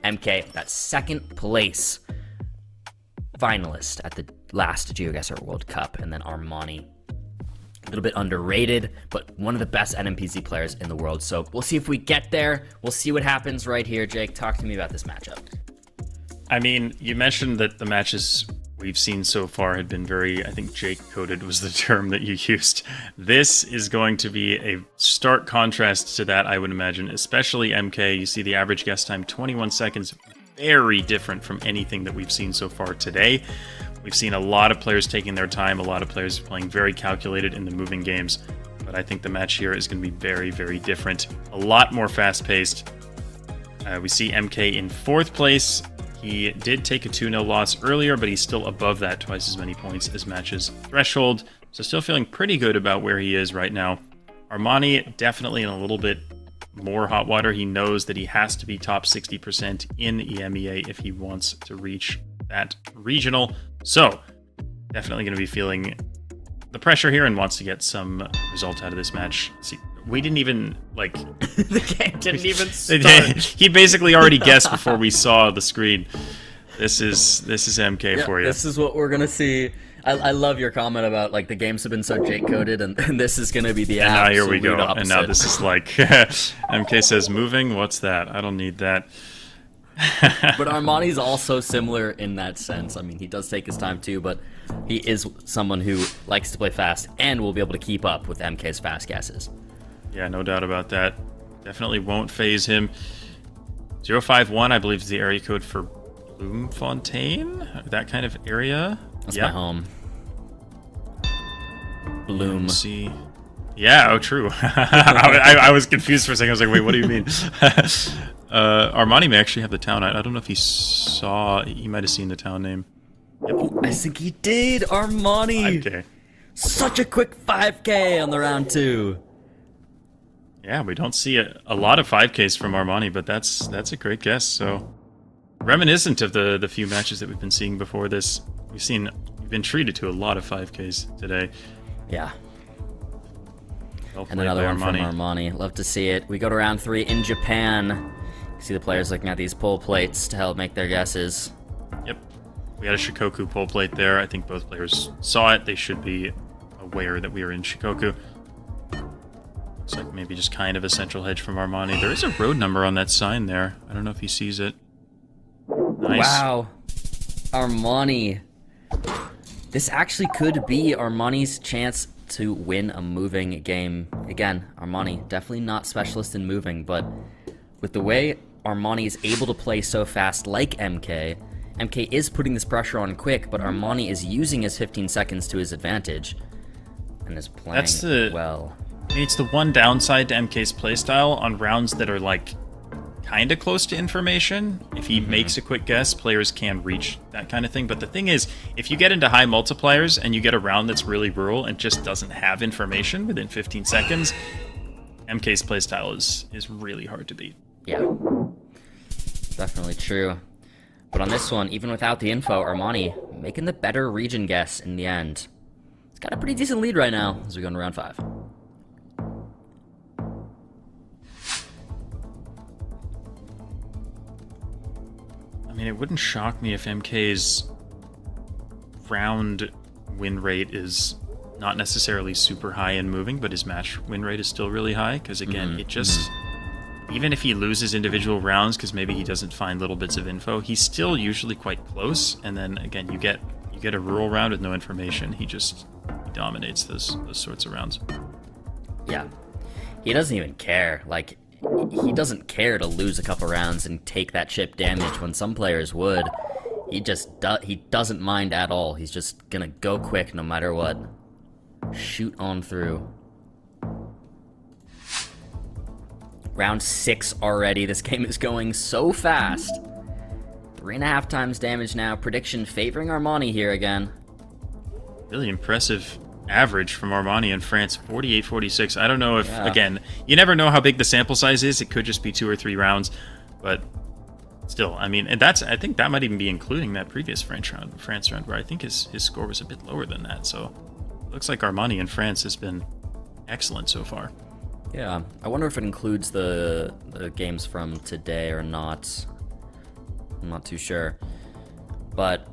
MK, that second place finalist at the last GeoGuessr World Cup. And then Armani, a little bit underrated, but one of the best NMPC players in the world. So we'll see if we get there. We'll see what happens right here. Jake, talk to me about this matchup. I mean, you mentioned that the matches we've seen so far had been very, I think Jake-coded was the term that you used. This is going to be a stark contrast to that, I would imagine, especially MK. You see the average guess time, 21 seconds, very different from anything that we've seen so far today. We've seen a lot of players taking their time, a lot of players playing very calculated in the moving games, but I think the match here is going to be very, very different. A lot more fast-paced. We see MK in 4th place. He did take a 2-0 loss earlier, but he's still above that, twice as many points as matches threshold. So still feeling pretty good about where he is right now. Armani definitely in a little bit more hot water. He knows that he has to be top 60% in EMEA if he wants to reach that regional. So definitely going to be feeling the pressure here and wants to get some result out of this match. See, we didn't even, like... The game didn't even start. He basically already guessed before we saw the screen. This is MK for you. This is what we're going to see. I love your comment about, like, the games have been so Jake-coded, and this is going to be the absolute now here we go. opposite. And now this is like, MK says moving, what's that? I don't need that. But Armani's also similar in that sense. I mean, he does take his time too, but he is someone who likes to play fast and will be able to keep up with MK's fast guesses. Yeah, no doubt about that. Definitely won't phase him. 051, I believe, is the area code for Bloemfontein? That kind of area? That's my home. Bloom. Let's see. Yeah, oh, true. I was confused for a second. I was like, wait, what do you mean? Armani may actually have the town. I don't know if he saw... He might have seen the town name. Yep. Oh, I think he did. Armani. 5K. Such a quick 5K on the round 2. Yeah, we don't see a lot of 5Ks from Armani, but that's a great guess. So reminiscent of the few matches that we've been seeing before this. We've been treated to a lot of 5Ks today. Yeah. Well And another by one from Armani. Armani. Love to see it. We go to round 3 in Japan. You see the players looking at these pull plates to help make their guesses. Yep. We had a Shikoku pull plate there. I think both players saw it. They should be aware that we are in Shikoku. Looks like maybe just kind of a central hedge from Armani. There is a road number on that sign there. I don't know if he sees it. Nice. Wow. Armani. This actually could be Armani's chance to win a moving game. Again, Armani, definitely not specialist in moving, but with the way Armani is able to play so fast like MK, MK is putting this pressure on quick, but Armani is using his 15 seconds to his advantage and is playing well. It's the one downside to MK's playstyle on rounds that are like kind of close to information. If he makes a quick guess, players can reach that kind of thing. But the thing is, if you get into high multipliers and you get a round that's really rural and just doesn't have information within 15 seconds, MK's playstyle is really hard to beat. Yeah, definitely true. But on this one, even without the info, Armani making the better region guess in the end. It's got a pretty decent lead right now as we go into round 5. I mean, it wouldn't shock me if MK's round win rate is not necessarily super high in moving, but his match win rate is still really high, because again, it just... Even if he loses individual rounds, because maybe he doesn't find little bits of info, he's still usually quite close, and then again, you get a rural round with no information, he dominates those sorts of rounds. Yeah. He doesn't even care. Like, he doesn't care to lose a couple rounds and take that chip damage when some players would. He just he doesn't mind at all. He's just gonna go quick no matter what. Shoot on through. Round 6 already. This game is going so fast. 3.5 times damage now. Prediction favoring Armani here again. Really impressive average from Armani in France, 48-46. I don't know if, again, you never know how big the sample size is. It could just be 2 or 3 rounds, but still, I mean, and I think that might even be including that previous France round where I think his score was a bit lower than that. So it looks like Armani in France has been excellent so far. Yeah, I wonder if it includes the games from today or not. I'm not too sure. But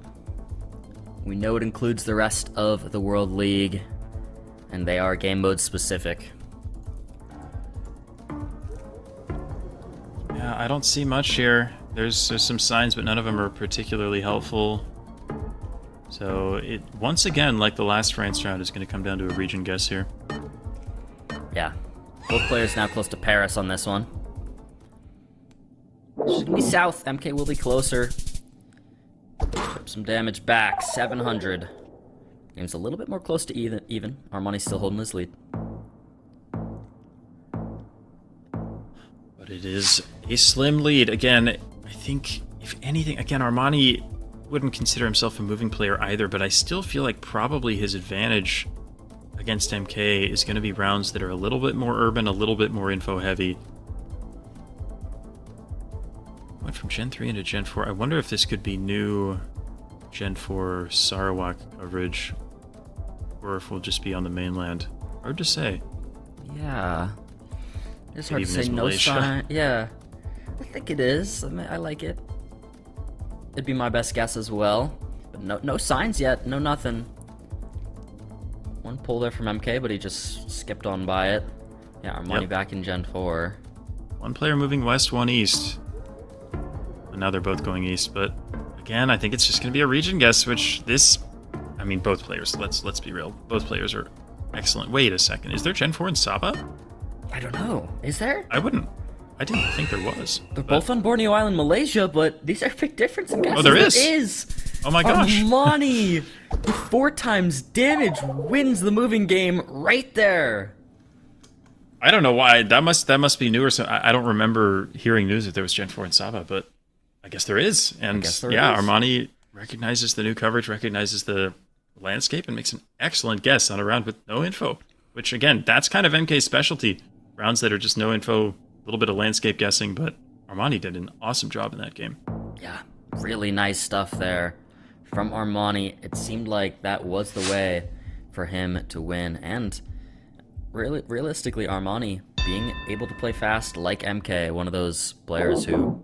we know it includes the rest of the World League, and they are game mode specific. Yeah, I don't see much here. There's some signs, but none of them are particularly helpful. So it, once again, like the last France round, is going to come down to a region guess here. Yeah. Both players now close to Paris on this one. This is going to be south. MK will be closer. Chip some damage back. 700. Game's a little bit more close to even. Armani's still holding his lead. But it is a slim lead. Again, I think, if anything, again, Armani wouldn't consider himself a moving player either, but I still feel like probably his advantage against MK is going to be rounds that are a little bit more urban, a little bit more info heavy. Went from Gen 3 into Gen 4. I wonder if this could be new Gen 4 Sarawak coverage, or if we'll just be on the mainland. Hard to say. Yeah. It's hard to Even say. is No Malaysia. sign. Yeah. I think it is. I mean, I like it. It'd be my best guess as well. But no signs yet. No nothing. One pull there from MK, but he just skipped on by it. Yeah, Armani back in Gen 4. One player moving west, one east. And now they're both going east, but again, I think it's just going to be a region guess, which this... I mean, both players, let's be real. Both players are excellent. Wait a second, is there Gen 4 in Sabah? I don't know. Is there? I didn't think there was. They're both on Borneo Island, Malaysia, but these are big difference in guesses. Oh, there is? There is. Oh my gosh. Armani, with 4 times damage, wins the moving game right there. I don't know why. That must be new or so. I don't remember hearing news that there was Gen 4 in Sabah, but I guess there is. And yeah, is. Armani recognizes the new coverage, recognizes the landscape, and makes an excellent guess on a round with no info. Which, again, that's kind of MK's specialty. Rounds that are just no info, a little bit of landscape guessing, but Armani did an awesome job in that game. Yeah, really nice stuff there from Armani. It seemed like that was the way for him to win. And realistically, Armani being able to play fast like MK, one of those players who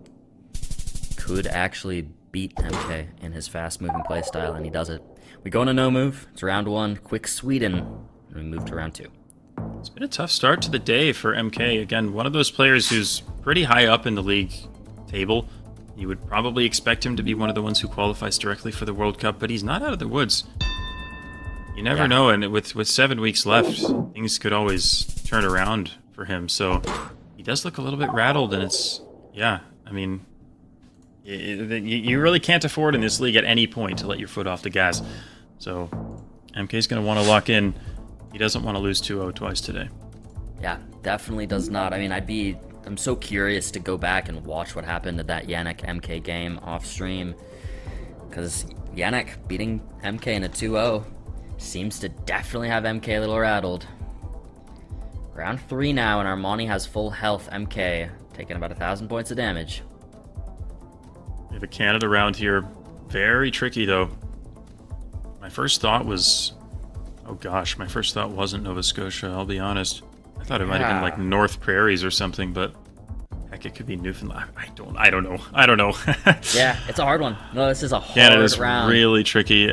could actually beat MK in his fast-moving play style, and he does it. We go into no move. It's round 1, quick Sweden, and we move to round 2. It's been a tough start to the day for MK. Again, one of those players who's pretty high up in the league table. You would probably expect him to be one of the ones who qualifies directly for the World Cup, but he's not out of the woods. You never know, and with 7 weeks left, things could always turn around for him. So he does look a little bit rattled, and it's, yeah, I mean, you really can't afford in this league at any point to let your foot off the gas. So MK's going to want to lock in. He doesn't want to lose 2-0 twice today. Yeah, definitely does not. I mean, I'm so curious to go back and watch what happened to that Yannick MK game off stream, because Yannick beating MK in a 2-0 seems to definitely have MK a little rattled. Round 3 now, and Armani has full health. MK taking about 1,000 points of damage. We have a Canada round here. Very tricky, though. My first thought was... Oh gosh, my first thought wasn't Nova Scotia, I'll be honest. I thought it might have been like North Prairies or something, but heck, it could be Newfoundland. I don't know. Yeah, it's a hard one. No, this is a hard Canada's round. really tricky.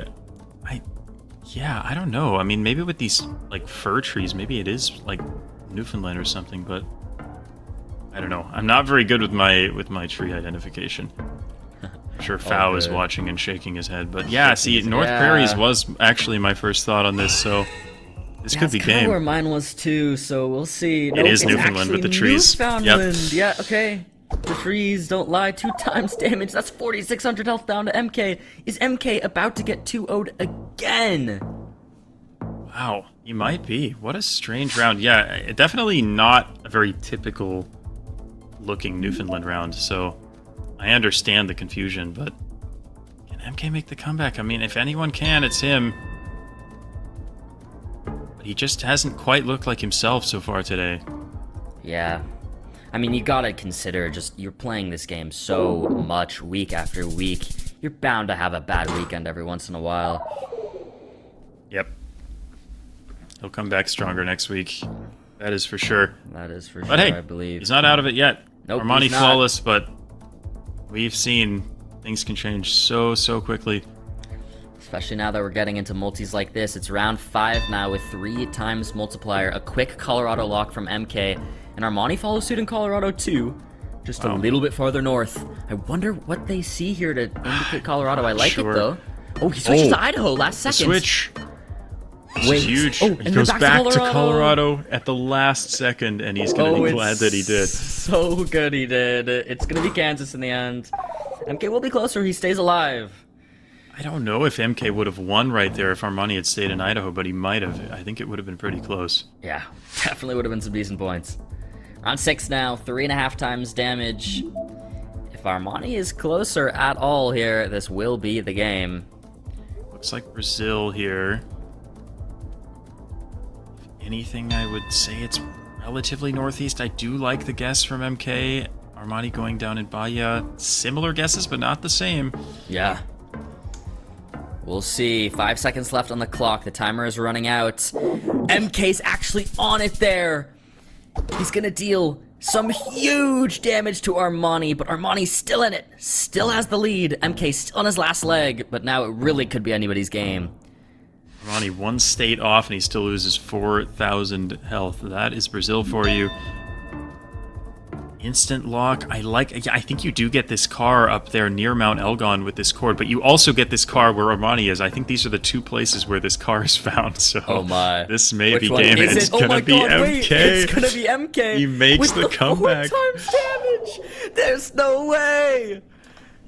I don't know. I mean, maybe with these like fir trees, maybe it is like Newfoundland or something, but I don't know. I'm not very good with my tree identification. I'm sure Fao is watching and shaking his head, but yeah, see, North Prairies was actually my first thought on this, so this could be game. Where mine was too, so we'll see. It is Newfoundland with the trees. Newfoundland. Yeah, okay. The trees don't lie. 2 times damage. That's 4,600 health down to MK. Is MK about to get 2-0'd again? Wow, he might be. What a strange round. Yeah, definitely not a very typical looking Newfoundland round, so I understand the confusion, but can MK make the comeback? I mean, if anyone can, it's him. But he just hasn't quite looked like himself so far today. Yeah. I mean, you gotta consider you're playing this game so much week after week. You're bound to have a bad weekend every once in a while. Yep. He'll come back stronger next week. That is for sure. That is for sure, But hey, I believe. he's not out of it yet. Nope, Armani he's not. flawless, but we've seen things can change so quickly. Especially now that we're getting into multis like this. It's round 5 now with 3 times multiplier. A quick Colorado lock from MK. And Armani follows suit in Colorado too. Just a little bit farther north. I wonder what they see here to indicate Colorado. I like it though. Oh, he switches to Idaho last second. Switch. Wait. It's huge. Oh, he goes back to Colorado at the last second, and he's going to be glad that he did. So good he did. It's going to be Kansas in the end. MK will be closer. He stays alive. I don't know if MK would have won right there if Armani had stayed in Idaho, but he might have. I think it would have been pretty close. Yeah, definitely would have been some decent points. Round 6 now, 3.5 times damage. If Armani is closer at all here, this will be the game. Looks like Brazil here. If anything, I would say it's relatively northeast. I do like the guess from MK. Armani going down in Bahia. Similar guesses, but not the same. Yeah. We'll see. 5 seconds left on the clock. The timer is running out. MK's actually on it there. He's gonna deal some huge damage to Armani, but Armani's still in it. Still has the lead. MK still on his last leg, but now it really could be anybody's game. Armani one state off, and he still loses 4,000 health. That is Brazil for you. Instant lock. I think you do get this car up there near Mount Elgon with this cord, but you also get this car where Armani is. I think these are the 2 places where this car is found, so Oh my. this may Which be one game. is It's it? Oh gonna my be God, MK. wait, it's gonna be MK. He makes with the comeback. 4 times damage. There's no way.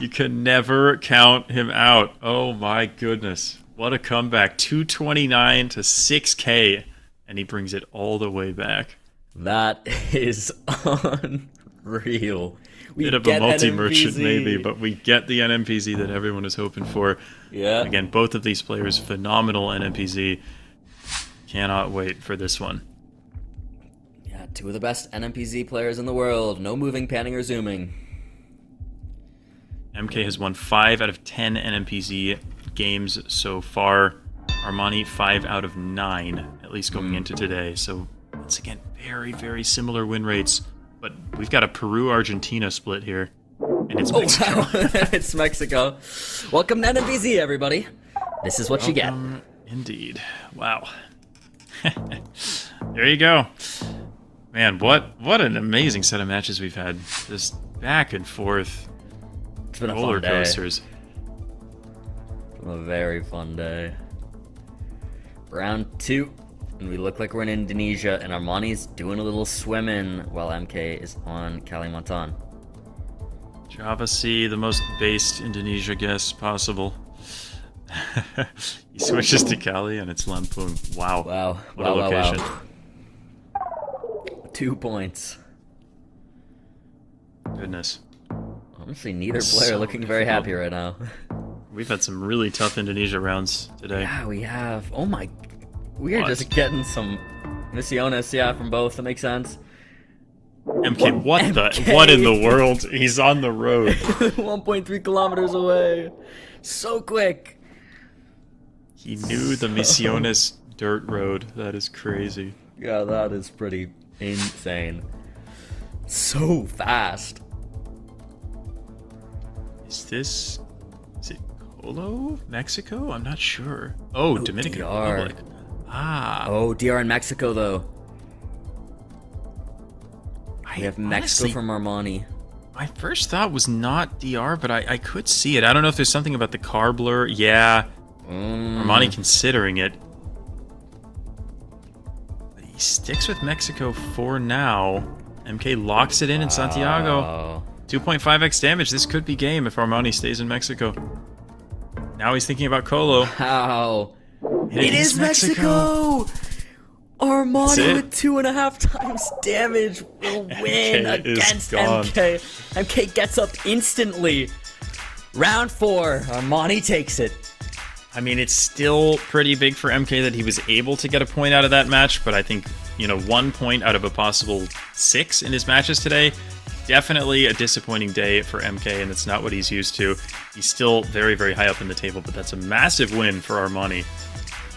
You can never count him out. Oh my goodness. What a comeback. 229 to 6k, and he brings it all the way back. That is unreal. We Bit of a get multi-merchant NMPZ. maybe, but we get the NMPZ that everyone is hoping for. Yeah. Again, both of these players, phenomenal NMPZ. Cannot wait for this one. Yeah, 2 of the best NMPZ players in the world. No moving, panning, or zooming. MK has won 5 out of 10 NMPZ games so far. Armani 5 out of 9, at least going into today. So once again, very similar win rates. But we've got a Peru-Argentina split here, and it's Mexico. Wow. It's Mexico. Welcome to NMPZ, everybody. This is what you get. Indeed. Wow. There you go. Man, what an amazing set of matches we've had. Just back and forth. It's been a Roller fun day. coasters. It's been a very fun day. Round 2. And we look like we're in Indonesia, and Armani's doing a little swimming while MK is on Kalimantan. Java C, the most based Indonesia guess possible. He switches to Cali, and it's Lampung. Wow. Wow. What a location. Wow. 2 points. Goodness. Honestly, neither player So looking very difficult. happy right now. We've had some really tough Indonesia rounds today. Yeah, we have. Oh my. We are What? just getting some Misiones, yeah, from both. That makes sense. MK, what MK? the? What in the world? He's on the road. 1.3 kilometers away. So quick. He knew the Misiones dirt road. That is crazy. Yeah, that is pretty insane. So fast. Is it Colo, Mexico? I'm not sure. Oh, Dominican DR. Republic. Ah. Oh, DR in Mexico, though. We have Mexico honestly, from Armani. My first thought was not DR, but I could see it. I don't know if there's something about the car blur. Yeah. Armani considering it. But he sticks with Mexico for now. MK locks it in Santiago. Oh. 2.5x damage. This could be game if Armani stays in Mexico. Now he's thinking about Colo. How? It is Mexico! Armani with 2.5 times damage will win MK is against gone. MK. MK gets up instantly. Round 4, Armani takes it. I mean, it's still pretty big for MK that he was able to get a point out of that match, but I think, 1 point out of a possible 6 in his matches today, definitely a disappointing day for MK, and it's not what he's used to. He's still very, very high up in the table, but that's a massive win for Armani.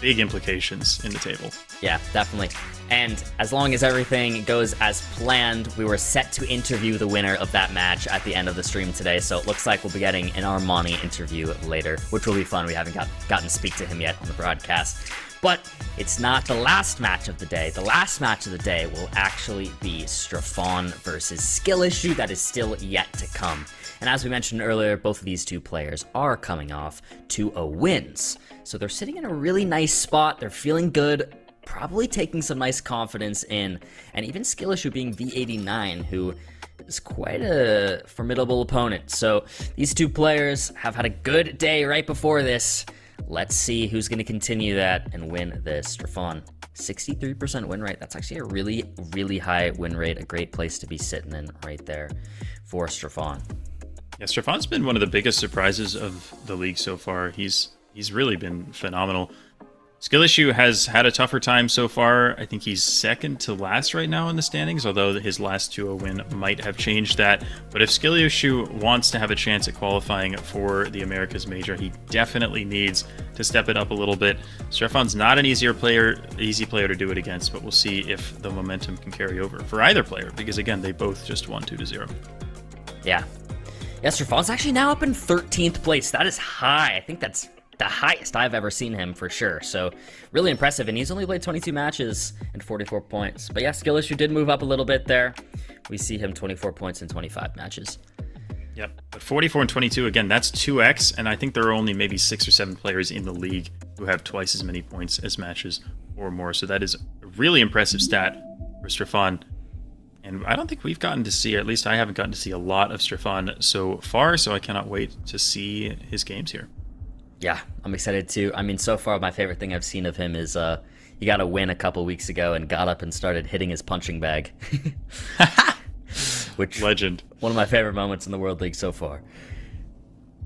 Big implications in the table. Yeah, definitely. And as long as everything goes as planned, we were set to interview the winner of that match at the end of the stream today, so it looks like we'll be getting an Armani interview later, which will be fun. We haven't gotten to speak to him yet on the broadcast. But it's not the last match of the day. The last match of the day will actually be Strafon versus Skill Issue. That is still yet to come. And as we mentioned earlier, both of these two players are coming off 2-0 wins. So they're sitting in a really nice spot. They're feeling good, probably taking some nice confidence in, and even Skill Issue being V89, who is quite a formidable opponent. So these two players have had a good day right before this. Let's see who's going to continue that and win this. Strafon, 63% win rate. That's actually a really, really high win rate. A great place to be sitting in right there for Strafon. Yeah, Strafon's been one of the biggest surprises of the league so far. He's really been phenomenal. Skill Issue has had a tougher time so far. I think he's second to last right now in the standings, although his last 2-0 win might have changed that. But if Skill Issue wants to have a chance at qualifying for the Americas Major, he definitely needs to step it up a little bit. Strafon's not an easy player to do it against, but we'll see if the momentum can carry over for either player, because again, they both just won 2-0. Yeah. Strafon's actually now up in 13th place. That is high. I think that's the highest I've ever seen him for sure. So really impressive. And he's only played 22 matches and 44 points. But yeah, Skill Issue did move up a little bit there. We see him 24 points in 25 matches. Yep. But 44 and 22, again, that's 2x. And I think there are only maybe 6 or 7 players in the league who have twice as many points as matches or more. So that is a really impressive stat for Strafon. And I don't think we've gotten to see, or at least I haven't gotten to see a lot of Strafon so far. So I cannot wait to see his games here. Yeah, I'm excited too. I mean, so far my favorite thing I've seen of him is he got a win a couple weeks ago and got up and started hitting his punching bag. Which legend. One of my favorite moments in the World League so far.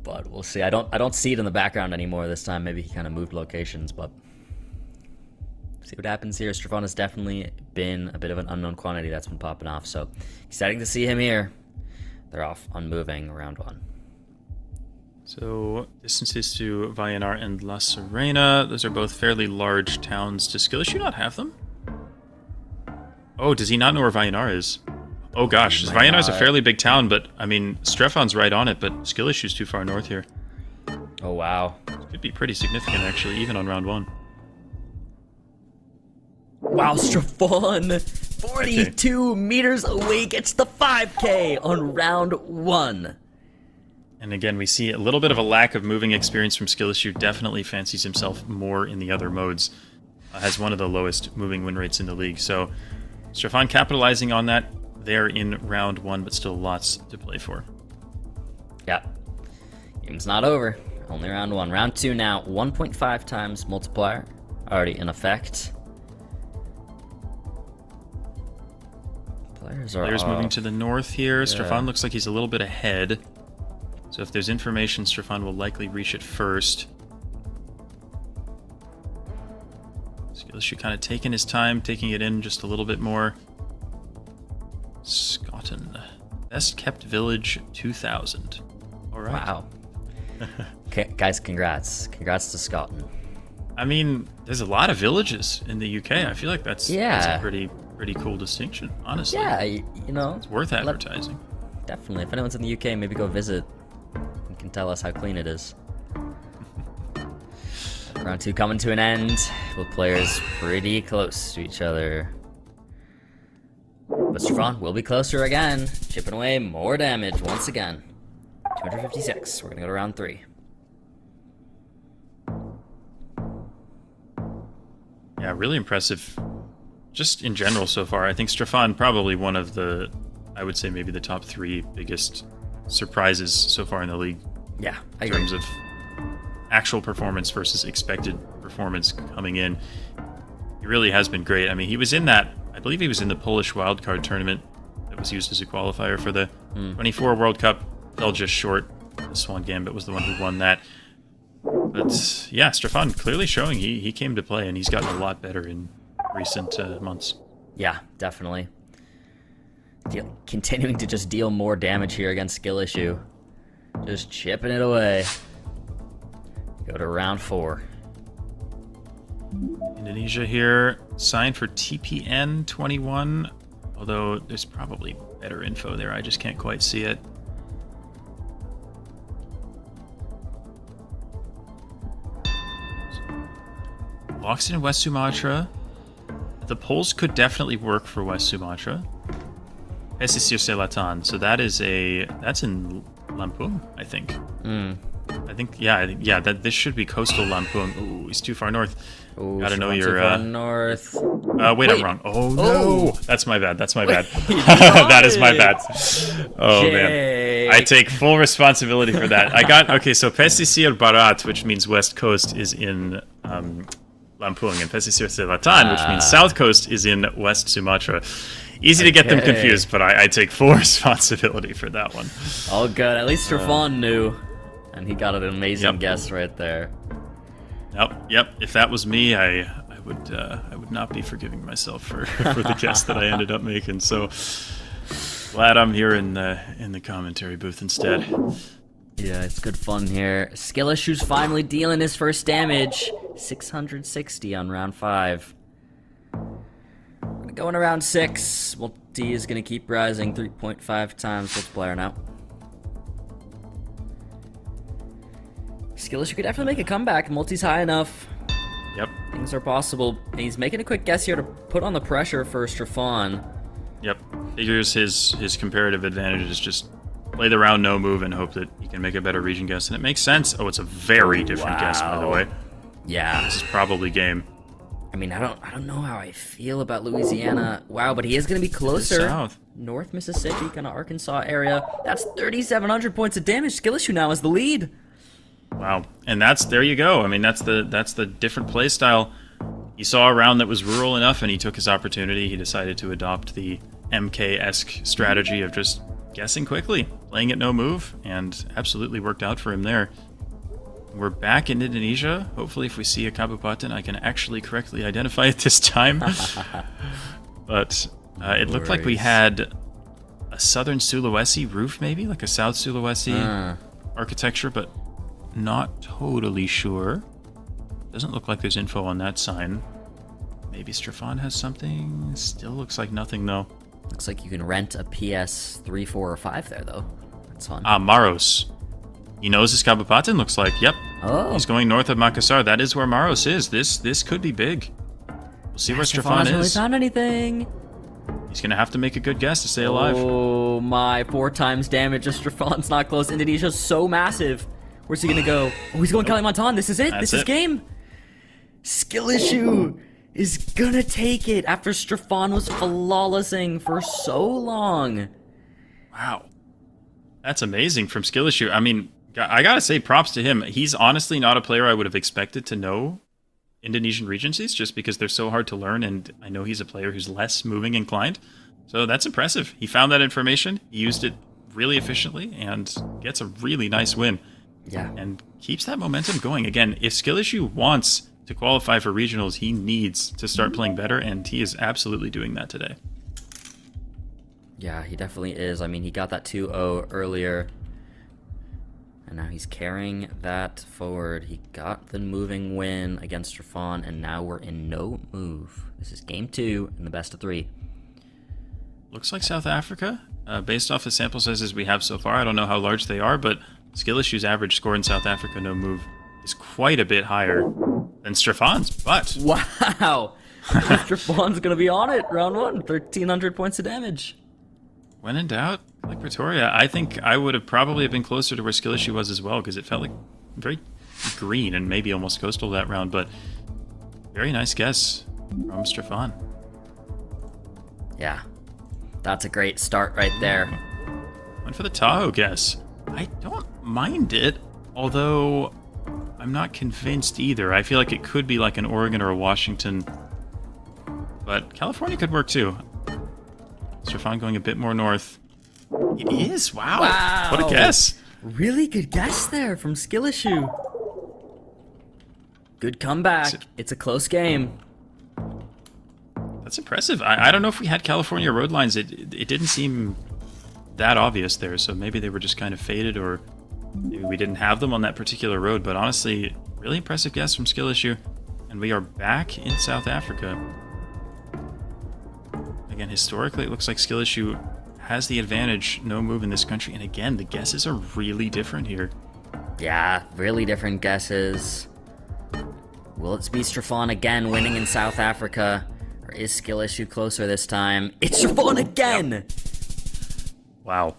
But we'll see. I don't see it in the background anymore this time. Maybe he kind of moved locations, but see what happens here. Strafon has definitely been a bit of an unknown quantity that's been popping off. So exciting to see him here. They're off on moving round 1. So, distances to Vallenar and La Serena. Those are both fairly large towns. Does Skill Issue not have them? Oh, does he not know where Vallenar is? Oh gosh, Vallenar's a fairly big town, but, I mean, Strafon's right on it, but Skill Issue's too far north here. Oh, wow. Could be pretty significant, actually, even on round 1. Wow, Strafon, 42 meters away, gets the 5K on round 1. And again, we see a little bit of a lack of moving experience from Skill Issue. Definitely fancies himself more in the other modes. Has one of the lowest moving win rates in the league. So Strafon capitalizing on that there in round 1, but still lots to play for. Yeah. Game's not over. Only round 1. Round 2 now. 1.5 times multiplier. Already in effect. Players moving to the north here. Yeah. Strafon looks like he's a little bit ahead. So if there's information, Strafon will likely reach it first. Skill Issue kind of taking his time, taking it in just a little bit more. Scotland. Best kept village 2000. All right. Wow. Okay, guys, congrats. Congrats to Scotland. I mean, there's a lot of villages in the UK. I feel like that's a pretty cool distinction, honestly. Yeah, you know. It's worth advertising. Definitely. If anyone's in the UK, maybe go visit. Can tell us how clean it is. Round 2 coming to an end. Both players pretty close to each other. But Strafon will be closer again. Chipping away more damage once again. 256. We're going to go to round 3. Yeah, really impressive. Just in general so far. I think Strafon probably one of the, I would say maybe the top 3 biggest surprises so far in the league. Yeah, I agree. In terms of actual performance versus expected performance coming in. He really has been great. I mean, he was in that, I believe he was in the Polish wildcard tournament that was used as a qualifier for the 24 World Cup. Fell just short. Swan Gambit was the one who won that. But yeah, Stefan clearly showing he came to play, and he's gotten a lot better in recent months. Yeah, definitely. Continuing to just deal more damage here against Skill Issue. Just chipping it away. Go to round 4. Indonesia here, signed for TPN 21, although there's probably better info there. I just can't quite see it. Walks in West Sumatra. The polls could definitely work for West Sumatra. Pesisir Selatan. So that's in Lampung, I think. I think that this should be coastal Lampung. Ooh, he's too far north. Ooh, Gotta know your too far north. Wait, I'm wrong. Oh no, that's my bad. That is my bad. Oh man, I take full responsibility for that. So Pesisir Barat, which means west coast, is in Lampung, and Pesisir Selatan, which means south coast, is in West Sumatra. Easy to get them confused, but I take full responsibility for that one. All good. At least Stefan knew, and he got an amazing guess right there. Yep. If that was me, I would not be forgiving myself for the guess that I ended up making. So glad I'm here in the commentary booth instead. Yeah, it's good fun here. Skill Issue's finally dealing his first damage. 660 on round 5. Going around 6. Multi is going to keep rising 3.5 times. Let's player now. Skill Issue could definitely make a comeback. Multi's high enough. Yep. Things are possible. And he's making a quick guess here to put on the pressure for Stefan. Yep. Figures his comparative advantage is just play the round no move and hope that he can make a better region guess. And it makes sense. Oh, it's a very different guess, by the way. Yeah. This is probably game. I mean, I don't know how I feel about Louisiana. Wow, but he is going to be closer. South. North Mississippi, kind of Arkansas area. That's 3,700 points of damage. Skill Issue now is the lead. Wow. And there you go. I mean, that's the different play style. He saw a round that was rural enough, and he took his opportunity. He decided to adopt the MK-esque strategy of just guessing quickly, playing it no move, and absolutely worked out for him there. We're back in Indonesia. Hopefully, if we see a kabupaten, I can actually correctly identify it this time. But it looked like we had a southern Sulawesi roof, maybe? Like a South Sulawesi architecture, but not totally sure. Doesn't look like there's info on that sign. Maybe Stefan has something. Still looks like nothing, though. Looks like you can rent a PS3, 4, or 5 there, though. That's fun. Maros. He knows his kabupaten, looks like. Yep. Oh. He's going north of Makassar. That is where Maros is. This could be big. We'll see where Stefan hasn't really is. found anything. He's going to have to make a good guess to stay alive. Oh, my. 4 times damage. Just Stefan's not close. Indonesia's so massive. Where's he going to go? Oh, he's going Kalimantan. This is it. This is game. Skill Issue is going to take it after Stefan was flawlessing for so long. Wow. That's amazing from Skill Issue. I mean, I gotta say props to him. He's honestly not a player I would have expected to know Indonesian regencies just because they're so hard to learn, and I know he's a player who's less moving inclined. So that's impressive. He found that information, he used it really efficiently, and gets a really nice win. Yeah. And keeps that momentum going. Again, if Skill Issue wants to qualify for regionals, he needs to start playing better, and he is absolutely doing that today. Yeah, he definitely is. I mean, he got that 2-0 earlier. And now he's carrying that forward. He got the moving win against Stefan, and now we're in no move. This is game 2 in the best of 3. Looks like South Africa. Based off the sample sizes we have so far, I don't know how large they are, but Skill Issue's average score in South Africa, no move, is quite a bit higher than Stefan's, but... Wow! Stefan's going to be on it, round 1. 1,300 points of damage. When in doubt, like Pretoria, I think I would have probably been closer to where Skill Issue was as well, because it felt like very green and maybe almost coastal that round, but very nice guess from Stefan. Yeah, that's a great start right there. Went for the Tahoe guess. I don't mind it, although I'm not convinced either. I feel like it could be like an Oregon or a Washington but California could work too. Stefan going a bit more north. It is. Wow. What a guess. Really good guess there from Skill Issue. Good comeback. It's a close game. That's impressive. I don't know if we had California road lines. It didn't seem that obvious there, so maybe they were just kind of faded, or maybe we didn't have them on that particular road. But honestly, really impressive guess from Skill Issue. And we are back in South Africa. Again, historically, it looks like Skill Issue has the advantage, no move in this country. And again, the guesses are really different here. Yeah, really different guesses. Will it be Stefan again winning in South Africa? Or is Skill Issue closer this time? It's Stefan again! Yep. Wow.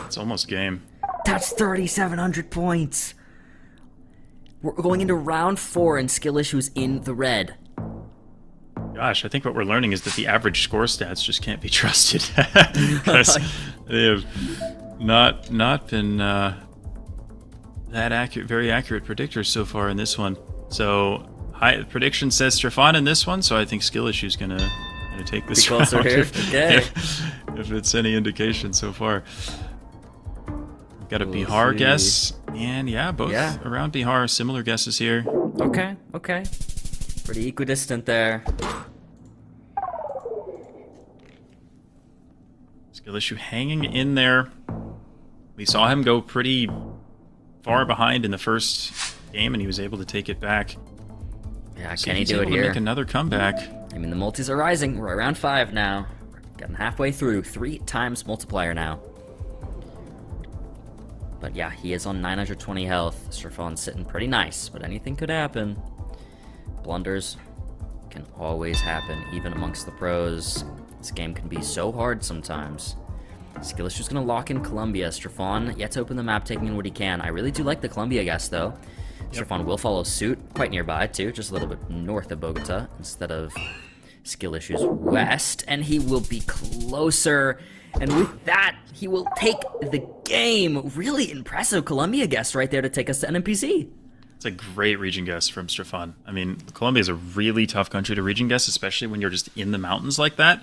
It's almost game. That's 3,700 points. We're going into round 4 and Skill Issue's in the red. Gosh, I think what we're learning is that the average score stats just can't be trusted. Because they have not been that accurate, very accurate predictors so far in this one. So prediction says Stefan in this one, so I think Skill Issue is gonna take this round. Here. Okay. If it's any indication so far. We've got a Bihar guess, and yeah, both around Bihar, similar guesses here. Okay. Pretty equidistant there. Skill Issue hanging in there. We saw him go pretty far behind in the first game, and he was able to take it back. Yeah, so can he he's do it able here? To make another comeback. I mean, the multis are rising. We're around 5 now. We're getting halfway through. 3 times multiplier now. But yeah, he is on 920 health. Stefan's sitting pretty nice, but anything could happen. Blunders can always happen, even amongst the pros. This game can be so hard sometimes. Skill Issue's gonna lock in Colombia. Stefan yet to open the map, taking in what he can. I really do like the Colombia guess, though. Yep. Stefan will follow suit, quite nearby, too, just a little bit north of Bogota, instead of Skill Issue's west, and he will be closer. And with that, he will take the game. Really impressive Colombia guess right there to take us to NMPC. It's a great region guess from Stefan. I mean, Colombia is a really tough country to region guess, especially when you're just in the mountains like that.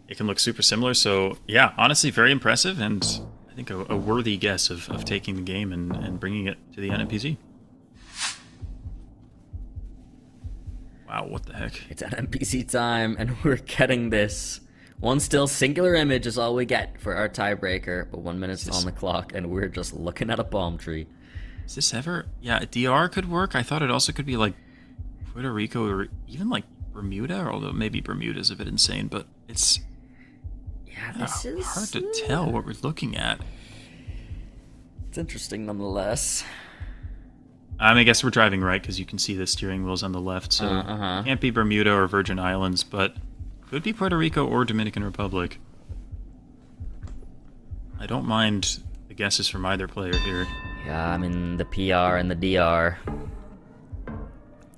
It can look super similar. So, yeah, honestly, very impressive, and I think a worthy guess of taking the game and bringing it to the NMPC. Wow, what the heck? It's NMPC time, and we're getting this. One still singular image is all we get for our tiebreaker, but 1 minute's on the clock, and we're just looking at a palm tree. Is this ever... Yeah, DR could work. I thought it also could be like Puerto Rico or even like Bermuda, although maybe Bermuda's a bit insane, but it's... Yeah, this is... hard to tell what we're looking at. It's interesting nonetheless. I guess we're driving right because you can see the steering wheel's on the left, so can't be Bermuda or Virgin Islands, but could be Puerto Rico or Dominican Republic. I don't mind the guesses from either player here. Yeah, I mean, the PR and the DR.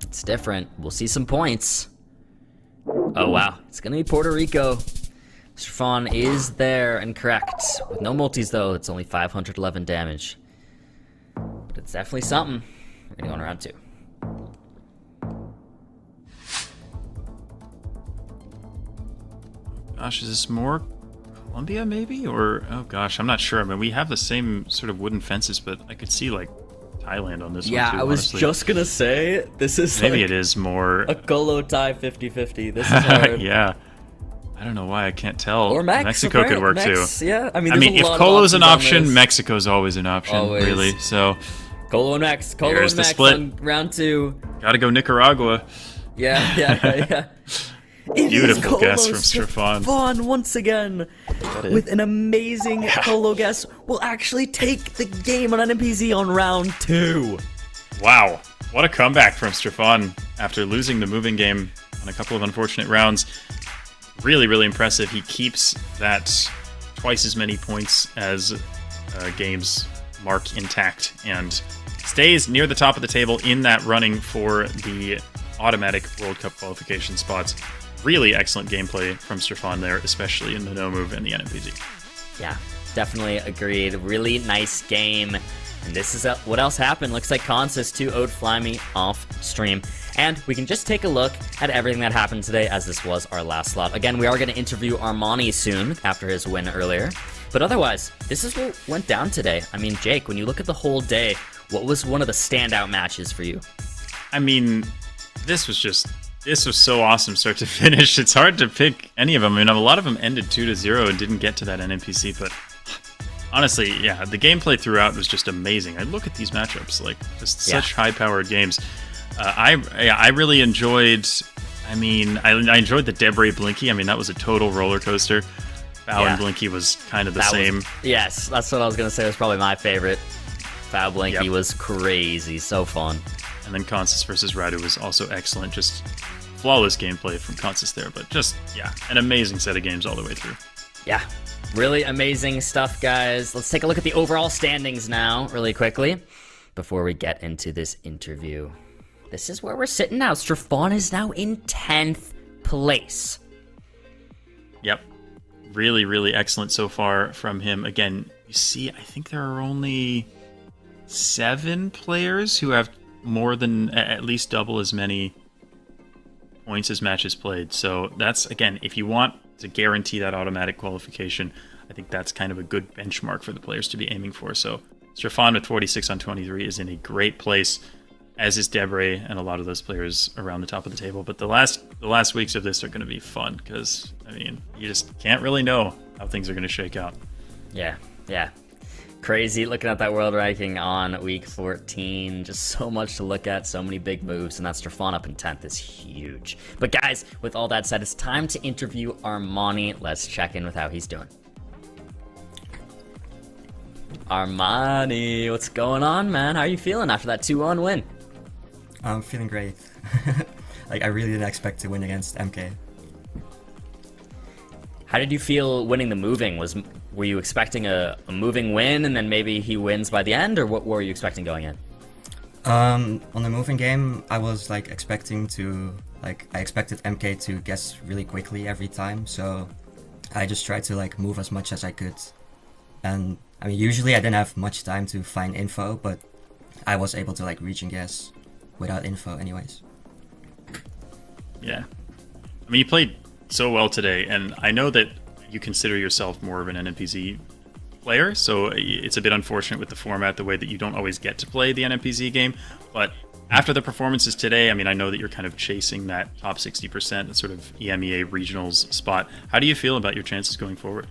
It's different. We'll see some points. Oh, wow. It's going to be Puerto Rico. Stefan is there and correct. With no multis, though, it's only 511 damage. But it's definitely something. We're going to go on round 2. Gosh, is this more Colombia, maybe? Or, oh gosh, I'm not sure. I mean, we have the same sort of wooden fences, but I could see, like, Thailand on this one, too, I was honestly. just going to say, this is maybe like it is more... a Colo tie 50-50. This is hard. Yeah. I don't know why I can't tell. Or Mexico could work, too. Yeah, I mean, if Colo's an option, Mexico's always an option, Always. really. So, Colo and Mex. Colo here's and the Mex split. on round 2. Gotta go Nicaragua. Yeah. It Beautiful is guess Colo from Stefan. Stefan once again with an amazing Colo guess. Will actually take the game on NMPC on round 2. Wow, what a comeback from Stefan after losing the moving game on a couple of unfortunate rounds. Really, really impressive. He keeps that twice as many points as games mark intact and stays near the top of the table in that running for the automatic World Cup qualification spots. Really excellent gameplay from Stefan there, especially in the no move and the NMPZ. Yeah, definitely agreed. Really nice game. And this is what else happened. Looks like Consist 2 Ode Fly Me off stream. And we can just take a look at everything that happened today, as this was our last slot. Again, we are going to interview Armani soon after his win earlier. But otherwise, this is what went down today. I mean, Jake, when you look at the whole day, what was one of the standout matches for you? I mean, this was so awesome start to finish. It's hard to pick any of them. I mean, a lot of them ended 2-0 and didn't get to that NPC, but honestly, yeah, the gameplay throughout was just amazing. I look at these matchups, like, just such high-powered games. I really enjoyed, I enjoyed the Debray Blinky. I mean, that was a total roller coaster. Foul and Blinky was kind of the same. Yes, that's what I was going to say. It was probably my favorite. Foul Blinky was crazy, so fun. And then Consus versus Radu was also excellent. Just flawless gameplay from Consus there, but just, an amazing set of games all the way through. Yeah, really amazing stuff, guys. Let's take a look at the overall standings now, really quickly, before we get into this interview. This is where we're sitting now. Strafon is now in 10th place. Yep. Really, really excellent so far from him. Again, you see, I think there are only 7 players who have more than at least double as many points as matches played. So that's, again, if you want to guarantee that automatic qualification, I think that's kind of a good benchmark for the players to be aiming for. So Strafon with 46 on 23 is in a great place, as is Debray and a lot of those players around the top of the table. But the last weeks of this are going to be fun because, I mean, you just can't really know how things are going to shake out. Yeah. Crazy looking at that world ranking on week 14. Just so much to look at, so many big moves, and that Strafon up in 10th is huge. But guys, with all that said, it's time to interview Armani. Let's check in with how he's doing. Armani, what's going on, man? How are you feeling after that 2-1 win? I'm feeling great. Like, I really didn't expect to win against MK. How did you feel winning the moving? Were you expecting a moving win and then maybe he wins by the end, or what were you expecting going in? On the moving game, I was like expecting to, like, I expected MK to guess really quickly every time, so I just tried to like move as much as I could. And I mean, usually I didn't have much time to find info, but I was able to like reach and guess without info anyways. Yeah. I mean, you played so well today, and I know that you consider yourself more of an NPC player, so it's a bit unfortunate with the format, the way that you don't always get to play the NPC game, but after the performances today, I mean, I know that you're kind of chasing that top 60%, that sort of EMEA regionals spot. How do you feel about your chances going forward?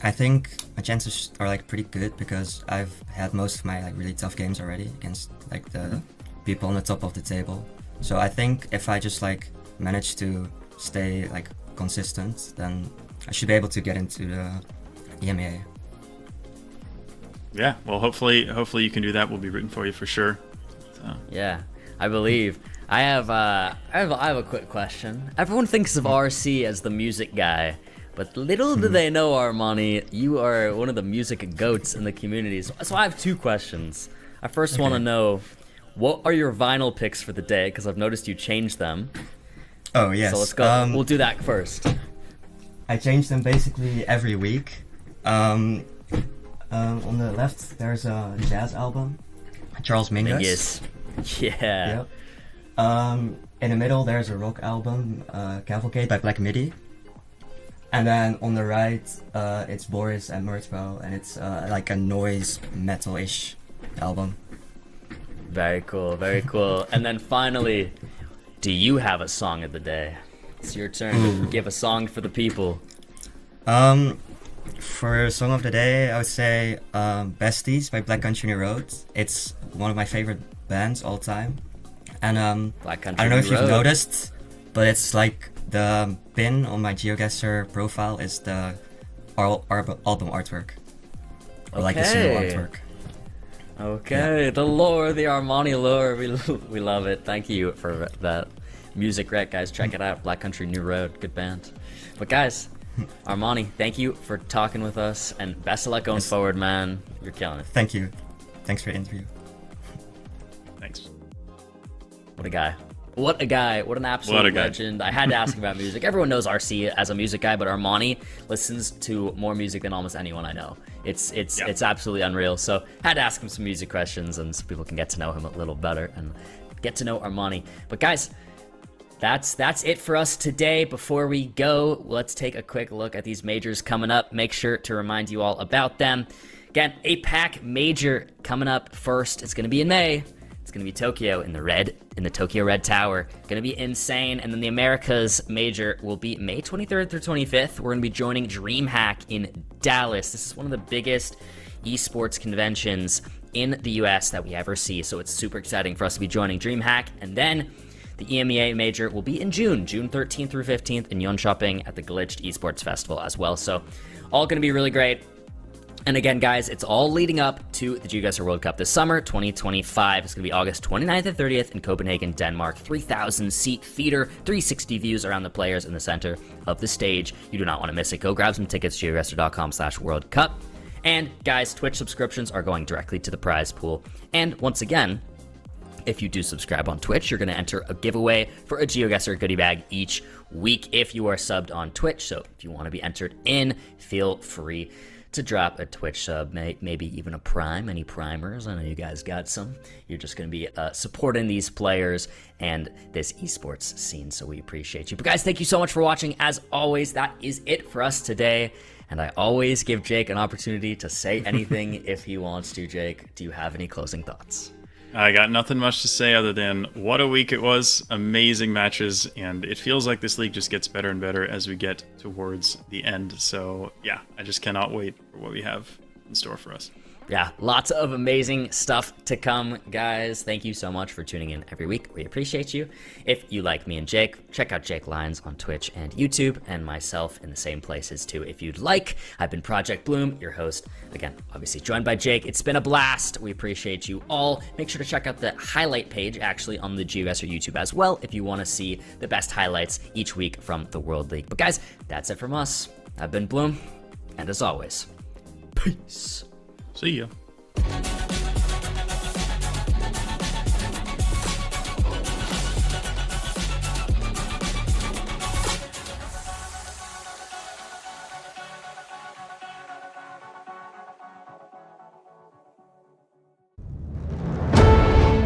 I think my chances are like pretty good because I've had most of my like really tough games already against like the people on the top of the table. So I think if I just like manage to stay like consistent, then I should be able to get into the EMEA. Yeah, well, hopefully you can do that. We'll be rooting for you for sure. So. Yeah, I believe. I have a quick question. Everyone thinks of RC as the music guy, but little do they know, Armani, you are one of the music goats in the community. So I have 2 questions. I first want to know, what are your vinyl picks for the day? Because I've noticed you changed them. Oh, yes. So let's go. We'll do that first. I change them basically every week. On the left, there's a jazz album, Charles Mingus. Yeah. Yep. In the middle, there's a rock album, Cavalcade by Black Midi. And then on the right, it's Boris and Murtvo, and it's like a noise metal-ish album. Very cool, very cool. And then finally, do you have a song of the day? It's your turn to give a song for the people. For song of the day, I would say Besties by Black Country New Road. It's one of my favorite bands all time. And Black Country I don't know New if you've Road. noticed, but it's like the pin on my GeoGuessr profile is the album artwork. Or like the single artwork. Okay, the lore, the Armani lore, we love it. Thank you for that music rec, guys. Check it out, Black Country New Road, good band. But guys, Armani, thank you for talking with us, and best of luck going forward, man. You're killing it. Thank you. Thanks for the interview. Thanks. What a guy. What a guy. What an absolute legend. I had to ask him about music. Everyone knows RC as a music guy, but Armani listens to more music than almost anyone I know. It's absolutely unreal. So had to ask him some music questions, and so people can get to know him a little better. And get to know Armani. But guys, that's it for us today. Before we go, let's take a quick look at these majors coming up. Make sure to remind you all about them. Again, APAC major coming up first. It's going to be in May. It's going to be Tokyo in the Tokyo Red Tower. Going to be insane. And then the Americas major will be May 23rd through 25th. We're going to be joining DreamHack in Dallas. This is one of the biggest esports conventions in the US that we ever see. So it's super exciting for us to be joining DreamHack. And then the EMEA major will be in June 13th through 15th in Jönköping at the Glitched Esports Festival as well. So all going to be really great. And again, guys, it's all leading up to the GeoGuessr World Cup this summer, 2025. It's going to be August 29th and 30th in Copenhagen, Denmark. 3,000-seat theater, 360 views around the players in the center of the stage. You do not want to miss it. Go grab some tickets, geoguessr.com/World Cup. And guys, Twitch subscriptions are going directly to the prize pool. And once again, if you do subscribe on Twitch, you're going to enter a giveaway for a GeoGuessr goodie bag each week if you are subbed on Twitch. So if you want to be entered in, feel free to drop a Twitch sub, maybe even a Prime. Any primers? I know you guys got some. You're just going to be supporting these players and this esports scene, so we appreciate you. But guys, thank you so much for watching. As always, that is it for us today. And I always give Jake an opportunity to say anything if he wants to. Jake, do you have any closing thoughts? I got nothing much to say other than what a week it was. Amazing matches, and it feels like this league just gets better and better as we get towards the end. So yeah, I just cannot wait for what we have in store for us. Yeah, lots of amazing stuff to come, guys. Thank you so much for tuning in every week. We appreciate you. If you like me and Jake, check out Jake Lyons on Twitch and YouTube, and myself in the same places too if you'd like. I've been Project Bloom, your host. Again, obviously joined by Jake. It's been a blast. We appreciate you all. Make sure to check out the highlight page actually on the GeoGuessr YouTube as well if you want to see the best highlights each week from the World League. But guys, that's it from us. I've been Bloom, and as always, peace. See ya.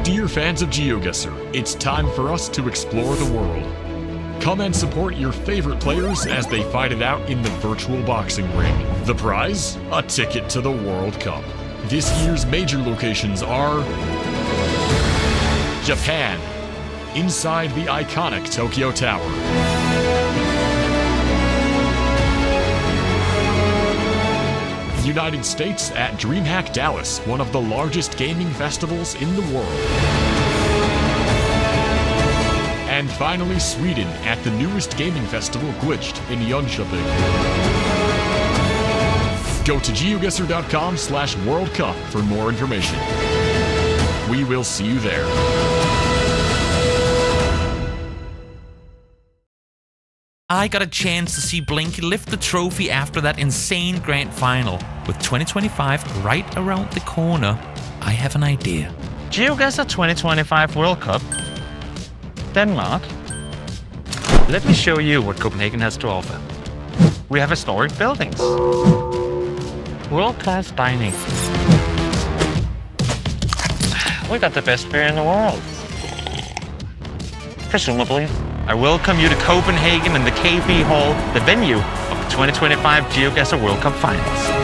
Dear fans of GeoGuessr, it's time for us to explore the world. Come and support your favorite players as they fight it out in the virtual boxing ring. The prize? A ticket to the World Cup. This year's major locations are Japan, inside the iconic Tokyo Tower. United States at DreamHack Dallas, one of the largest gaming festivals in the world. And finally, Sweden at the newest gaming festival, Glitched, in Jönköping. Go to geoguessr.com/World Cup for more information. We will see you there. I got a chance to see Blinky lift the trophy after that insane grand final. With 2025 right around the corner, I have an idea. GeoGuessr 2025 World Cup, Denmark. Let me show you what Copenhagen has to offer. We have historic buildings, world-class dining. We got the best beer in the world. Presumably, I welcome you to Copenhagen and the KB Hall, the venue of the 2025 GeoGuessr World Cup Finals.